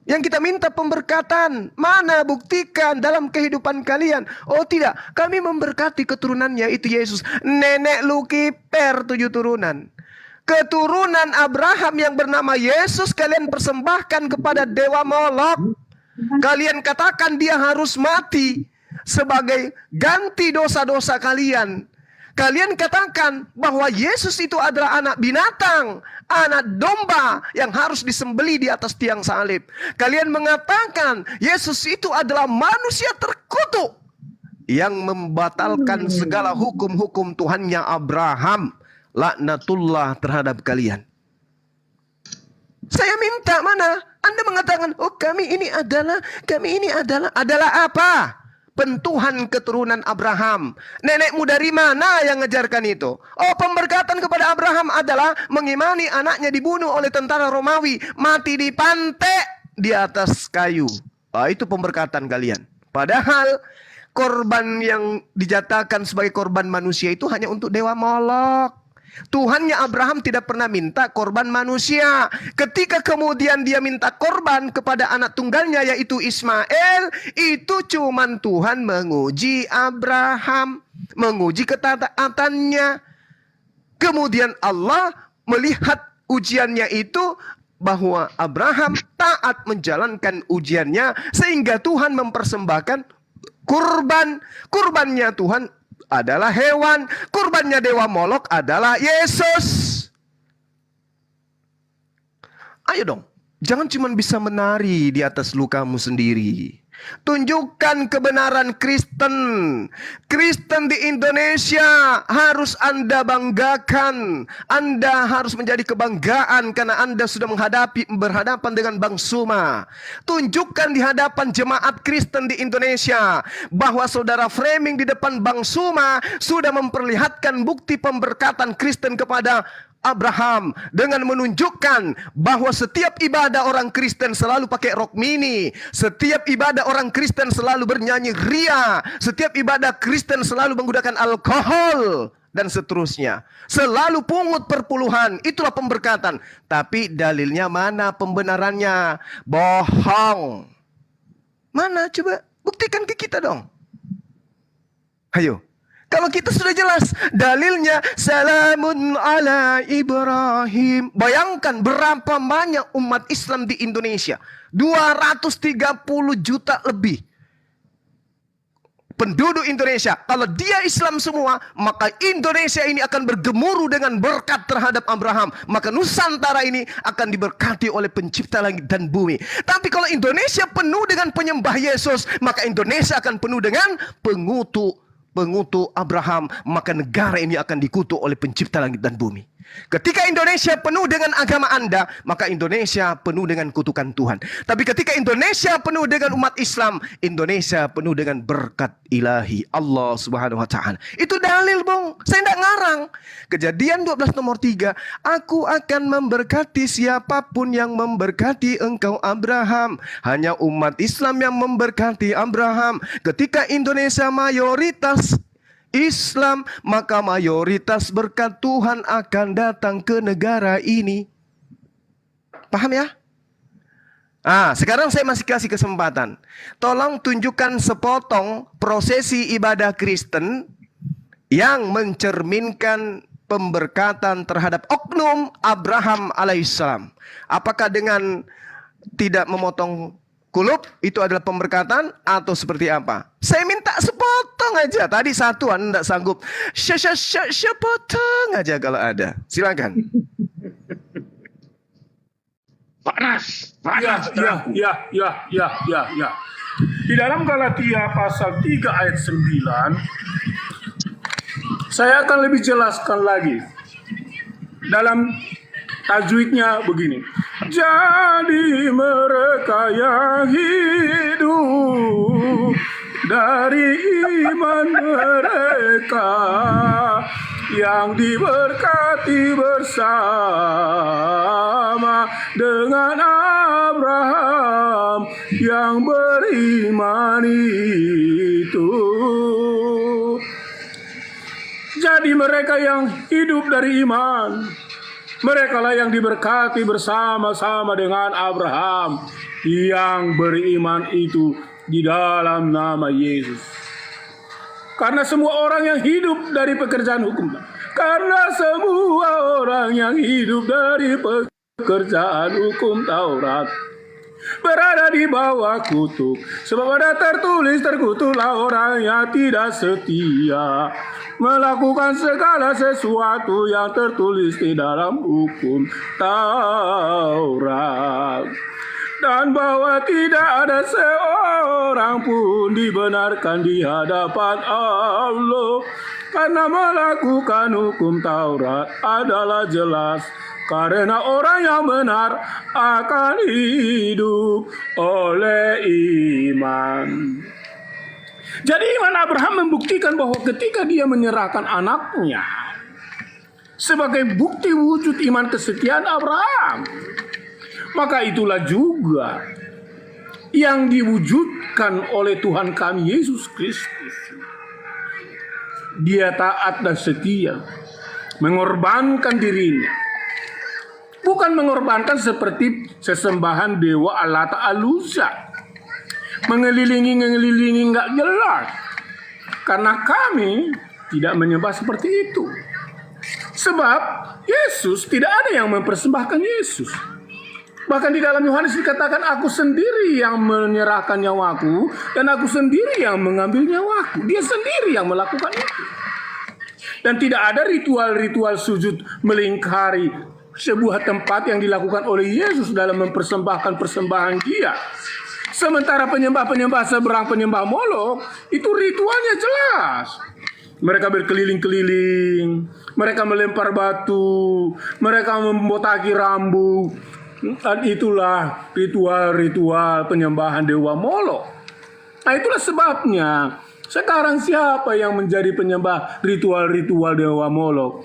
Yang kita minta pemberkatan, mana buktikan dalam kehidupan kalian? Oh tidak, kami memberkati keturunannya itu Yesus. Nenek Lukiper 7 turunan. Keturunan Abraham yang bernama Yesus kalian persembahkan kepada Dewa Molok. Kalian katakan dia harus mati sebagai ganti dosa-dosa kalian. Kalian katakan bahwa Yesus itu adalah anak binatang, anak domba yang harus disembelih di atas tiang salib. Kalian mengatakan Yesus itu adalah manusia terkutuk yang membatalkan segala hukum-hukum Tuhannya Abraham. Laknatullah terhadap kalian. Saya minta mana? Anda mengatakan, oh kami ini adalah apa? Pentuhan keturunan Abraham. Nenekmu dari mana yang mengajarkan itu? Oh, pemberkatan kepada Abraham adalah mengimani anaknya dibunuh oleh tentara Romawi, mati di pantai di atas kayu. Oh, itu pemberkatan kalian. Padahal korban yang dijatakan sebagai korban manusia itu hanya untuk Dewa Molok. Tuhannya Abraham tidak pernah minta korban manusia. Ketika kemudian dia minta korban kepada anak tunggalnya yaitu Ismail, itu cuman Tuhan menguji Abraham, menguji ketaatannya. Kemudian Allah melihat ujiannya itu bahwa Abraham taat menjalankan ujiannya sehingga Tuhan mempersembahkan kurban. Kurbannya Tuhan adalah hewan, kurbannya dewa Molok adalah Yesus. Ayo dong, jangan cuma bisa menari di atas lukamu sendiri. Tunjukkan kebenaran Kristen. Kristen di Indonesia harus Anda banggakan. Anda harus menjadi kebanggaan karena Anda sudah berhadapan dengan Bang Suma. Tunjukkan di hadapan jemaat Kristen di Indonesia bahwa saudara framing di depan Bang Suma sudah memperlihatkan bukti pemberkatan Kristen kepada Abraham dengan menunjukkan bahwa setiap ibadah orang Kristen selalu pakai rok mini, setiap ibadah orang Kristen selalu bernyanyi ria, setiap ibadah Kristen selalu menggunakan alkohol dan seterusnya, selalu pungut perpuluhan. Itulah pemberkatan. Tapi dalilnya mana? Pembenarannya bohong. Mana? Coba buktikan ke kita dong. Ayo. Kalau kita sudah jelas dalilnya salamun ala Ibrahim. Bayangkan berapa banyak umat Islam di Indonesia. 230 juta lebih penduduk Indonesia. Kalau dia Islam semua, maka Indonesia ini akan bergemuruh dengan berkat terhadap Abraham. Maka Nusantara ini akan diberkati oleh pencipta langit dan bumi. Tapi kalau Indonesia penuh dengan penyembah Yesus, maka Indonesia akan penuh dengan pengutuk Abraham, maka negara ini akan dikutuk oleh pencipta langit dan bumi. Ketika Indonesia penuh dengan agama Anda, maka Indonesia penuh dengan kutukan Tuhan. Tapi ketika Indonesia penuh dengan umat Islam, Indonesia penuh dengan berkat ilahi Allah Subhanahu wa Ta'ala. Itu dalil, Bung. Saya tidak ngarang. Kejadian 12 nomor 3. Aku akan memberkati siapapun yang memberkati engkau Abraham. Hanya umat Islam yang memberkati Abraham. Ketika Indonesia mayoritas Islam, maka mayoritas berkat Tuhan akan datang ke negara ini. Paham ya? Sekarang saya masih kasih kesempatan. Tolong tunjukkan sepotong prosesi ibadah Kristen yang mencerminkan pemberkatan terhadap oknum Abraham alaihissalam. Apakah dengan tidak memotong kulub itu adalah pemberkatan atau seperti apa? Saya minta sepotong aja. Tadi satuan tidak sanggup. Sepotong aja kalau ada. Silakan. Panas. Ya. Di dalam Galatia pasal 3 ayat 9, saya akan lebih jelaskan lagi. Dalam tajwidnya begini. Jadi mereka yang hidup dari iman mereka yang diberkati bersama dengan Abraham yang beriman itu. Jadi mereka yang hidup dari iman, mereka lah yang diberkati bersama-sama dengan Abraham yang beriman itu di dalam nama Yesus. Karena semua orang yang hidup dari pekerjaan hukum, karena semua orang yang hidup dari pekerjaan hukum Taurat berada di bawah kutuk. Sebab ada tertulis, terkutuklah orang yang tidak setia melakukan segala sesuatu yang tertulis di dalam hukum Taurat. Dan bahwa tidak ada seorang pun dibenarkan di hadapan Allah, karena melakukan hukum Taurat adalah jelas. Karena orang yang benar akan hidup oleh iman. Jadi iman Abraham membuktikan bahwa ketika dia menyerahkan anaknya sebagai bukti wujud iman kesetiaan Abraham, maka itulah juga yang diwujudkan oleh Tuhan kami Yesus Kristus. Dia taat dan setia, mengorbankan dirinya. Bukan mengorbankan seperti sesembahan dewa Allata Al-Uzza, mengelilingi nggak jelas. Karena kami tidak menyembah seperti itu. Sebab Yesus tidak ada yang mempersembahkan Yesus. Bahkan di dalam Yohanes dikatakan, aku sendiri yang menyerahkan nyawaku dan aku sendiri yang mengambil nyawaku. Dia sendiri yang melakukan itu. Dan tidak ada ritual-ritual sujud melingkari sebuah tempat yang dilakukan oleh Yesus dalam mempersembahkan persembahan Dia. Sementara penyembah-penyembah seberang, penyembah Molok, itu ritualnya jelas. Mereka berkeliling-keliling, mereka melempar batu, mereka membotaki rambut. Dan itulah ritual-ritual penyembahan Dewa Molok. Nah, itulah sebabnya sekarang siapa yang menjadi penyembah ritual-ritual Dewa Molok?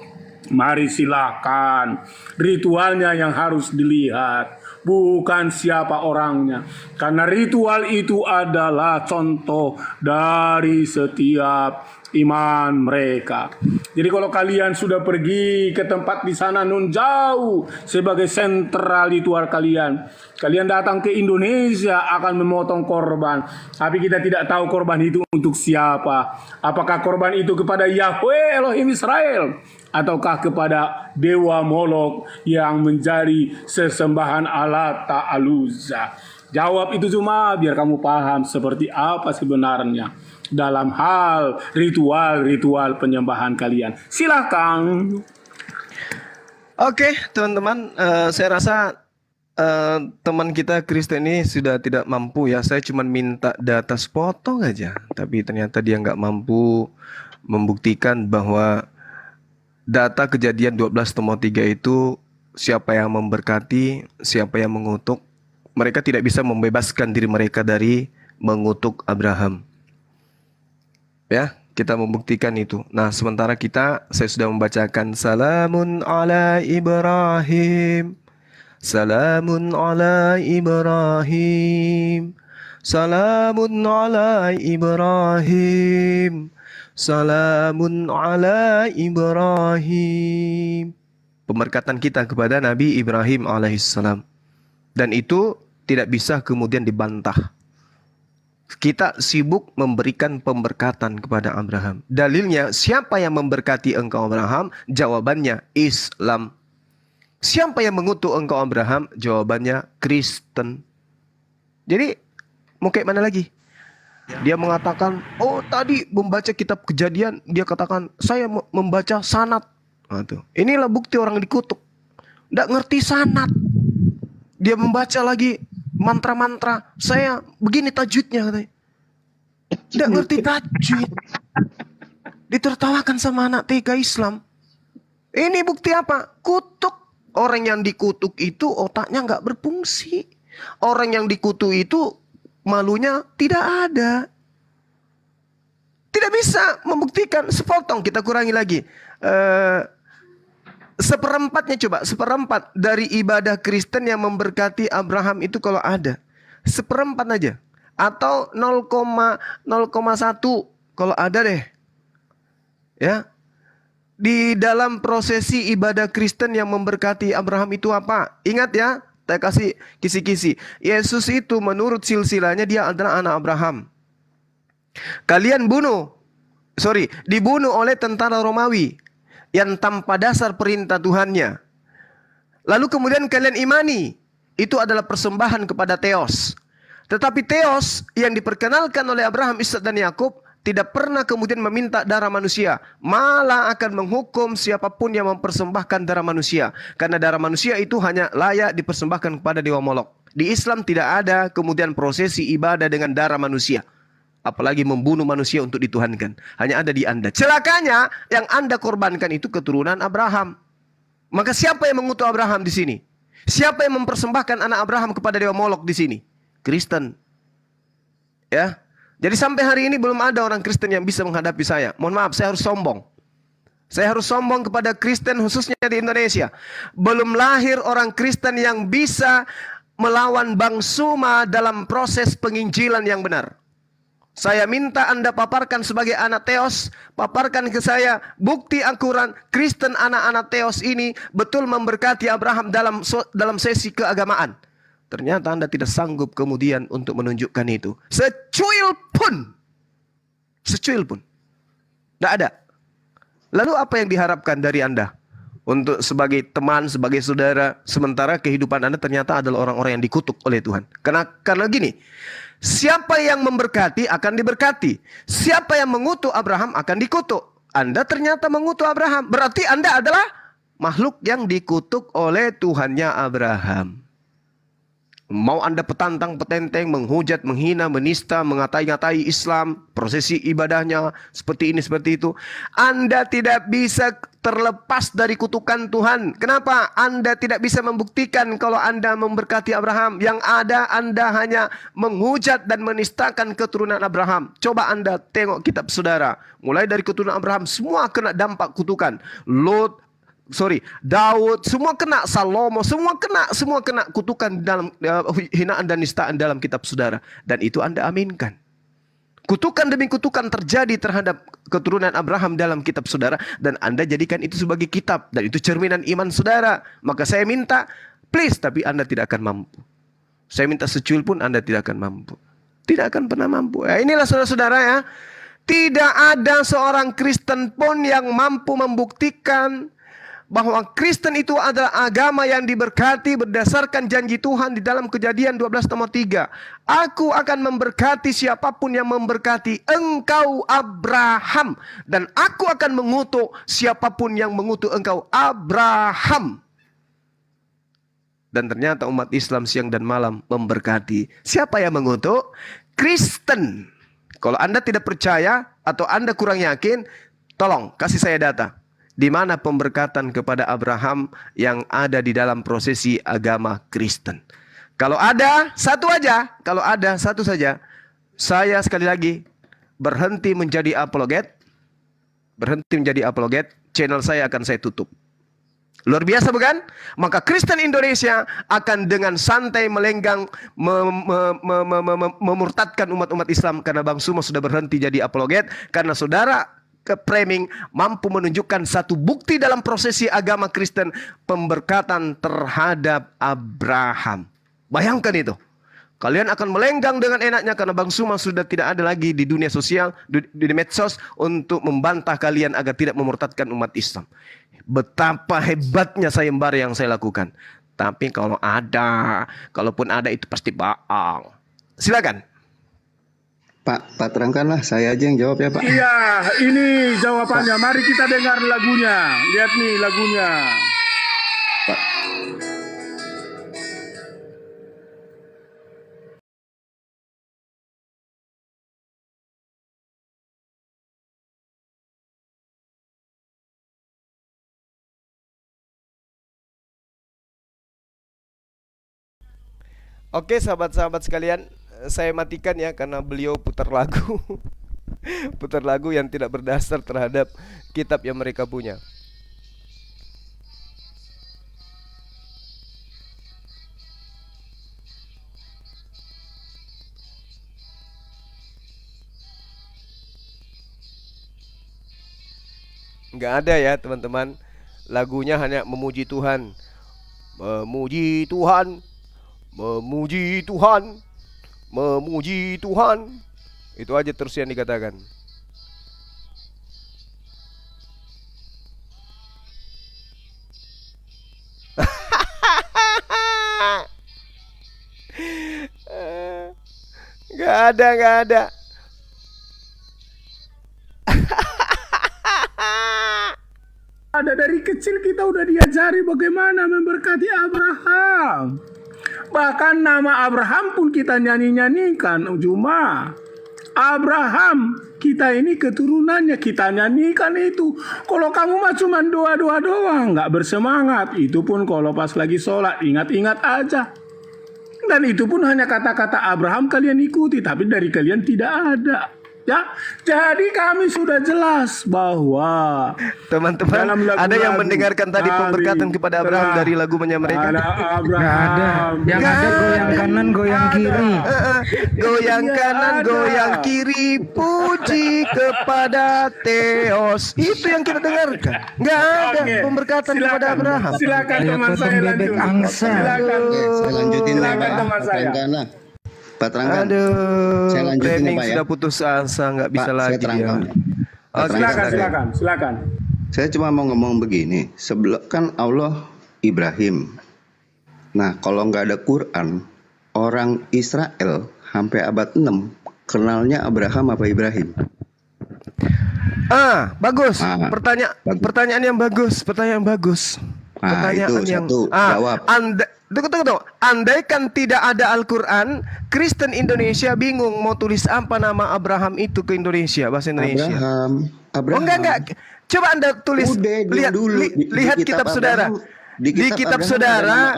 Mari silakan. Ritualnya yang harus dilihat, bukan siapa orangnya. Karena ritual itu adalah contoh dari setiap iman mereka. Jadi kalau kalian sudah pergi ke tempat di sana nun jauh sebagai sentral ritual kalian datang ke Indonesia akan memotong korban, tapi kita tidak tahu korban itu untuk siapa. Apakah korban itu kepada Yahweh Elohim Israel ataukah kepada Dewa Molok yang menjadi sesembahan alat Ta'aluza? Jawab itu cuma biar kamu paham seperti apa sebenarnya dalam hal ritual-ritual penyembahan kalian. Silakan. Oke, teman-teman, saya rasa teman kita Kristen ini sudah tidak mampu ya. Saya cuma minta data sepotong aja, tapi ternyata dia nggak mampu membuktikan bahwa data kejadian 12 Tomo 3 itu siapa yang memberkati, siapa yang mengutuk. Mereka tidak bisa membebaskan diri mereka dari mengutuk Abraham. Ya, kita membuktikan itu. Nah, sementara saya sudah membacakan Salamun ala Ibrahim, Salamun ala Ibrahim, Salamun ala Ibrahim, Salamun ala Ibrahim. Pemberkatan kita kepada Nabi Ibrahim alaihissalam. Dan itu tidak bisa kemudian dibantah. Kita sibuk memberikan pemberkatan kepada Abraham. Dalilnya, siapa yang memberkati engkau Abraham? Jawabannya Islam. Siapa yang mengutuk engkau Abraham? Jawabannya Kristen. Jadi, mau kayak mana lagi? Dia mengatakan, oh tadi membaca kitab Kejadian, dia katakan, saya membaca sanad. Nah, tuh. Inilah bukti orang dikutuk. Nggak ngerti sanad. Dia membaca lagi mantra-mantra. Saya begini tajwidnya katanya. Tidak ngerti tajwid. Ditertawakan sama anak TK Islam. Ini bukti apa? Kutuk. Orang yang dikutuk itu otaknya nggak berfungsi. Orang yang dikutuk itu malunya tidak ada. Tidak bisa membuktikan. Sepotong, kita kurangi lagi. Seperempatnya coba, seperempat dari ibadah Kristen yang memberkati Abraham itu kalau ada. Seperempat aja. Atau 0,1 kalau ada deh. Ya. Di dalam prosesi ibadah Kristen yang memberkati Abraham itu apa? Ingat ya, saya kasih kisi-kisi. Yesus itu menurut silsilahnya dia adalah anak Abraham. Kalian dibunuh oleh tentara Romawi yang tanpa dasar perintah Tuhannya. Lalu kemudian kalian imani, itu adalah persembahan kepada Theos. Tetapi Theos yang diperkenalkan oleh Abraham, Ishak dan Yakub tidak pernah kemudian meminta darah manusia. Malah akan menghukum siapapun yang mempersembahkan darah manusia. Karena darah manusia itu hanya layak dipersembahkan kepada Dewa Molok. Di Islam tidak ada kemudian prosesi ibadah dengan darah manusia. Apalagi membunuh manusia untuk dituhankan. Hanya ada di Anda. Celakanya yang Anda korbankan itu keturunan Abraham. Maka siapa yang mengutuk Abraham di sini? Siapa yang mempersembahkan anak Abraham kepada Dewa Molok di sini? Kristen. Ya. Jadi sampai hari ini belum ada orang Kristen yang bisa menghadapi saya. Mohon maaf, saya harus sombong. Saya harus sombong kepada Kristen khususnya di Indonesia. Belum lahir orang Kristen yang bisa melawan Bang Suma dalam proses penginjilan yang benar. Saya minta Anda paparkan sebagai anak Theos, paparkan ke saya bukti akurat Kristen anak-anak Theos ini betul memberkati Abraham dalam sesi keagamaan. Ternyata Anda tidak sanggup kemudian untuk menunjukkan itu. Secuil pun. Tidak ada. Lalu apa yang diharapkan dari Anda? Untuk sebagai teman, sebagai saudara, sementara kehidupan Anda ternyata adalah orang-orang yang dikutuk oleh Tuhan. Karena gini, siapa yang memberkati akan diberkati. Siapa yang mengutuk Abraham akan dikutuk. Anda ternyata mengutuk Abraham. Berarti Anda adalah makhluk yang dikutuk oleh Tuhannya Abraham. Mau Anda petantang, petenteng, menghujat, menghina, menista, mengatai-ngatai Islam, prosesi ibadahnya seperti ini, seperti itu. Anda tidak bisa terlepas dari kutukan Tuhan. Kenapa? Anda tidak bisa membuktikan kalau Anda memberkati Abraham. Yang ada Anda hanya menghujat dan menistakan keturunan Abraham. Coba Anda tengok kitab saudara. Mulai dari keturunan Abraham, semua kena dampak kutukan. Daud, semua kena, Salomo, semua kena kutukan dalam hinaan dan nistaan dalam kitab saudara. Dan itu Anda aminkan. Kutukan demi kutukan terjadi terhadap keturunan Abraham dalam kitab saudara. Dan Anda jadikan itu sebagai kitab. Dan itu cerminan iman saudara. Maka saya minta, please, tapi Anda tidak akan mampu. Saya minta secuil pun Anda tidak akan mampu. Tidak akan pernah mampu. Ya, inilah saudara-saudara ya. Tidak ada seorang Kristen pun yang mampu membuktikan bahwa Kristen itu adalah agama yang diberkati berdasarkan janji Tuhan di dalam Kejadian 12 nomor 3. Aku akan memberkati siapapun yang memberkati engkau Abraham. Dan aku akan mengutuk siapapun yang mengutuk engkau Abraham. Dan ternyata umat Islam siang dan malam memberkati. Siapa yang mengutuk? Kristen. Kalau Anda tidak percaya atau Anda kurang yakin, tolong kasih saya data. Di mana pemberkatan kepada Abraham yang ada di dalam prosesi agama Kristen? Kalau ada satu saja, saya sekali lagi berhenti menjadi apologet, channel saya akan saya tutup. Luar biasa bukan? Maka Kristen Indonesia akan dengan santai melenggang memurtadkan umat-umat Islam karena Bang Sumo sudah berhenti jadi apologet, karena saudara framing mampu menunjukkan satu bukti dalam prosesi agama Kristen pemberkatan terhadap Abraham. Bayangkan itu. Kalian akan melenggang dengan enaknya karena Bang Suma sudah tidak ada lagi di dunia sosial, di medsos untuk membantah kalian agar tidak memurtadkan umat Islam. Betapa hebatnya sayembara yang saya lakukan. Tapi kalaupun ada itu pasti bohong. Silakan. Pak terangkanlah, saya aja yang jawab ya Pak. Iya, ini jawabannya. Mari kita dengar lagunya. Lihat nih lagunya. Pak. Oke sahabat-sahabat sekalian, saya matikan ya karena beliau putar lagu putar lagu yang tidak berdasar terhadap kitab yang mereka punya. Nggak ada ya teman-teman. Lagunya hanya memuji Tuhan. Memuji Tuhan, memuji Tuhan, memuji Tuhan. Itu aja terus yang dikatakan. Gak ada. Ada dari kecil kita udah diajari bagaimana memberkati Abraham. Bahkan nama Abraham pun kita nyanyi-nyanyikan. Cuma Abraham, kita ini keturunannya, kita nyanyikan itu. Kalau kamu mah cuma doa-doa doang, nggak bersemangat. Itu pun kalau pas lagi sholat, ingat-ingat aja. Dan itu pun hanya kata-kata Abraham kalian ikuti, tapi dari kalian tidak ada. Ya, jadi kami sudah jelas bahwa teman-teman ada yang mendengarkan tadi pemberkatan kepada Abraham dari lagunya mereka. Nggak ada. Yang ada goyang kanan, goyang kiri. Goyang kanan, goyang kiri, puji kepada Theos. Itu yang kita dengarkan. Nggak ada pemberkatan kepada Abraham. Silakan teman saya lanjut. Silakan. Saya lanjutin ya Pak. Pak terangkan. Saya lanjutin ya Pak ya. Sudah putus asa, nggak bisa lagi. Saya terangkan. Silakan. Saya cuma mau ngomong begini. Sebelum kan Allah Ibrahim. Nah kalau nggak ada Quran, orang Israel sampai abad 6 kenalnya Abraham apa Ibrahim? Bagus. Pertanyaan yang bagus. Pertanyaan itu yang satu, jawab. Tunggu. Andai kan tidak ada Al-Quran, Kristen Indonesia bingung mau tulis apa nama Abraham itu ke Indonesia, bahasa Indonesia. Abraham. Oh enggak. Coba Anda tulis. Lihat kitab saudara. Di kitab saudara,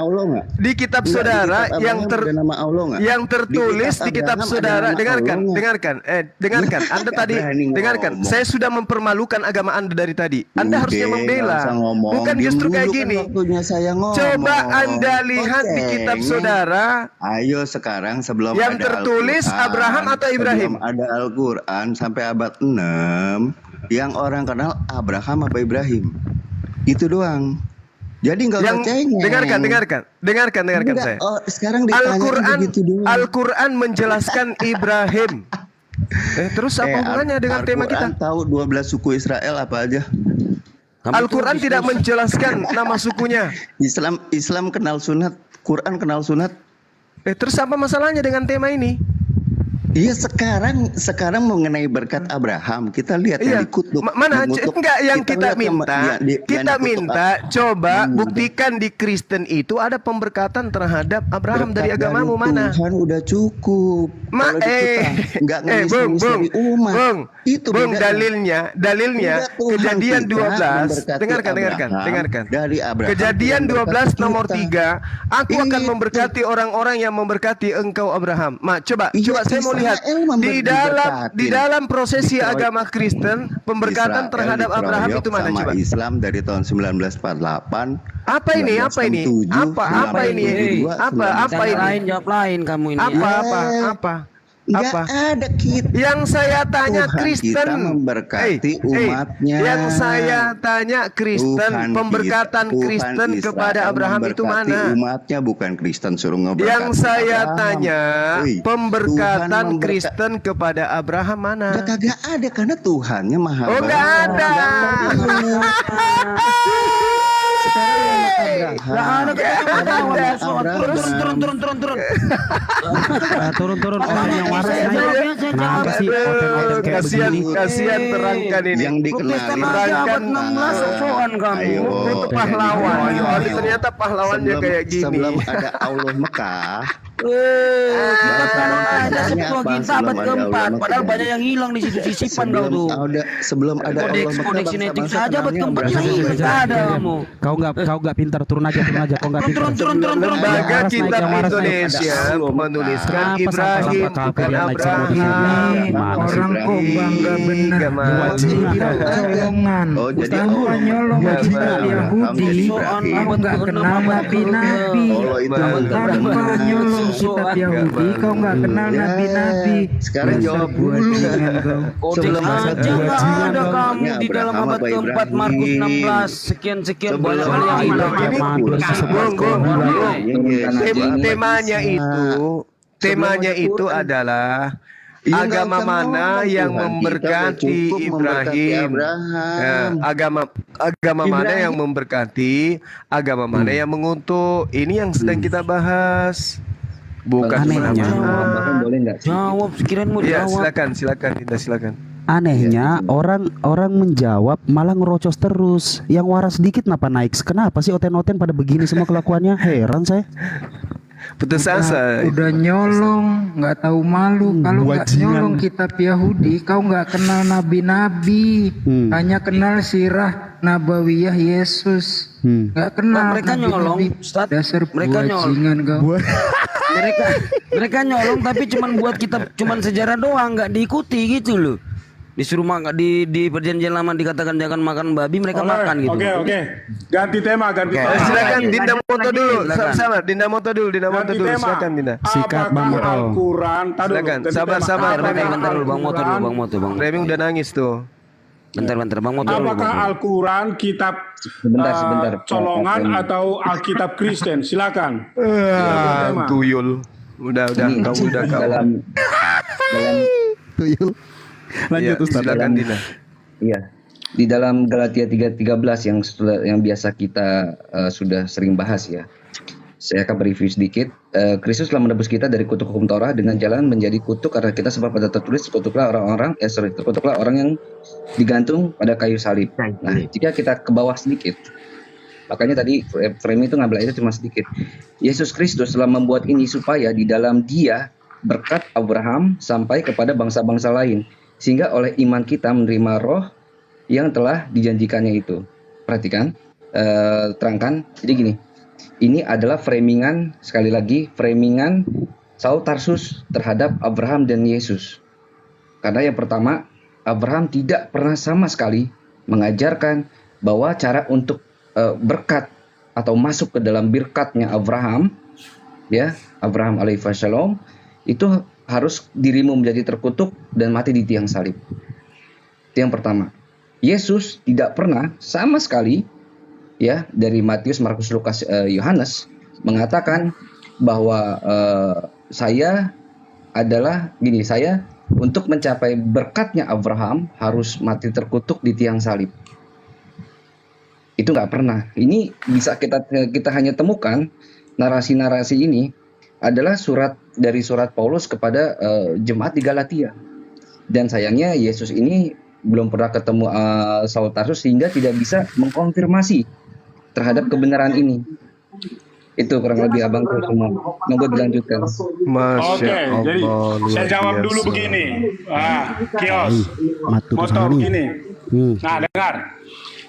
yang tertulis di kitab saudara. Dengarkan. Anda tadi dengarkan. Saya sudah mempermalukan agama Anda dari tadi. Anda harusnya membela, bukan justru kayak gini. Coba Anda lihat di kitab saudara. Ayo sekarang sebelum yang ada tertulis Abraham atau Ibrahim? Sebelum ada Al-Quran sampai abad 6, yang orang kenal Abraham apa Ibrahim? Itu doang. Jadi nggak usah cengeng. Dengarkan saya. Sekarang Al-Quran menjelaskan Ibrahim. Terus apa hubungannya dengan tema kita? Tahu 12 suku Israel apa aja? Al-Quran tidak menjelaskan nama sukunya. Islam kenal sunat, Quran kenal sunat. Terus apa masalahnya dengan tema ini? Iya, sekarang mengenai berkat Abraham kita lihat yang dikutuk. Mana enggak yang kita minta coba buktikan di Kristen itu ada pemberkatan terhadap Abraham dari agamamu mana? Tuhan udah cukup. Bung, dalilnya Kejadian 12. Dengarkan. Dari Abraham. Kejadian 12 nomor 3, aku akan memberkati orang-orang yang memberkati engkau Abraham. Coba saya mau lihat di dalam prosesi agama Kristen pemberkatan terhadap Abraham itu mana coba? Islam dari tahun 1948. Apa ini? Apa ini? Jawab lain kamu ini. Apa? Ada kita. Yang saya tanya Kristen kita memberkati umatnya. Yang saya tanya Kristen, pemberkatan Kristen kepada Abraham itu mana? Umatnya bukan Kristen suruh ngeberkati. Yang saya tanya pemberkatan Kristen kepada Abraham mana? Kagak ada karena Tuhannya maha. Oh enggak ada. Turun orang yang waras kenapa sih kasihan terangkan ini yang dikenal itu pahlawan. Ternyata pahlawannya kayak gini. Sebelum ada Allah Mekah, kita tanam aja kita abad keempat, padahal banyak yang hilang di situ sisipan kau tuh. Sebelum ada Allah Mekah, kodeks genetik saja abad keempat ada kamu. Kau nggak pintar, turun aja. Kau nggak pintar. Turun. Lembaga Kitab Indonesia menuliskan Ibrahim bukan Abraham. Orang kok bangga benar. Colongan. Jadi nyolong Yahudi. Kau nggak kenal nabi-nabi. Kau nyolong kitab Yahudi. Kau nggak kenal nabi-nabi. Sekarang jawab dulu. Kodeks aja nggak ada kamu di dalam abad keempat Markus 16 sekian banyak kali yang hilang. Temanya itu adalah agama mana yang memberkati Ibrahim? Agama mana yang memberkati? Agama mana yang mengutuk? Ini yang sedang kita bahas. Bukan boleh nggak? Jawab sekiranya mau jawab. Silakan. Anehnya orang menjawab malah ngerocos terus. Yang waras sedikit kenapa naik? Kenapa sih oten-oten pada begini semua kelakuannya? Heran saya. Putus asa. Udah nyolong, nggak tahu malu. Kalau nggak nyolong kitab Yahudi, kau nggak kenal nabi-nabi. Hanya kenal sirah nabawiyah Yesus. Nggak kenal. Mereka nyolong, dasar mereka bajingan kau. Mereka nyolong tapi cuman buat kitab cuman sejarah doang, nggak diikuti gitu loh. Disuruh makan di perjanjian lama dikatakan jangan makan babi, mereka makan gitu. Oke. Ganti tema. Silakan Dinda Moto dulu. Sama Dinda Moto dulu. Silakan Dinda. Sikat Bang Moto. Al-Quran. Silakan. Sabar. Bentar dulu Bang Moto. Remi udah nangis tuh. Bentar Bang Moto. Apakah Al-Quran kitab colongan atau Alkitab Kristen? Silakan. Tuyul. Udah kau. Dalam Tuyul. Lanjut Ustaz. Silakan Dina. Iya. Di dalam Galatia 3:13 yang biasa kita sudah sering bahas ya. Saya akan berreview sedikit. Kristus telah menebus kita dari kutuk hukum Taurat dengan jalan menjadi kutuk karena kita sebab pada tertulis terkutuklah orang yang digantung pada kayu salib. Nah, jika kita ke bawah sedikit, makanya tadi frame itu ngambil itu cuma sedikit. Yesus Kristus telah membuat ini supaya di dalam Dia berkat Abraham sampai kepada bangsa-bangsa lain, sehingga oleh iman kita menerima roh yang telah dijanjikannya itu. Perhatikan, terangkan. Jadi gini. Ini adalah framingan, sekali lagi, framingan Saul Tarsus terhadap Abraham dan Yesus. Karena yang pertama, Abraham tidak pernah sama sekali mengajarkan bahwa cara untuk berkat atau masuk ke dalam berkatnya Abraham, ya, Abraham alaihissalam, itu harus dirimu menjadi terkutuk dan mati di tiang salib. Itu yang pertama. Yesus tidak pernah sama sekali, ya, dari Matius, Markus, Lukas, Yohanes mengatakan bahwa saya adalah gini, saya untuk mencapai berkatnya Abraham harus mati terkutuk di tiang salib. Itu nggak pernah. Ini bisa kita hanya temukan narasi-narasi ini adalah surat Paulus kepada jemaat di Galatia. Dan sayangnya Yesus ini belum pernah ketemu Saul Tarsus sehingga tidak bisa mengkonfirmasi terhadap kebenaran ini. Itu kurang lebih abang semua. Monggo dilanjutkan. Oke, jadi saya jawab dulu begini. Kios, motor begini. Nah, dengar.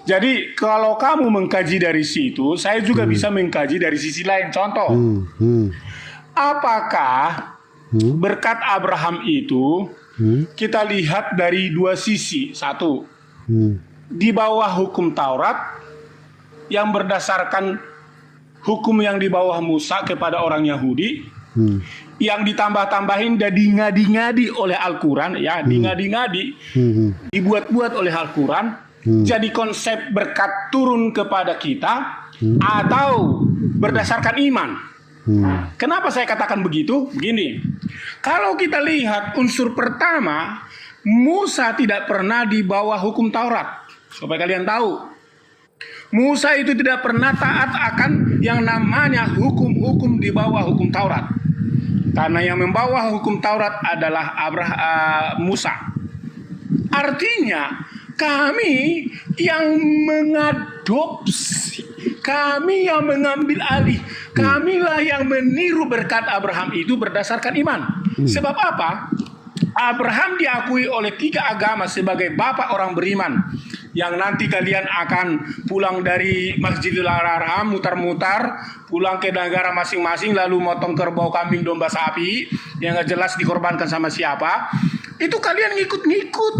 Jadi kalau kamu mengkaji dari situ, saya juga bisa mengkaji dari sisi lain. Contoh, apakah berkat Abraham itu kita lihat dari dua sisi? Satu, di bawah hukum Taurat yang berdasarkan hukum yang di bawah Musa kepada orang Yahudi, yang ditambah-tambahin dan ngadi-ngadi oleh Al-Quran, ya, ngadi-ngadi, dibuat-buat oleh Al-Quran, jadi konsep berkat turun kepada kita atau berdasarkan iman. Kenapa saya katakan begitu? Begini, kalau kita lihat unsur pertama, Musa tidak pernah di bawah hukum Taurat. Supaya kalian tahu, Musa itu tidak pernah taat akan yang namanya hukum-hukum di bawah hukum Taurat. Karena yang membawa hukum Taurat adalah Musa. Artinya, kami yang mengadopsi, kami yang mengambil alih, kamilah yang meniru berkat Abraham itu berdasarkan iman. Sebab apa? Abraham diakui oleh 3 agama sebagai bapak orang beriman. Yang nanti kalian akan pulang dari Masjidil Haram, mutar-mutar, pulang ke negara masing-masing, lalu motong kerbau, kambing, domba, sapi, yang gak jelas dikorbankan sama siapa. Itu kalian ngikut-ngikut,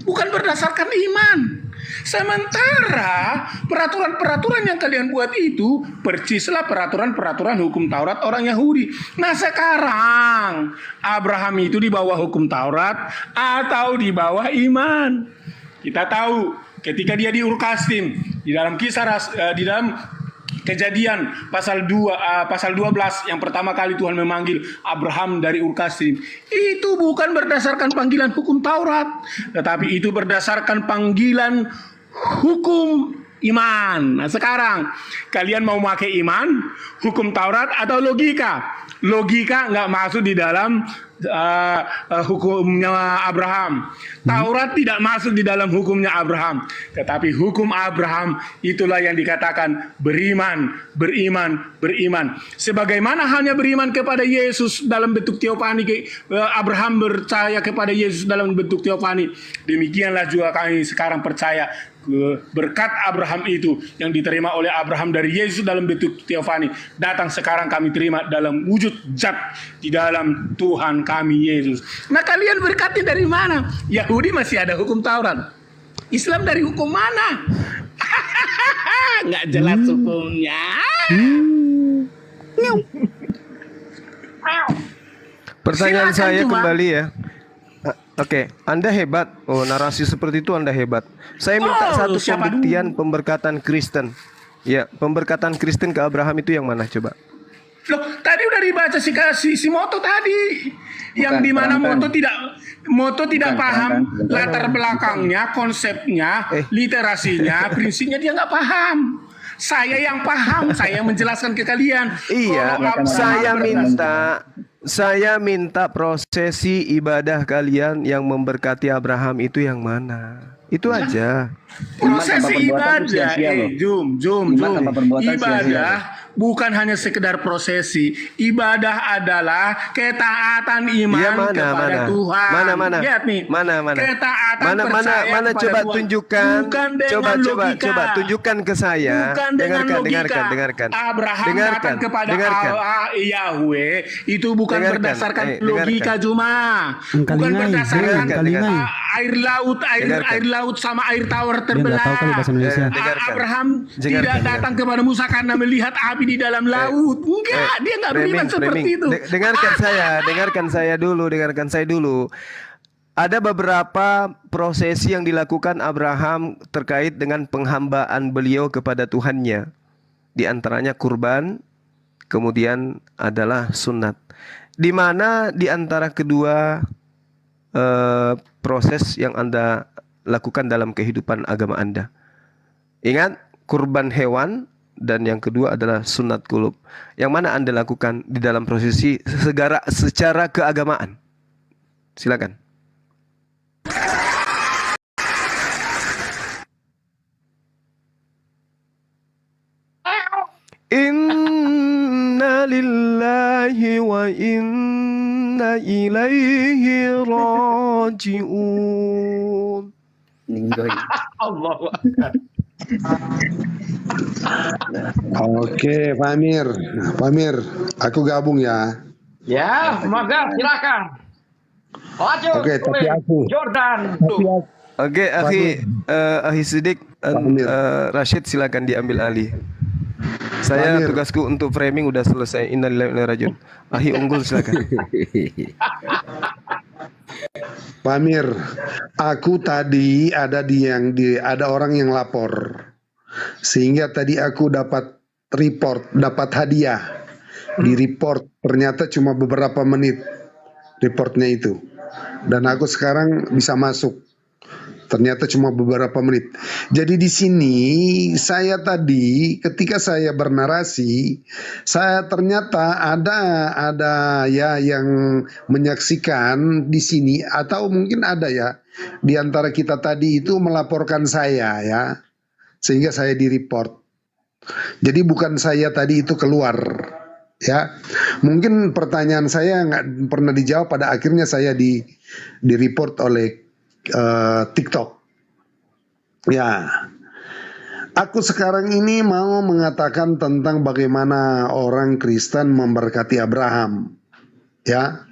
bukan berdasarkan iman. Sementara peraturan-peraturan yang kalian buat itu percislah peraturan-peraturan hukum Taurat orang Yahudi. Nah sekarang Abraham itu di bawah hukum Taurat atau di bawah iman? Kita tahu ketika dia di Ur-Kasdim, di dalam di dalam Kejadian pasal 12 yang pertama kali Tuhan memanggil Abraham dari Ur-Kasdim, itu bukan berdasarkan panggilan hukum Taurat, tetapi itu berdasarkan panggilan hukum iman. Nah sekarang kalian mau pakai iman, hukum Taurat atau logika? Logika nggak masuk di dalam hukumnya Abraham. Taurat tidak masuk di dalam hukumnya Abraham. Tetapi hukum Abraham itulah yang dikatakan beriman, beriman, beriman. Sebagaimana halnya beriman kepada Yesus dalam bentuk teofani, Abraham percaya kepada Yesus dalam bentuk teofani. Demikianlah juga kami sekarang percaya berkat Abraham itu yang diterima oleh Abraham dari Yesus dalam bentuk teofani, datang sekarang kami terima dalam wujud zat di dalam Tuhan kami Yesus. Nah kalian berkatnya dari mana? Yahudi masih ada hukum Taurat, Islam dari hukum mana? Nggak jelas hukumnya. Pertanyaan Silakan saya cuma. kembali ya. Oke, Anda hebat. Oh, narasi seperti itu Anda hebat. Saya minta satu siapa pembuktian pemberkatan Kristen. Ya, pemberkatan Kristen ke Abraham itu yang mana coba? Loh, tadi udah dibaca si Moto tadi, yang dimana Moto tidak paham latar belakangnya, konsepnya, literasinya, prinsipnya dia nggak paham. Saya yang paham, saya yang menjelaskan ke kalian. Iya, saya minta prosesi ibadah kalian yang memberkati Abraham itu yang mana? Itu aja. Prosesi ibadah, ibadah bukan hanya sekedar prosesi. Ibadah adalah ketaatan iman kepada Tuhan. Lihat nih, ketaatan mana coba Tuhan. tunjukkan. Coba tunjukkan ke saya. Bukan dengan logika. Dengarkan. Abraham datang kepada Allah Yahweh itu bukan berdasarkan logika cuma. Bukan berdasarkan air laut sama air tawar terbelah. Abraham tidak datang kepada Musa karena melihat api di dalam laut. Enggak, dia enggak beriman seperti itu. Dengarkan saya dulu. Ada beberapa prosesi yang dilakukan Abraham terkait dengan penghambaan beliau kepada Tuhannya. Di antaranya kurban, kemudian adalah sunat. Di mana di antara kedua proses yang Anda lakukan dalam kehidupan agama Anda? Ingat, kurban hewan dan yang kedua adalah sunat kulub. Yang mana Anda lakukan di dalam prosesi secara keagamaan? Silakan. Inna lillahi wa inna ilaihi raji'un. Allahu Akbar. Oke, Pak Amir. Pak Amir, aku gabung ya. Ya, semoga silakan. Maju. Oke, tapi aku. Jordan. Oke, Akhi Sidik, Rashid silakan diambil alih. Saya tugasku untuk framing udah selesai. Innalillahi wa inna ilaihi raji'un. Akhi unggul silakan. Pak Amir, aku tadi ada orang yang lapor, sehingga tadi aku dapat hadiah. Di report ternyata cuma beberapa menit reportnya itu, dan aku sekarang bisa masuk. Ternyata cuma beberapa menit. Jadi di sini saya tadi ketika saya bernarasi, saya ternyata ada ya yang menyaksikan di sini, atau mungkin ada ya di antara kita tadi itu melaporkan saya ya, sehingga saya di-report. Jadi bukan saya tadi itu keluar ya. Mungkin pertanyaan saya nggak pernah dijawab, pada akhirnya saya di-report oleh TikTok. Ya, aku sekarang ini mau mengatakan tentang bagaimana orang Kristen memberkati Abraham. Ya,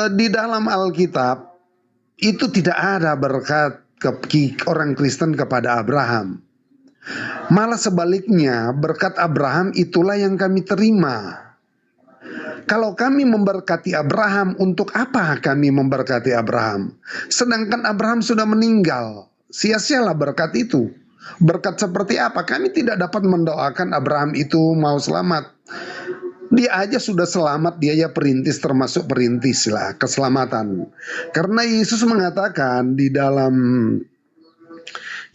di dalam Alkitab itu tidak ada berkat orang Kristen kepada Abraham. Malah sebaliknya, berkat Abraham itulah yang kami terima. Kalau kami memberkati Abraham, untuk apa kami memberkati Abraham? Sedangkan Abraham sudah meninggal. Sia-sialah berkat itu. Berkat seperti apa? Kami tidak dapat mendoakan Abraham itu mau selamat. Dia aja sudah selamat, dia ya perintis, termasuk perintis lah keselamatan. Karena Yesus mengatakan di dalam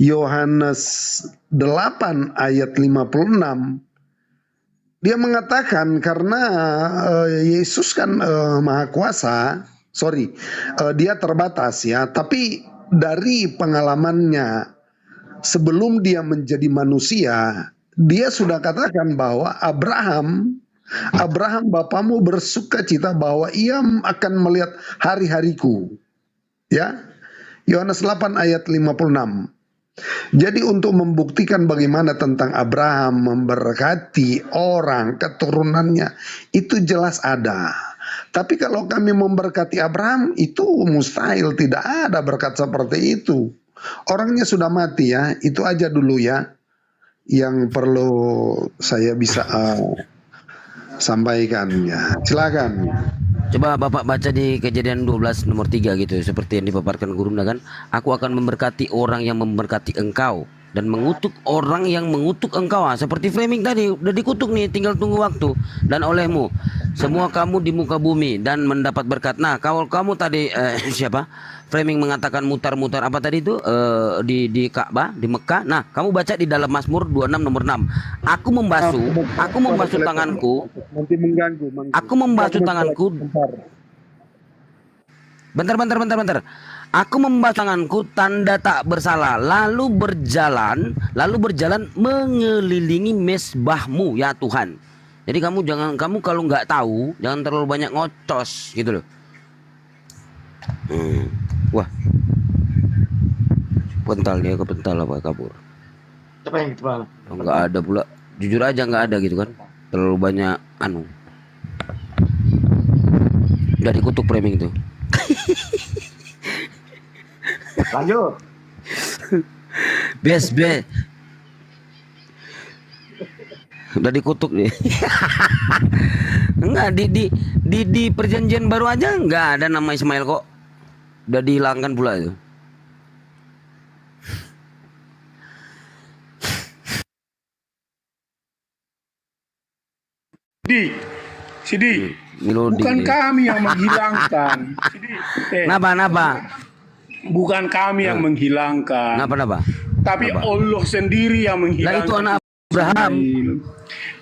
Yohanes 8 ayat 56, dia mengatakan karena Yesus kan maha kuasa, dia terbatas ya, tapi dari pengalamannya sebelum dia menjadi manusia, dia sudah katakan bahwa Abraham bapamu bersuka cita bahwa ia akan melihat hari-hariku. Ya, Yohanes 8 ayat 56. Jadi untuk membuktikan bagaimana tentang Abraham memberkati orang keturunannya, itu jelas ada. Tapi kalau kami memberkati Abraham, itu mustahil, tidak ada berkat seperti itu. Orangnya sudah mati ya, itu aja dulu ya yang perlu saya bisa sampaikan ya. Silakan. Coba Bapak baca di Kejadian 12 nomor 3 gitu, seperti yang dipaparkan gurunda kan. Aku akan memberkati orang yang memberkati engkau dan mengutuk orang yang mengutuk engkau. Seperti framing tadi udah dikutuk nih, tinggal tunggu waktu. Dan olehmu semua kamu di muka bumi dan mendapat berkat. Nah, kalau kamu tadi siapa? Framing mengatakan mutar-mutar apa tadi itu di Ka'bah, di Mekah. Nah, kamu baca di dalam Mazmur 26 nomor 6. Aku membasuh tanganku. Nanti mengganggu. Aku membasuh tanganku. Bentar. Aku membasuh tanganku tanda tak bersalah, lalu berjalan mengelilingi mesbahmu ya Tuhan. Jadi kamu kalau nggak tahu jangan terlalu banyak ngocos gitu loh. Wah, kepental apa kabur? Siapa yang kepala? Nggak ada pula. Jujur aja nggak ada gitu kan. Terlalu banyak Udah dikutuk framing itu. Lanjut. Bes. Udah dikutuk deh. Enggak di perjanjian baru aja enggak ada nama Ismail kok. Udah dihilangkan pula itu. Sidi. Melodi Bukan nih. kami yang menghilangkan. Napa? Bukan kami yang menghilangkan. Napa? Tapi Allah sendiri yang menghilangkan. Lah itu anak Abraham.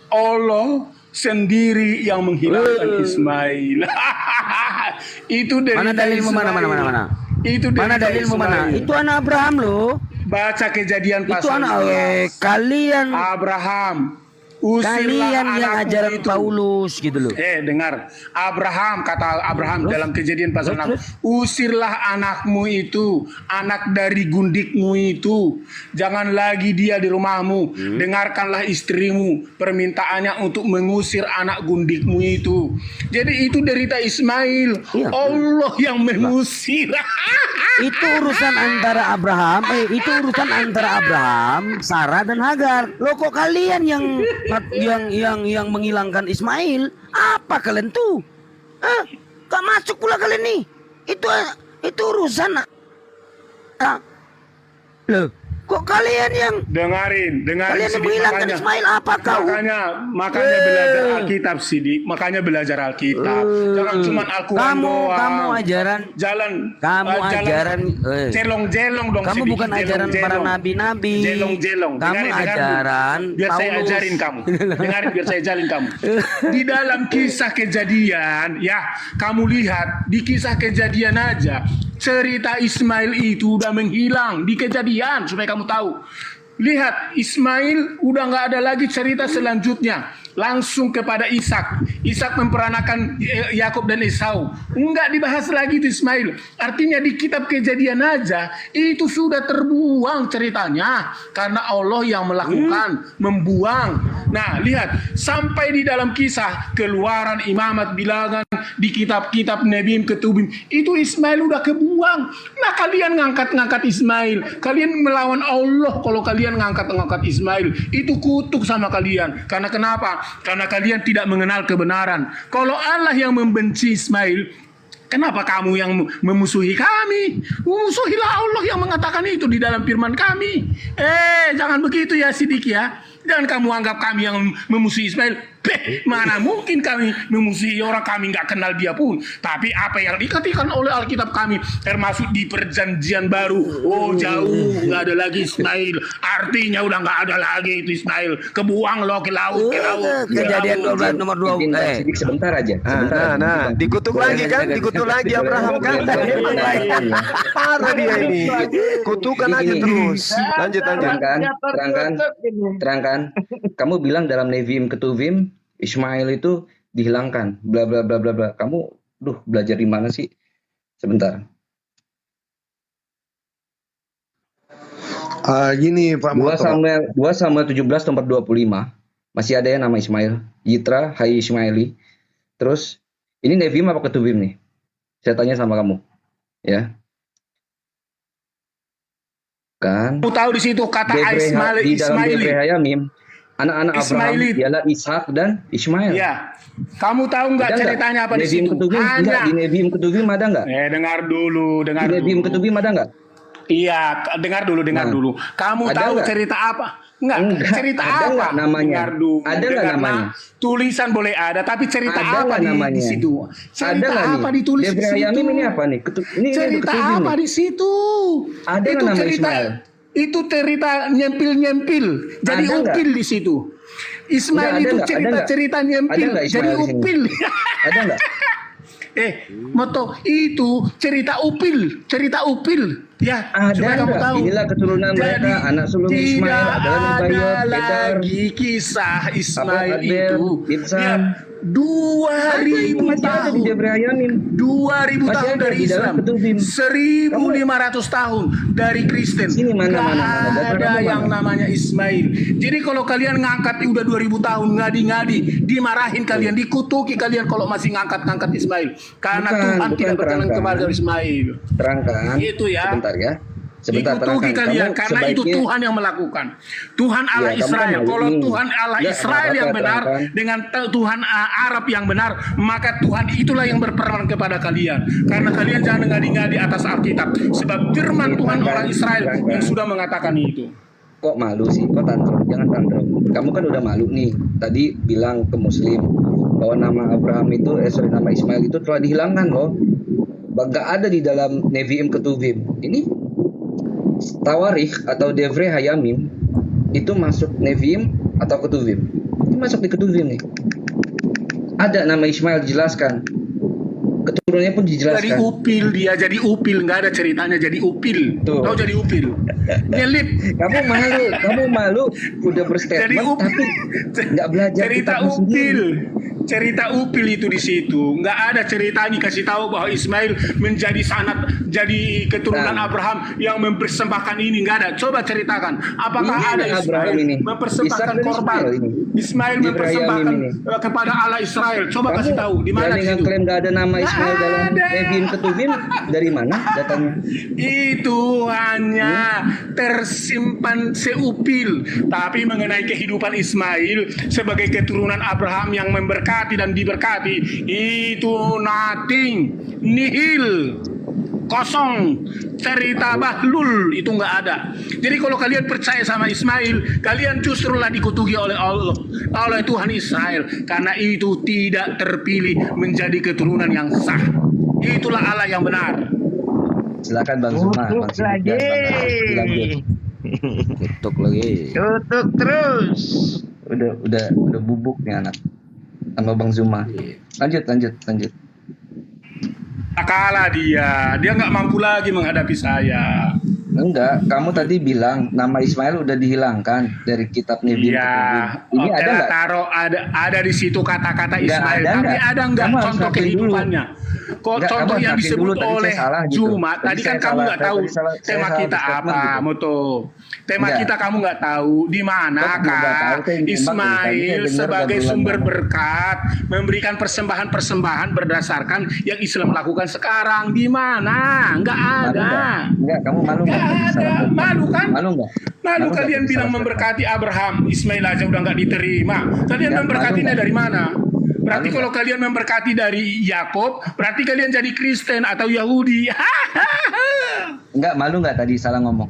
Allah sendiri yang menghilangkan Ismail. Itu dari Mana dalilmu mana? Itu dari Mana dalilmu mana? Itu anak Abraham loh. Baca Kejadian Itu pasal anak 11. kalian. Abraham. Usirlah Kalian yang anakmu ajaran itu. Paulus gitu loh. Dengar. kata Abraham dalam Kejadian pasal 6. Usirlah anakmu itu, anak dari gundikmu itu. Jangan lagi dia di rumahmu. Dengarkanlah istrimu permintaannya untuk mengusir anak gundikmu itu. Jadi itu derita Ismail. Allah yang mengusir. Itu urusan antara Abraham, Sarah dan Hagar. Loh kok kalian yang menghilangkan Ismail? Apa kalian tuh? Gak masuk pula kalian nih. Itu urusan. Loh, kok kalian yang dengarin kalian yang menghilangkan Ismail apa kau? Makanya belajar Alkitab Sidik, makanya belajar Alkitab. Jangan cuma Al-Quran doang. Kamu ajaran jelong-jelong dong. Kamu Sidik, bukan ajaran para nabi-nabi. Jelong-jelong. Kamu ajaran biar saya Paulus. ajarin kamu. Dengarin biar saya ajarin kamu. Di dalam kisah Kejadian, ya, kamu lihat di kisah Kejadian aja, cerita Ismail itu udah menghilang di Kejadian supaya kamu tahu. Lihat, Ismail udah nggak ada lagi cerita selanjutnya. Langsung kepada Ishak. Ishak memperanakan Yakub dan Esau. Enggak dibahas lagi itu Ismail. Artinya di kitab Kejadian aja itu sudah terbuang ceritanya karena Allah yang melakukan, membuang. Nah, lihat, sampai di dalam kisah Keluaran, Imamat, Bilangan, di kitab-kitab Nebiim, Ketubim, itu Ismail udah kebuang. Nah, kalian ngangkat-ngangkat Ismail. Kalian melawan Allah kalau kalian ngangkat-ngangkat Ismail. Itu kutuk sama kalian. Karena kenapa? Karena kalian tidak mengenal kebenaran. Kalau Allah yang membenci Ismail, kenapa kamu yang memusuhi kami? Musuhilah Allah yang mengatakan itu di dalam firman kami. Jangan begitu ya Sidik ya. Jangan kamu anggap kami yang memusuhi Ismail. Mana mungkin kami memusuhi orang kami nggak kenal dia pun. Tapi apa yang dikatakan oleh Alkitab kami, termasuk di perjanjian baru, jauh nggak ada lagi Ismail. Artinya udah nggak ada lagi itu Ismail. Kebuang loh ke laut. Kejadian 12 nomor 2. Sidik sebentar aja. Nah, dikutuk lagi kan? Dikutuk lagi Abraham kan? Parah dia ini. Kutukan aja terus. Lanjut. Terangkan. Kamu bilang dalam Neviim Ketuvim Ismail itu dihilangkan, bla bla bla bla bla. Kamu, belajar di mana sih? Sebentar. Gini Pak Moto. 2 Samuel 17 nomor 25. Masih ada yang nama Ismail. Yitra, Hai Ismaili. Terus, ini Neviim apa Ketuvim nih? Saya tanya sama kamu. Ya. Kan? Kamu tahu di situ kata Ismail. Di dalam Debrehayamim, anak-anak Abraham ialah Ishak dan Ismail. Ya. Kamu tahu nggak ceritanya apa di situ? Di Neviim Ketuvim ada nggak? Dengar dulu. Di Neviim Ketuvim ada nggak? Iya, dengar dulu. Kamu Ada tahu nggak? cerita apa? Enggak, cerita Ada apa? nggak namanya? Dengar dulu. Ada nggak Dengar, namanya? nah, tulisan boleh ada, tapi cerita Ada apa nggak di namanya? situ? Ada Cerita nggak apa nih? ditulis di Devri situ? Hayamim ini apa nih? Ini Cerita ketubim apa nih. di situ? Ada Itu nggak nama cerita Ismail? itu cerita nyempil. Jadi Ada nggak? upil di situ. Ismail Udah, ada itu nggak? Ada cerita-cerita nggak? nyempil, Ada nggak jadi Ismail di sini? upil. Ada nggak? Moto itu cerita upil. Ya, supaya Ada kamu nggak? tahu. Inilah keturunan mereka, anak sulung Ismail Tidak adalah ada Nebayot, Kedar, lagi kisah Ismail Adbel, itu. Ibsan. Ya, 2000 masih ada di tahun. Devri Hayamim. 2000 Masih tahun ada dari di dalam Islam. ketubim. 1500 tahun dari Kristen. Sini mana. Gak ada yang namanya Ismail. Jadi kalau kalian ngangkat udah 2000 tahun ngadi-ngadi, dimarahin kalian, dikutuki kalian kalau masih ngangkat-ngangkat Ismail. Karena Tuhan tidak berkenan kepada Ismail. Terangkan. Itu ya. Sebentar ya. Sebentar Dikutuki terangkan. kalian Kamu karena itu sebaiknya- Tuhan yang melakukan. Tuhan Allah Iya, kamu kan Israel. malu Kalau nih. Tuhan Allah Nggak, Israel nggak yang apa-apa, benar terangkan. dengan Tuhan Arab yang benar, maka Tuhan itulah yang berperan kepada kalian. Karena kalian jangan ngadi-ngadi atas Alkitab. Sebab firman Tuhan orang Israel yang sudah mengatakan itu. Kok malu sih? Kok tantrum? Jangan tantrum. Kamu kan udah malu nih. Tadi bilang ke Muslim bahwa nama Abraham itu, nama Ismail itu telah dihilangkan loh. Gak ada di dalam Nevi'im Ketuvim. Ini Tawarikh atau Devri Hayamim itu masuk Nevi'im atau Ketuvim? Ini masuk di Ketuvim nih. Ada nama Ismail dijelaskan. Keturunannya pun dijelaskan. Jadi upil dia, jadi upil, nggak ada ceritanya jadi upil. Tahu jadi upil? Nyelip. Kamu malu udah berstatement tapi nggak belajar cerita kitabmu upil. sendiri. Cerita upil itu di situ. Nggak ada ceritanya kasih tahu bahwa Ismail menjadi jadi keturunan Abraham yang mempersembahkan ini, nggak ada. Coba ceritakan. Apakah Ini ada Abraham Ismail ini. mempersembahkan Ishak dan korban? Ismail ini. Ismail Ibrahim mempersembahkan ini. kepada Allah Israel. Coba kasih tahu di mana Berani di situ? ngeklaim nggak ada nama Ismail dalam Nevi'im Ketuvim? Dari mana datanya? Itu hanya tersimpan seupil. Tapi mengenai kehidupan Ismail sebagai keturunan Abraham yang memberkati dan diberkati, itu nothing, nihil, kosong, cerita bahlul, itu nggak ada. Jadi kalau kalian percaya sama Ismail, kalian justru lah dikutuki oleh Allah, oleh Tuhan Israel, karena itu tidak terpilih menjadi keturunan yang sah. Itulah Allah yang benar. Silakan Bang Zuma. Tutup lagi. Tutup lagi. Tutup terus. Udah bubuk nih anak. Sama Bang Zuma. Lanjut. Kalah dia nggak mampu lagi menghadapi saya. Enggak, kamu tadi bilang nama Ismail udah dihilangkan dari kitab Nevi'im Ketuvim. Ini Oke ada lah, nggak? taruh ada di situ kata-kata Nggak Ismail. ada Tapi nggak? ada nggak Kamu harus contoh yakin dulu. kehidupannya? Kok Nggak, contoh kamu yang yakin disebut dulu, tadi oleh saya salah gitu. Jumat? Tadi kan kamu nggak tahu tema kita apa, Moto. Tema Nggak. kita kamu nggak tahu di mana Kok nggak tahu? kah Saya nembak Ismail dari tadi, saya dengar sebagai udah sumber bulan berkat memberikan persembahan berdasarkan yang Islam lakukan sekarang. Di mana? Nggak ada. Enggak, kamu malu nggak? Nggak ada. Malu kan? Malu nggak? Lalu Malu kalian nggak? bilang memberkati Abraham, Ismail aja udah nggak diterima. Kalian Nggak, memberkatinya malu nggak? dari mana? Berarti Malu kalau kalian memberkati dari Yakob, berarti kalian jadi Kristen atau Yahudi. Enggak, malu nggak tadi salah ngomong?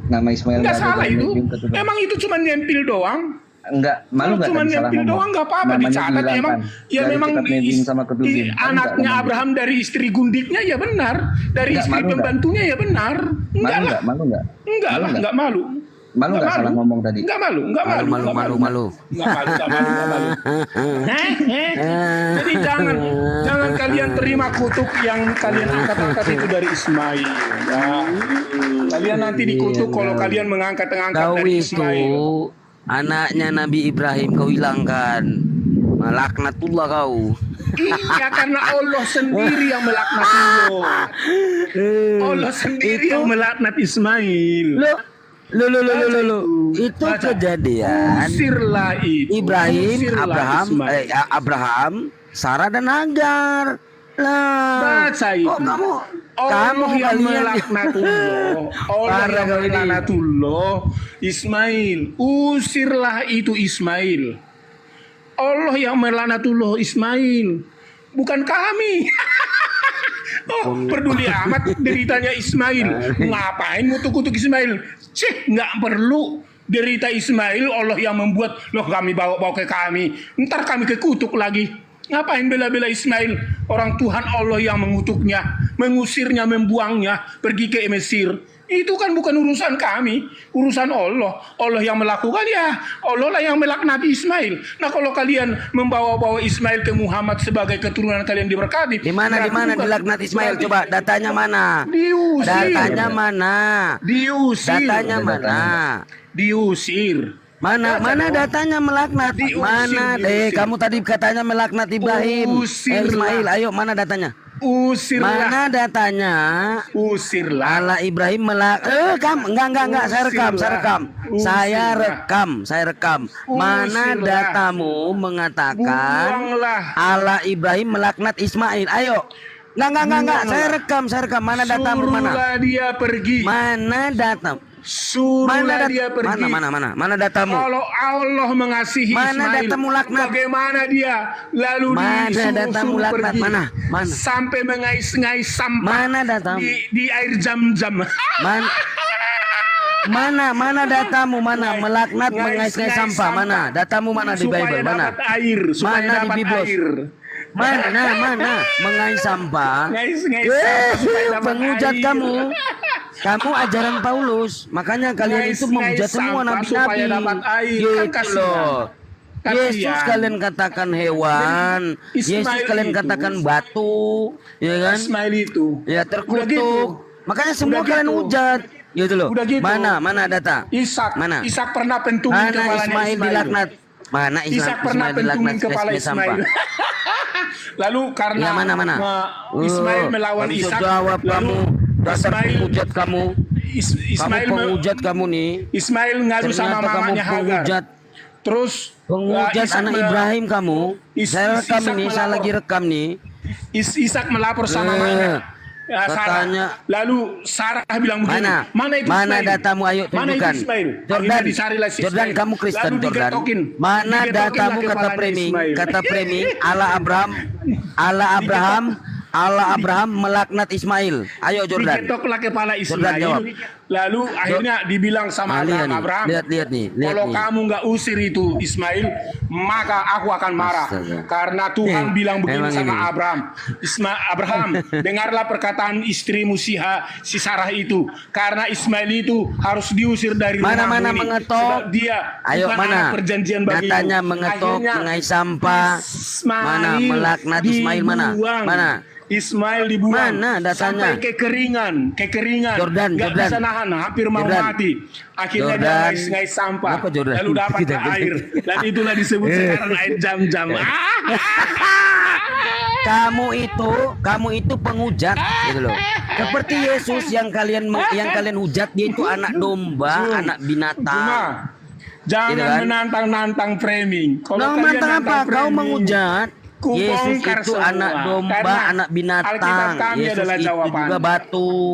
Nama Ismail Nggak nggak ada salah dalam itu. Nevi'im Ketuvim. Emang itu cuma nyempil doang. Enggak, malu nggak Cuma tadi salah nyempil ngomong? doang nggak apa-apa Namanya dicatat. dihilangkan Emang ya dari memang kitab Nevi'im sama Ketuvim. Malu nggak anaknya namanya? Abraham dari istri gundiknya ya benar, dari Nggak, istri malu nggak? pembantunya ya benar. Enggak lah. Malu nggak? Enggak Malu lah, nggak? enggak malu. Malu nggak salah ngomong tadi? Enggak malu, enggak malu. Malu. Enggak malu, enggak malu. Jadi jangan kalian terima kutuk yang kalian angkat-angkat itu dari Ismail. Ya. Kalian nanti dikutuk kalau kalian mengangkat-angkat Kau dari itu Ismail. anaknya Nabi Ibrahim kau hilangkan. Laknatullah kau. Iya, karena Allah sendiri yang melaknat Allah. Allah sendiri yang melaknat Ismail. Lo. Itu kejadian. Usirlah itu. Ibrahim, Usirlah Abraham, Sarah dan Hagar. Lah. Baca itu. Kok Allah yang kalian- melaknatullah. Allah Parah yang kau ini. melaknatullah Ismail. Usirlah itu Ismail. Allah yang melaknatullah Ismail. Bukan kami. Peduli amat deritanya Ismail. Ngapain kutuk-kutuk Ismail? Cek, nggak perlu. Derita Ismail Allah yang membuat. Loh, kami bawa ke kami. Ntar kami kekutuk lagi. Ngapain bela-bela Ismail? Orang Tuhan Allah yang mengutuknya, mengusirnya, membuangnya, pergi ke Mesir. Itu kan bukan urusan kami, urusan Allah. Allah yang melakukan, ya Allah lah yang melaknati Ismail. Nah, kalau kalian membawa-bawa Ismail ke Muhammad sebagai keturunan kalian diberkati. Di mana dilaknat Ismail? Coba datanya mana? Diusir. Datanya mana? Diusir. Datanya mana? Diusir. Mana datanya melaknat? Mana deh? Kamu tadi katanya melaknat Ibrahim, Ismail. Ayo, mana datanya? Usirlah. Mana datanya? Usirlah. Allah Ibrahim enggak, saya rekam. Mana datamu mengatakan Allah Ibrahim melaknat Ismail? Ayo. Enggak, saya rekam. Mana datamu? Mana? Suruhlah dia pergi. Mana datamu? Suruhlah dia pergi. Mana datamu? Kalau Allah mengasihi mana Ismail, datamu laknat? Bagaimana dia lalu datamu laknat? pergi Mana? Sampai mengais-ngais sampah mana datamu? Di air jam-jam. Mana datamu? Mana melaknat mengais-ngais sampah? Mana datamu? Mana di Bible? Mana? Mana di Biblos? Mana mengais sampah? Penghujat kamu. Kamu ajaran Paulus, makanya kalian itu memuja semua nabi-nabi. Gitu loh. Yesus kalian katakan hewan, Yesus kalian katakan batu, ya kan? Ismail itu. Ya terkutuk. Makanya semua kalian hujat. Gitu loh. Mana data? Ishak pernah pentungin kepalanya Ismail dilaknat. Mana Ishak pernah pentungin kepala Ismail. Lalu karena Ismail melawan Ishak, jawab kamu. Dasar penghujat kamu. Ismail penghujat kamu nih. Ismail ngadu sama mamanya Hagar. Terus penghujat anak Ibrahim kamu. Saya rekam ini, saya lagi rekam nih. Ishak melapor sama mamanya. Sarah. Lalu Sarah bilang begini, mana itu Ismail? Mana datamu? Ayo tunjukkan. Jordan, kamu Kristen Jordan. Mana datamu? Kata framing, Allah Abraham melaknat Ismail. Ayo Jordan. Diketoklah kepala Ismail. Lalu akhirnya dibilang sama Abraham, lihat nih. Kalau kamu nggak usir itu Ismail, maka aku akan marah. Karena Tuhan bilang begini sama Abraham. Abraham, dengarlah perkataan istrimu si Sarah itu. Karena Ismail itu harus diusir dari rumahmu ini. Mana mengetok? Dia ayo mana? Perjanjian bagimu. Datanya mengetok, mengais sampah. Mana melaknat Ismail? Mana? Ismail dibuang. Mana datanya? Sampai kekeringan. Jordan. Bisa nahan, hampir mau mati. Akhirnya dia ngais sampah. Lalu dapat air. Dan itulah disebut sekarang air jam-jam. Kamu itu penghujat, gitu loh. Seperti Yesus yang kalian hujat, dia itu anak domba, anak binatang. Jangan menantang-nantang framing. Kalau menantang apa? Kau menghujat. Yesus itu anak domba, anak binatang. Yesus itu juga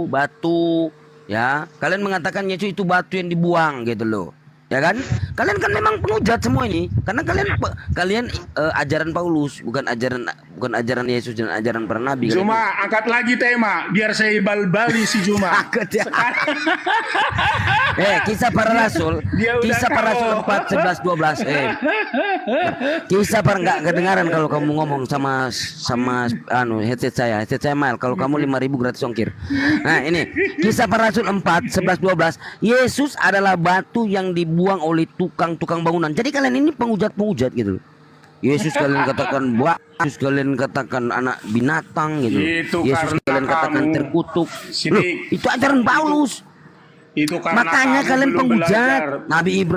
batu. Ya, kalian mengatakan Yesus itu batu yang dibuang, gitu loh. Ya kan? Kalian kan memang penghujat semua ini. Karena kalian ajaran Paulus, bukan ajaran Yesus dan ajaran para nabi. Cuma angkat lagi tema biar saya bal-bali si Juma. Kisah para rasul. Kisah para rasul 4, 11, 12. Kisah para enggak kedengaran kalau kamu ngomong sama headset saya mail. Kalau kamu 5.000 gratis ongkir. Nah, ini Kisah para rasul 4, 11, 12. Yesus adalah batu yang dibuang oleh tukang bangunan. Jadi kalian ini penghujat gitu. Yesus kalian katakan Yesus kalian katakan anak binatang gitu. Yesus kalian katakan terkutuk. Loh, itu ajaran Paulus. Makanya kalian penghujat. Nabi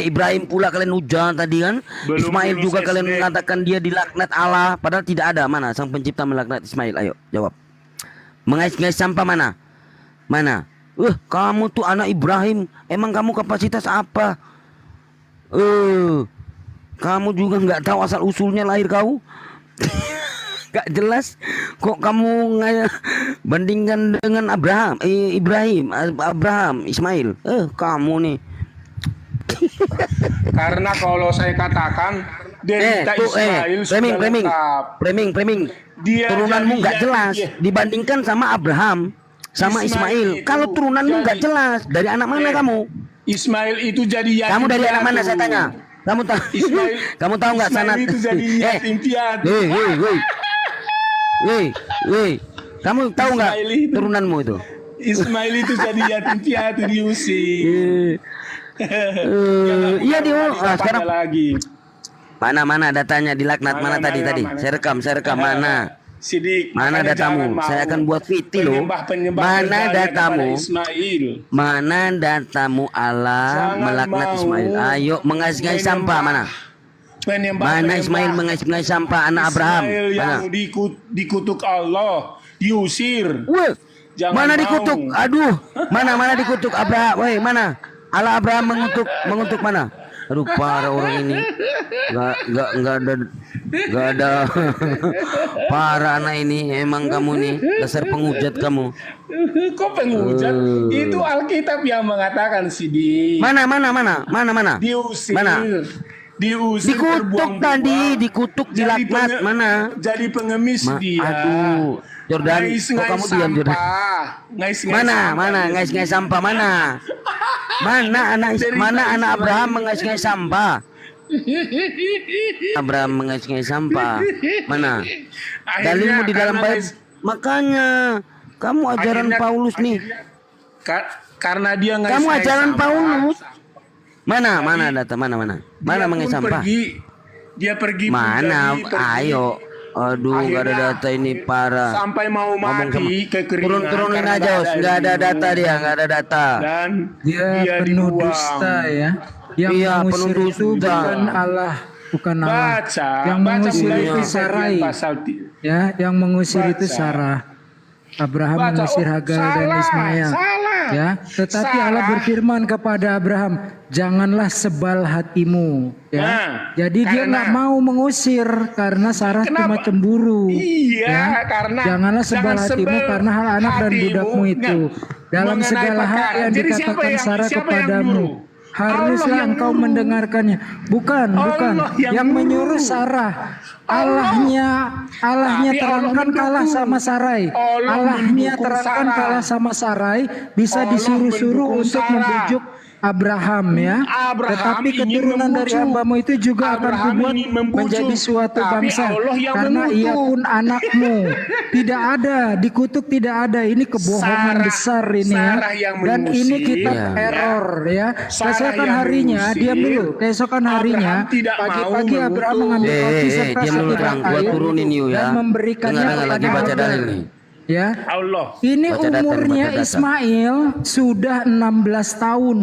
Ibrahim pula kalian hujat tadi kan. Ismail juga kalian mengatakan dia dilaknat Allah, padahal tidak ada. Mana sang pencipta melaknat Ismail? Ayo jawab. Mengais-ngais sampah mana? Kamu tuh anak Ibrahim. Emang kamu kapasitas apa? Kamu juga nggak tahu asal usulnya lahir kau. Gak jelas. Kok kamu bandingkan dengan Ibrahim, Ismail? Kamu nih. Karena kalau saya katakan derita Ismail sudah lengkap. Framing. Dia Turunanmu jadi- nggak jelas dibandingkan sama Abraham, sama Ismail. Kalau turunanmu nggak jelas, dari anak mana kamu? Ismail itu jadi yatim Kamu dari anak mana piatu. saya tanya? Kamu tahu? Ismail, Kamu tahu nggak Ismail sanad? itu jadi yatim piatu. Woi. Kamu tahu nggak Ismail itu- turunanmu itu? Ismail itu jadi yatim piatu diusir. Iya sekarang lagi. mana datanya dilaknat mana tadi? Saya rekam mana? Sidik, Mana makanya datamu? jangan mau Saya akan buat VT loh. penyembah-penyembah Mana berhala datamu? kepada Ismail. Mana datamu Allah Jangan melaknat mau Ismail? Ayo mengais-ngais sampah mana? Mana Ismail mengais-ngais sampah anak Abraham? Ismail Mana? yang dikutuk Allah, diusir. Jangan Mana mau. dikutuk? Aduh, mana dikutuk Abraham? Woi, mana? Allah Abraham mengutuk mana? Aduh, para orang ini nggak ada para anak ini. Emang kamu nih dasar pengujat kamu. Kok pengujat? Itu Alkitab yang mengatakan Sidi. Mana? Diusir. Mana? Diusir. Dikutuk tadi, dikutuk dilaknat mana? Jadi pengemis dia. Aduh, Jordan, kok kamu diam Jordan? Mana ngais-ngais sampah mana? Mana anak Abraham mengais-ngais sampah? Abraham mengais-ngais sampah. Mana? Dalilmu di dalam Bible. Makanya kamu ajaran Paulus nih. Karena dia ngais-ngais Kamu ajaran sampah. Paulus. Mana data mana? Mana mengais sampah? Dia pergi. Mana? pergi. Ayo. Aduh, nggak ada data ini parah. Sampai mau mati kekeringan. Turunin karena aja, Os. Nggak ada ilmu. data dia, nggak ada data. Dan Dia penuh dibuang. dusta ya. Yang Iya, mengusir penuh itu dusta. bukan Allah. Baca, Yang mengusir mulai itu kejadian Sarai. pasal Ya, yang mengusir itu Baca. Sarah. Abraham Baca. mengusir Oh, Hagar dan salah, Ismail. salah. Ya, tetapi Allah Salah. berfirman kepada Abraham, janganlah sebal hatimu. Ya, Nah, jadi dia karena- nggak mau mengusir karena Sarah cuma cemburu. Iya, Ya, karena janganlah sebal jangan hatimu sebel karena hal anak dan hatimu. budakmu itu. Dalam mengenai segala hal perkara. yang Jadi dikatakan Sarah siapa yang kepadamu, nyuruh? haruslah Allah yang engkau nyuruh. mendengarkannya. Bukan. Allah yang Yang menyuruh nyuruh. Sarah. Allahnya Tapi terangkan Allah kalah mendukung. sama Sarai. Allah Allahnya mendukung terangkan Sarah. kalah sama Sarai. Bisa Allah disuruh-suruh mendukung untuk Sarah. membujuk Abraham ya. Abraham Tetapi ingin keturunan dari membujuk. hambamu itu juga akan Abraham kubuat ingin membujuk. menjadi suatu Tapi bangsa. Allah yang Karena ia mengutuk. pun anakmu. Tidak ada, dikutuk tidak ada. Ini kebohongan Sarah- besar ini ya. Sarah yang Dan ini mengusir. kitab Iya. error ya. Sarah Keesokan yang harinya, mengusir. diam dulu. Keesokan harinya, Abraham tidak mau pagi-pagi Abraham mengutuk. mengambil roti serta diam dulu setegak Bang, gua air turunin you ya. dan memberikannya Dengar lagi kepada baca Hagar. dalil nih. Ya. Allah. Ini Baca data, umurnya baca data. Ismail sudah 16 tahun.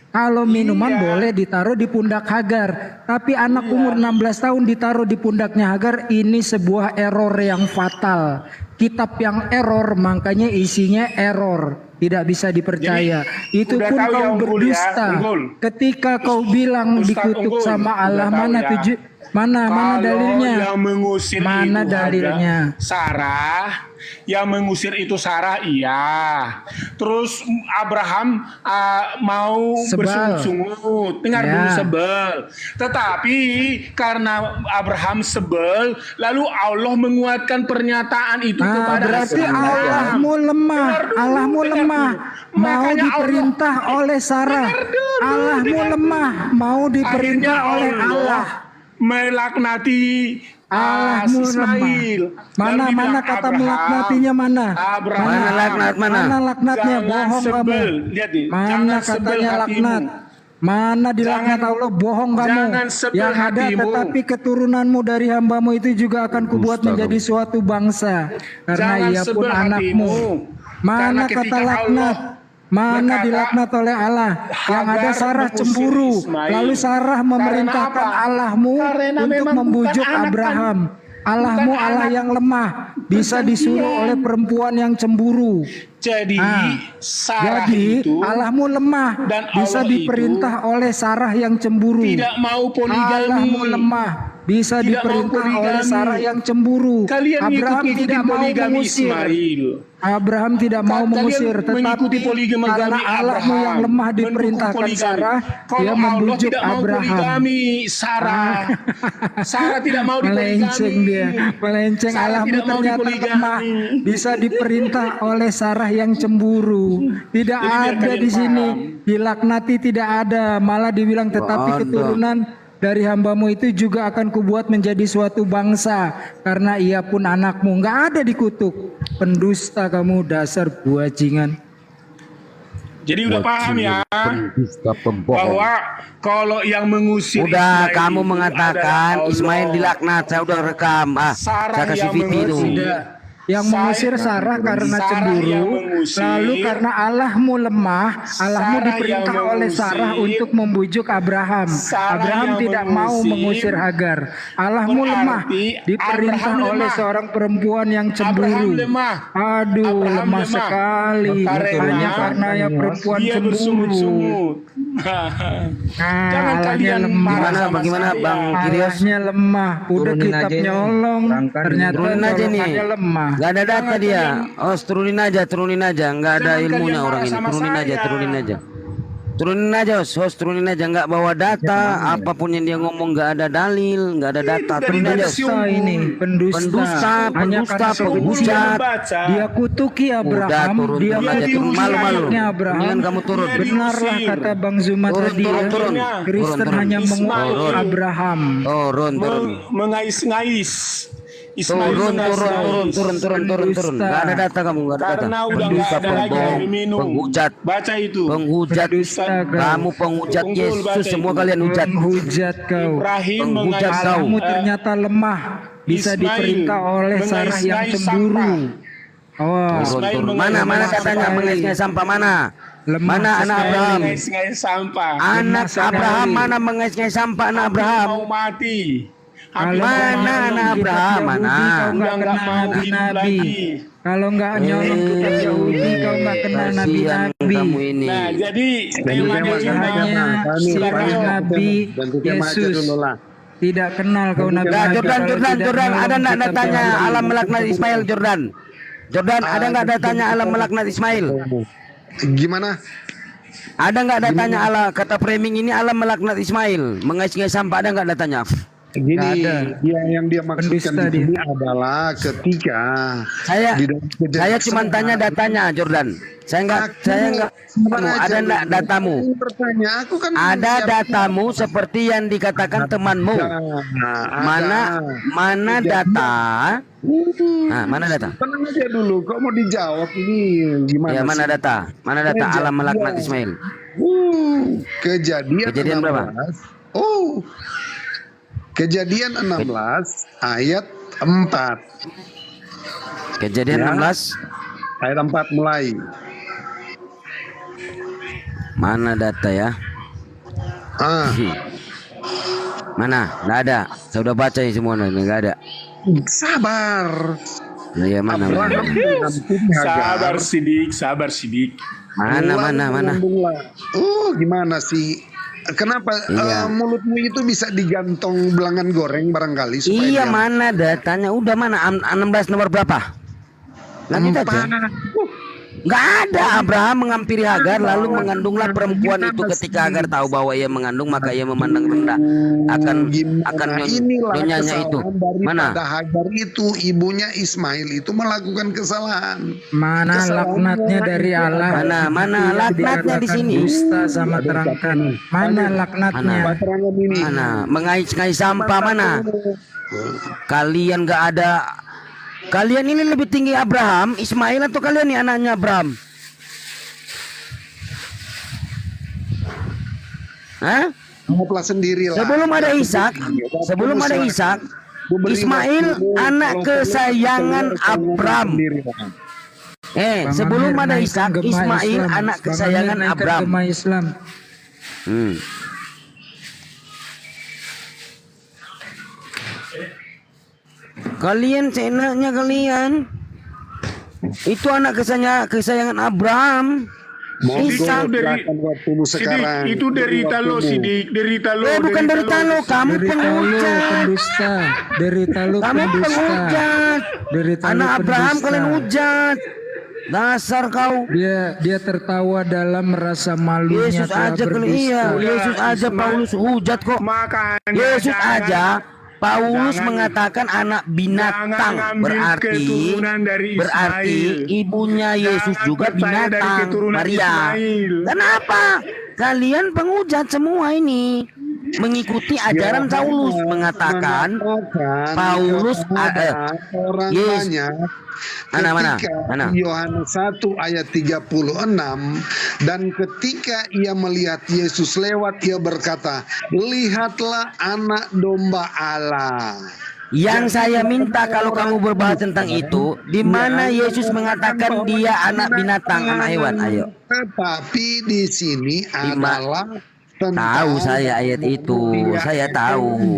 Kalau minuman boleh ditaruh di pundak Hagar. Tapi anak umur 16 tahun ditaruh di pundaknya Hagar. Ini sebuah error yang fatal. Kitab yang error, makanya isinya error. Tidak bisa dipercaya. Itu udah pun tahu ya, kau Unggul berdusta. ya, Unggul. Ketika kau bilang Ustaz dikutuk Unggul, sama Allah, udah tahu mana ya. tujuh? Mana Kalau dalilnya? yang mengusir Mana itu dalilnya? ada Sarah, yang mengusir itu Sarah, iya. Terus Abraham mau Sebal. bersungut-sungut, dengar Ya. dulu sebel. Tetapi karena Abraham sebel, lalu Allah menguatkan pernyataan itu kepada Berarti Abraham. Allahmu lemah. Allahmu lemah. Mau Makanya diperintah oleh Sarah. Allahmu lemah. Mau diperintah oleh Allah. Melaknati Allahmu Ismail. lemah. Lalu Mana dibilang, kata Abraham, melaknatinya mana? Abraham. Mana laknat mana? Mana laknatnya? Jangan Bohong kamu. sebel. Lihat nih, Mana jangan sebel katanya hatimu. laknat? Mana dilaknat Jangan- Allah? Bohong kamu. jangan sebel Yang ada hatimu. tetapi keturunanmu dari hambamu itu juga akan kubuat menjadi suatu bangsa. Karena Jangan ia pun sebel anakmu. hatimu. Mana Karena kata ketika laknat? Allah Mana berkata, dilaknat oleh Allah? Yang ada Hagar Sarah mengusir cemburu. Ismail. Lalu Sarah memerintahkan Karena apa? Allahmu Karena untuk memang membujuk bukan anak Abraham. Allahmu bukan Allah anak yang lemah, bisa disuruh oleh perempuan yang cemburu. Jadi Sarah Jadi itu Allahmu lemah, dan bisa Allah diperintah oleh Sarah yang cemburu. tidak mau poligami. Allahmu lemah, bisa tidak mau diperintah oleh poligami. Sarah yang cemburu. Kalian Abraham ngikuti tidak mau poligami mengusir. Ismail. Abraham tidak mau Kalian mengusir, mengikuti tetapi poligami karena Allahmu yang Abraham, lemah mendukung diperintahkan poligami. Sarah, Kalau dia Allah membujuk tidak mau Abraham. poligami, Sarah tidak mau Melenceng dipoligami. dia, melenceng. Sarah Allahmu tidak mau ternyata dipoligami. lemah, bisa diperintah oleh Sarah yang cemburu. Tidak Jadi biar ada kalian di sini, paham. dilaknati tidak ada, malah dibilang tetapi Ada. keturunan dari hambamu itu juga akan kubuat menjadi suatu bangsa karena ia pun anakmu. Nggak ada dikutuk. Pendusta kamu, dasar bajingan. Jadi udah paham ya bahwa kalau yang mengusir Udah, Ismail kamu itu mengatakan adalah Ismail Allah. dilaknat. Saya udah rekam. Sarah Saya kasih yang video itu. mengusir. Yang mengusir Sarah karena Sarah cemburu, yang mengusir. lalu karena Allahmu lemah, Allahmu Sarah diperintah yang oleh mengusir. Sarah untuk membujuk Abraham. Sarah Abraham yang tidak mau mengusir Hagar. Allahmu lemah, diperintah Abraham oleh lemah. seorang perempuan yang cemburu. Abraham lemah. Aduh, Abraham lemah lemah. sekali. Hanya karena ya perempuan dia cemburu. bersungut-sungut. Jangan kalian marah sama Bagaimana saya. Bang Kirios? Allahnya lemah. Udah Turunin kitab aja ini. nyolong, ternyata Turunin aja nih. golongannya lemah. Gak ada data dia. Oh, turunin aja. Nggak ada Jangan ilmunya kalian orang marah ini. sama Turunin saya. aja. Turunin aja, host. Turunin aja. Nggak bawa data. Apapun yang dia ngomong nggak ada dalil, nggak ada data. Turunin aja. Pendusta ini, pendusta, hanya karena penghujat. dia kutuki Abraham, turun, dia turun aja, turun. kutuki Malu-malu. anaknya Abraham. Mendingan kamu turun. Benarlah kata Bang Zuma tadi ya, Kristen Turun. hanya mengutuk Turun. Abraham. Turun. Mengais-ngais. Ismail Turun. Nggak ada data kamu, nggak ada data. Karena udah nggak ada lagi air minum. Penghujat. Baca itu. Penghujat. Kamu penghujat Yesus. Semua kalian hujat. Penghujat kau. Ibrahim Penghujat kau. Kamu ternyata lemah, bisa Ismail diperintah oleh Sarah yang mengais-ngais cemburu. Oh, Turun. Mana datanya mengais-ngais sampah mana? Lemah Mana anak sekali. Abraham? Mengais-ngais sampah. Anak Abraham mana mengais-ngais sampah anak Abraham? Mau mati. Mana anak Abraham? Mana? Nggak kena nabi-nabi. Kalau nggak nyolong kitab Yahudi, kau nggak kena Kasihan nabi-nabi. kamu ini. Nah, jadi temanya cuma Hanya Nabi Yesus. Tidak kenal kau Nabi. Nah, Jordan, ada nggak datanya alam melaknat Ismail, Jordan? Ada nggak datanya alam melaknat Ismail? Gimana? Ada nggak datanya ala kata framing ini alam melaknat Ismail? Mengais-ngais sampah ada nggak datanya? Gini, yang dia maksudkan di sini adalah ketika Saya cuma tanya datanya, Jordan. Saya nggak ada nggak datamu? Bertanya, aku kan ada datamu seperti yang dikatakan temanmu. Mana data? Nah, mana data? Tenang aja dulu, kok mau dijawab ini gimana? Ya, mana sih? data? Mana data alam melaknat Ismail? Kejadian berapa? Kejadian 16 ayat 4. Kejadian 16 ayat 4 mulai. Mana data ya? Mana? Nggak ada. Saya udah baca ini semua, nggak ada. Sabar. Ya, mana? Sabar sidik. Mana? Gimana sih? Kenapa mulutmu itu bisa digantung belangan goreng barangkali supaya Iya, mana datanya? Udah mana? 16 nomor berapa? Lanjut aja. Nggak ada. Abraham mengampiri Hagar lalu mengandunglah perempuan itu. Ketika Hagar tahu bahwa ia mengandung, maka ia memandang rendah akan nyonyanya itu. Mana? Hagar itu ibunya Ismail itu melakukan kesalahan. Mana laknatnya dari Allah? Mana laknatnya di sini? Dusta sama terangkan. Mana laknatnya? Mana? Mengais-ngais sampah mana? Kalian nggak ada. Kalian ini lebih tinggi Abraham, Ismail, atau kalian ini anaknya Abraham? Hah? Ngoplah sendiri lah. Sebelum ada Ishak, Ismail anak kesayangan Abraham. Sebelum ada Ishak, Ismail anak kesayangan Abraham. Islam. Kalian seenaknya kalian. Itu anak kesayangan Abraham. Monggo Sidik, silakan waktumu sekarang. Sidik, itu derita lo, Sidik, derita lo. Bukan derita lo, kamu penghujat. Pendusta, derita lu Kamu pendusta. penghujat. Derita lu Anak Abraham pendusta. kalian hujat. Dasar kau. Dia tertawa dalam merasa malunya Yesus telah aja kali berdusta. iya. Yesus aja Paulus hujat kok. Makanya Yesus jangan- aja Paulus jangan- mengatakan anak binatang, jangan ngambil berarti keturunan dari berarti Ismail. ibunya Yesus Jangan juga percaya dari binatang, keturunan Maria. Ismail. Kenapa? Kalian penghujat semua ini mengikuti ajaran Saulus mengatakan Paulus orang Yes. banyak Mana? Yohanes 1 ayat 36 dan ketika ia melihat Yesus lewat ia berkata, lihatlah anak domba Allah. Yang saya minta kalau kamu berbahas tentang itu, di mana Yesus mengatakan dia anak binatang, anak hewan? Ayo. Tetapi di sini adalah Tahu saya ayat itu. Saya tahu.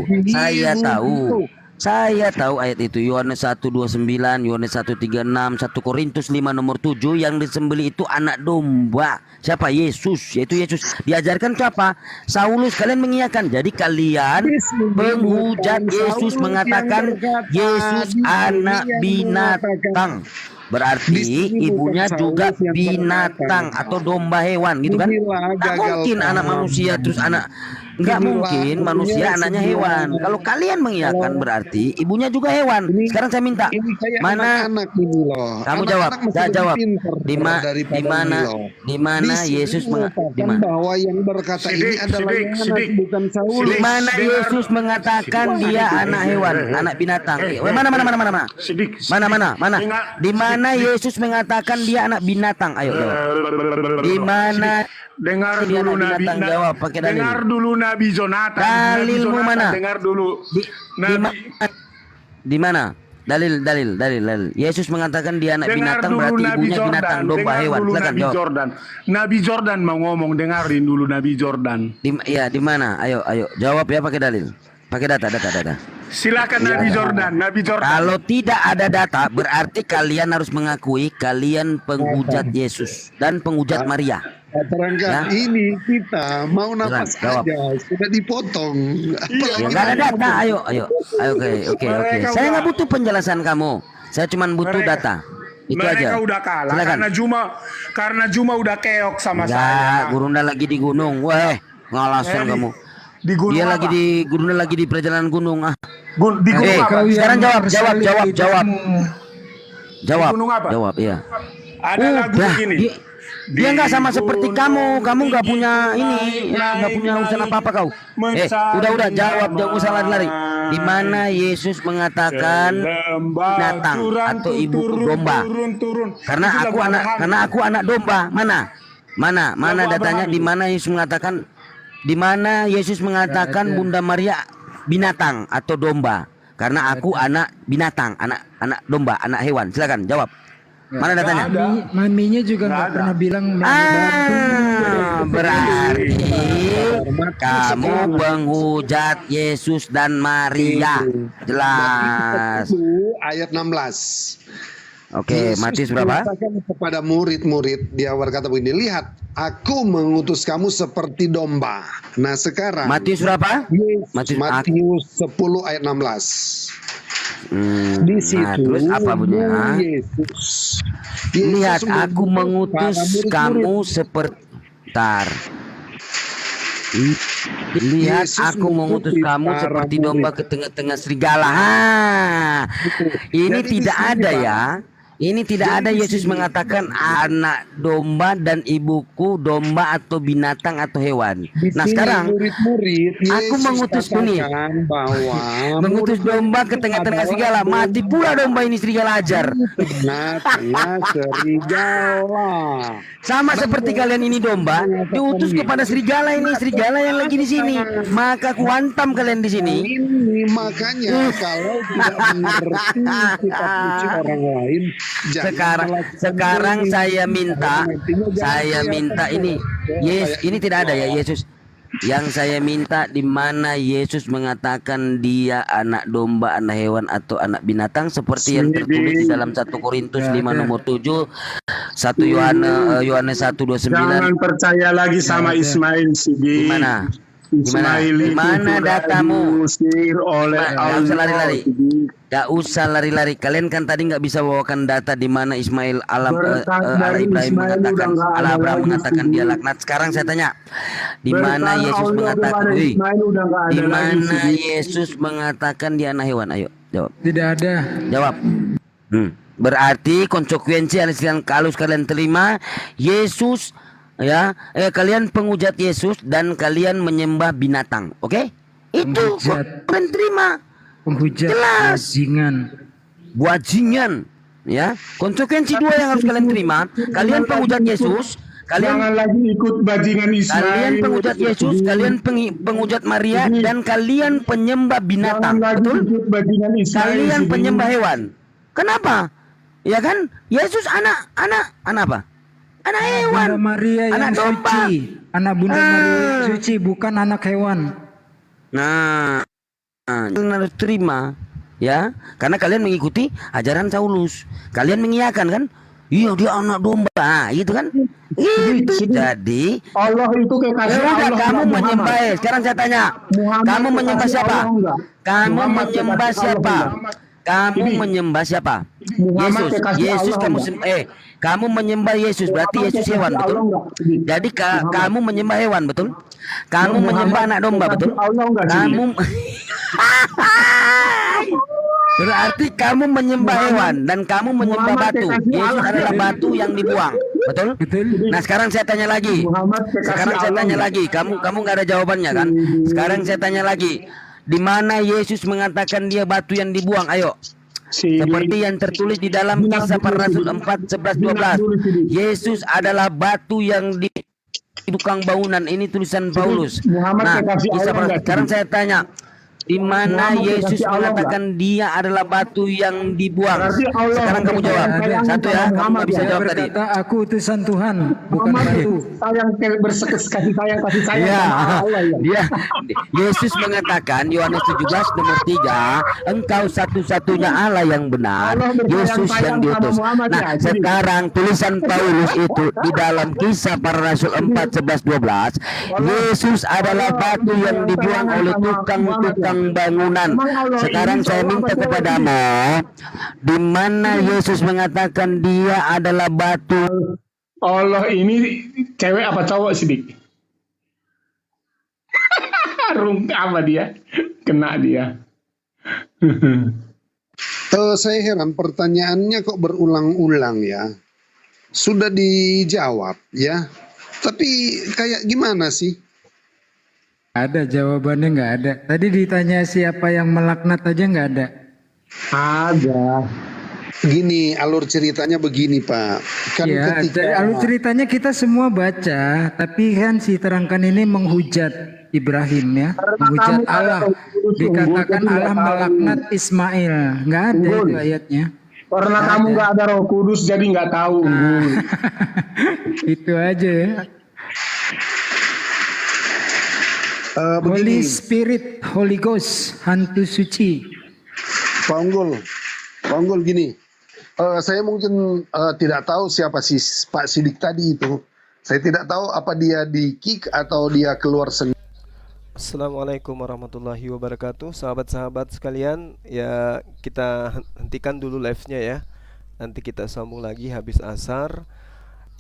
Saya tahu ayat itu. Yohanes 1:29, Yohanes 1:36, 1 Korintus 5 nomor 7, yang disembelih itu anak domba. Siapa? Yesus. Yaitu Yesus. Diajarkan itu apa? Saulus, kalian mengiyakan. Jadi kalian penghujat Yesus mengatakan Yesus anak binatang. Berarti ibunya juga binatang atau domba hewan gitu kan? Tak mungkin anak manusia terus anak. Enggak mungkin manusia anaknya hewan. Kalau kalian mengiyakan berarti ibunya juga hewan. Sekarang saya minta mana? Kamu jawab. Saya jawab. Di mana Yesus mengatakan bahwa yang berkata ini adalah Yohanes bukan Saulus. Di mana Yesus mengatakan dia anak hewan, anak binatang. Mana? Mana? Di mana Yesus mengatakan dia anak binatang? Ayo jawab. Di mana? Dengar dulu Nabi, jawab pakai dalil. Dengar dulu Nabi Jonathan. Dalilmu mana? Dengar dulu. Di mana? Dalil. Yesus mengatakan dia anak binatang, berarti ibunya binatang, domba hewan. Silakan jawab. Nabi Jordan mau ngomong, dengarin dulu Nabi Jordan. Di mana? Ayo jawab ya pakai dalil. Pakai data. Silakan Nabi Jordan. Kalau tidak ada data, berarti kalian harus mengakui kalian penghujat Yesus dan penghujat Maria. Terangkat ini kita mau napas aja sudah dipotong. Ya, nggak ada data. Ayo. Oke. Saya nggak butuh penjelasan kamu. Saya cuma butuh data. Itu mereka aja. udah kalah. Silakan. Karena Juma udah keok sama saya. Gurunda lagi di gunung. Weh, ngalasan kamu. Di gunung Dia apa? Gurunda lagi di perjalanan gunung. Di gunung apa? Sekarang jawab. Gunung apa? Jawab, iya. Ada lagu begini. Dia nggak sama seperti kamu. Kamu nggak punya ini, nggak punya urusan apa kau. Udah jawab, jangan usah lari. Di mana Yesus mengatakan binatang atau ibuku domba? Karena aku anak domba. Mana datanya? Di mana Yesus mengatakan? Di mana Yesus mengatakan Bunda Maria binatang atau domba? Karena aku anak binatang, anak domba, anak hewan. Silakan jawab. Mana datanya? Maminya juga nggak pernah bilang. Berarti kamu penghujat Yesus dan Maria. Jelas. Ayat 16. Oke, Matius berapa? Kepada murid-murid dia berkata begini, lihat, aku mengutus kamu seperti domba. Nah sekarang Matius berapa? Matius 10 ayat 16. Di situ terus apa bunyinya? Yesus lihat, aku mengutus kamu seperti Lihat, aku mengutus kamu seperti domba ke tengah-tengah serigala. Ini tidak ada ya. Ini tidak ada Yesus mengatakan anak domba dan ibuku domba atau binatang atau hewan. Nah sekarang aku mengutus ini, mengutus domba ke tengah-tengah serigala. Mati pula domba ini, serigala ajar. Tengah-tengah serigala. Sama seperti kalian ini domba diutus kepada serigala ini, serigala yang lagi di sini. Maka aku hantam kalian di sini. Ini makanya kalau tidak mengerti kitab suci orang lain. Sekarang saya minta ini. Yes, ini tidak ada ya Yesus. Yang saya minta di mana Yesus mengatakan dia anak domba, anak hewan atau anak binatang seperti yang tertulis di dalam 1 Korintus 5 nomor 7, 1 Yohanes 1:29. Jangan percaya lagi sama Ismail Sidi. Gimana? Di mana datamu? Gak usah lari-lari. Gak usah lari-lari. Kalian kan tadi nggak bisa bawakan data di mana Ismail Allah Ibrahim mengatakan, Allah Abraham mengatakan dia laknat. Sekarang saya tanya, di mana Yesus mengatakan? Di mana Yesus mengatakan dia anak hewan? Ayo jawab. Tidak ada. Jawab. Berarti konsekuensi kalau kalian terima Yesus. Ya, kalian penghujat Yesus dan kalian menyembah binatang, oke? Itu kalian terima. Penghujat, jelas. Bajingan, ya. Konsekuensi dua yang harus kalian terima. Kalian penghujat Yesus, kalian jangan lagi ikut bajingan Ismail. Kalian penghujat Yesus, kalian penghujat Maria, dan kalian penyembah binatang, betul? Kalian penyembah hewan. Kenapa? Ya kan? Yesus anak apa? Anak hewan, Bunda Maria anak yang domba, suci, anak Bunda Maria suci, bukan anak hewan. Nah, harus terima, ya, karena kalian mengikuti ajaran Saulus, kalian mengiyakan kan? Iya dia anak domba, gitu kan? Itu jadi Allah itu kekasih Allah. Kamu menyembah. Sekarang saya tanya, kamu menyembah siapa? Kamu menyembah siapa? Kamu menyembah siapa? Yesus. Yesus kamu menyembah Yesus, berarti Yesus hewan, betul? Jadi kamu menyembah hewan, betul? Kamu menyembah anak domba, betul? Kamu berarti kamu menyembah hewan dan kamu menyembah batu. Yesus adalah batu yang dibuang, betul? Nah sekarang saya tanya lagi. Kamu nggak ada jawabannya kan? Sekarang saya tanya lagi. Di mana Yesus mengatakan dia batu yang dibuang? Ayo. Seperti yang tertulis di dalam Kisah Para Rasul 4:11-12. Yesus adalah batu yang di tukang bangunan. Ini tulisan Paulus. Nah, sekarang saya tanya, di mana Yesus mengatakan dia adalah batu yang dibuang? Sekarang kamu jawab. Satu ya, kamu nggak bisa jawab tadi. Aku utusan Tuhan, bukan batu. Kasih sayang. Dia Yesus mengatakan Yohanes 17 nomor 3, engkau satu-satunya Allah yang benar, Yesus yang diutus. Nah, sekarang tulisan Paulus itu di dalam Kisah Para Rasul 4:11-12, Yesus adalah batu yang dibuang oleh tukang-tukang bangunan. Sekarang saya minta kepadamu, di mana Yesus mengatakan dia adalah batu? Allah ini cewek apa cowok Sidik? Apa dia? Kena dia. Saya heran pertanyaannya kok berulang-ulang ya. Sudah dijawab ya. Tapi kayak gimana sih? Ada jawabannya, nggak ada. Tadi ditanya siapa yang melaknat aja nggak ada. Ada. Gini, alur ceritanya begini Pak. Kan ya, alur ceritanya kita semua baca, tapi kan si terangkan ini menghujat Ibrahim ya, menghujat Allah. Dikatakan Allah melaknat Ismail, nggak ada itu ayatnya. Karena kamu nggak ada Roh Kudus, jadi nggak tahu. Itu aja ya. Holy Spirit, Holy Ghost, hantu suci. Pak Unggul gini, saya mungkin tidak tahu siapa si Pak Sidik tadi itu. Saya tidak tahu apa dia di kick atau dia keluar sendiri. Assalamualaikum warahmatullahi wabarakatuh. Sahabat-sahabat sekalian, ya kita hentikan dulu live-nya ya. Nanti kita sambung lagi habis asar.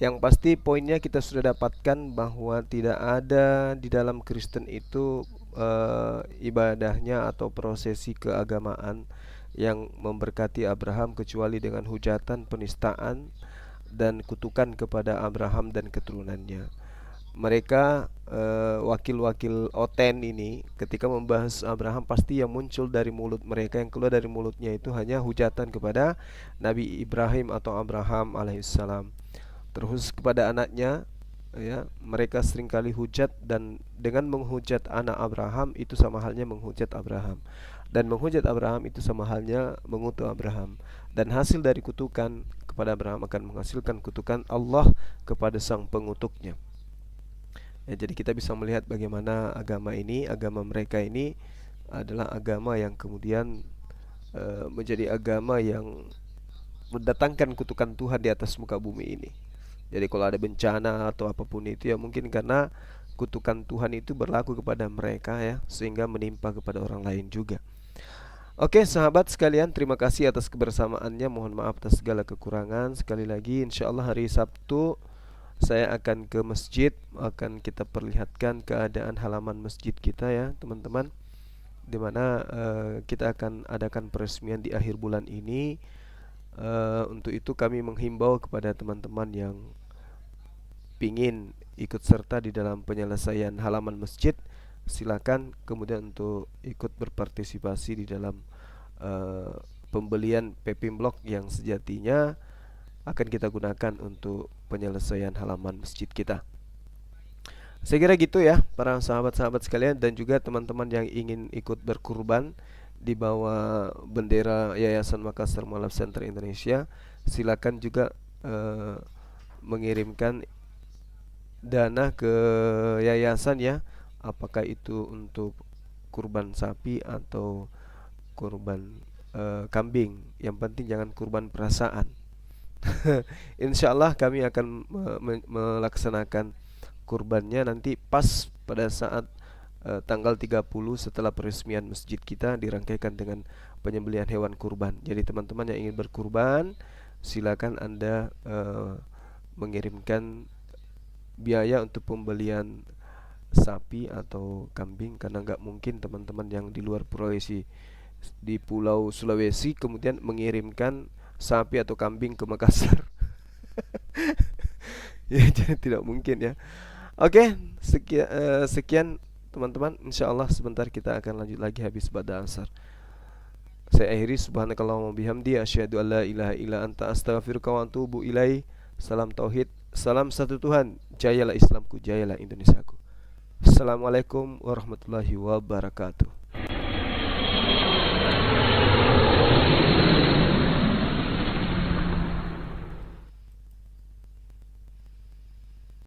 Yang pasti poinnya kita sudah dapatkan bahwa tidak ada di dalam Kristen itu ibadahnya atau prosesi keagamaan yang memberkati Abraham kecuali dengan hujatan, penistaan dan kutukan kepada Abraham dan keturunannya. Mereka wakil-wakil Oten ini ketika membahas Abraham pasti yang muncul dari mulut mereka, yang keluar dari mulutnya itu hanya hujatan kepada Nabi Ibrahim atau Abraham alaihissalam. Terus kepada anaknya ya, mereka seringkali hujat, dan dengan menghujat anak Abraham itu sama halnya menghujat Abraham, dan menghujat Abraham itu sama halnya mengutuk Abraham, dan hasil dari kutukan kepada Abraham akan menghasilkan kutukan Allah kepada sang pengutuknya. Ya, jadi kita bisa melihat bagaimana agama mereka ini adalah agama yang kemudian menjadi agama yang mendatangkan kutukan Tuhan di atas muka bumi ini. Jadi kalau ada bencana atau apapun itu ya mungkin karena kutukan Tuhan itu berlaku kepada mereka ya, sehingga menimpa kepada orang lain juga. Oke sahabat sekalian, terima kasih atas kebersamaannya. Mohon maaf atas segala kekurangan. Sekali lagi insyaallah hari Sabtu saya akan ke masjid, akan kita perlihatkan keadaan halaman masjid kita ya teman-teman, dimana kita akan adakan peresmian di akhir bulan ini. Untuk itu kami menghimbau kepada teman-teman yang pingin ikut serta di dalam penyelesaian halaman masjid, silakan kemudian untuk ikut berpartisipasi di dalam pembelian paving block yang sejatinya akan kita gunakan untuk penyelesaian halaman masjid kita. Saya kira gitu ya para sahabat-sahabat sekalian, dan juga teman-teman yang ingin ikut berkurban di bawah bendera Yayasan Makassar Mualaf Center Indonesia, silakan juga mengirimkan dana ke yayasan ya, apakah itu untuk kurban sapi atau kurban kambing, yang penting jangan kurban perasaan. Insyaallah kami akan melaksanakan kurbannya nanti pas pada saat tanggal 30 setelah peresmian masjid kita dirangkaikan dengan penyembelihan hewan kurban. Jadi teman-teman yang ingin berkurban, silakan Anda mengirimkan biaya untuk pembelian sapi atau kambing, karena nggak mungkin teman-teman yang di luar di Pulau Sulawesi kemudian mengirimkan sapi atau kambing ke Makassar. Ya, jadi tidak mungkin ya. Oke, sekian teman-teman. Insyaallah sebentar kita akan lanjut lagi habis ba'da asar. Saya akhiri, subhanakallahumma bihamdi asyhadu alla ilaha illa anta astaghfiruka wa atubu ilaih. Salam tauhid, salam satu Tuhan. Jayalah Islamku, jayalah Indonesiaku. Assalamualaikum warahmatullahi wabarakatuh.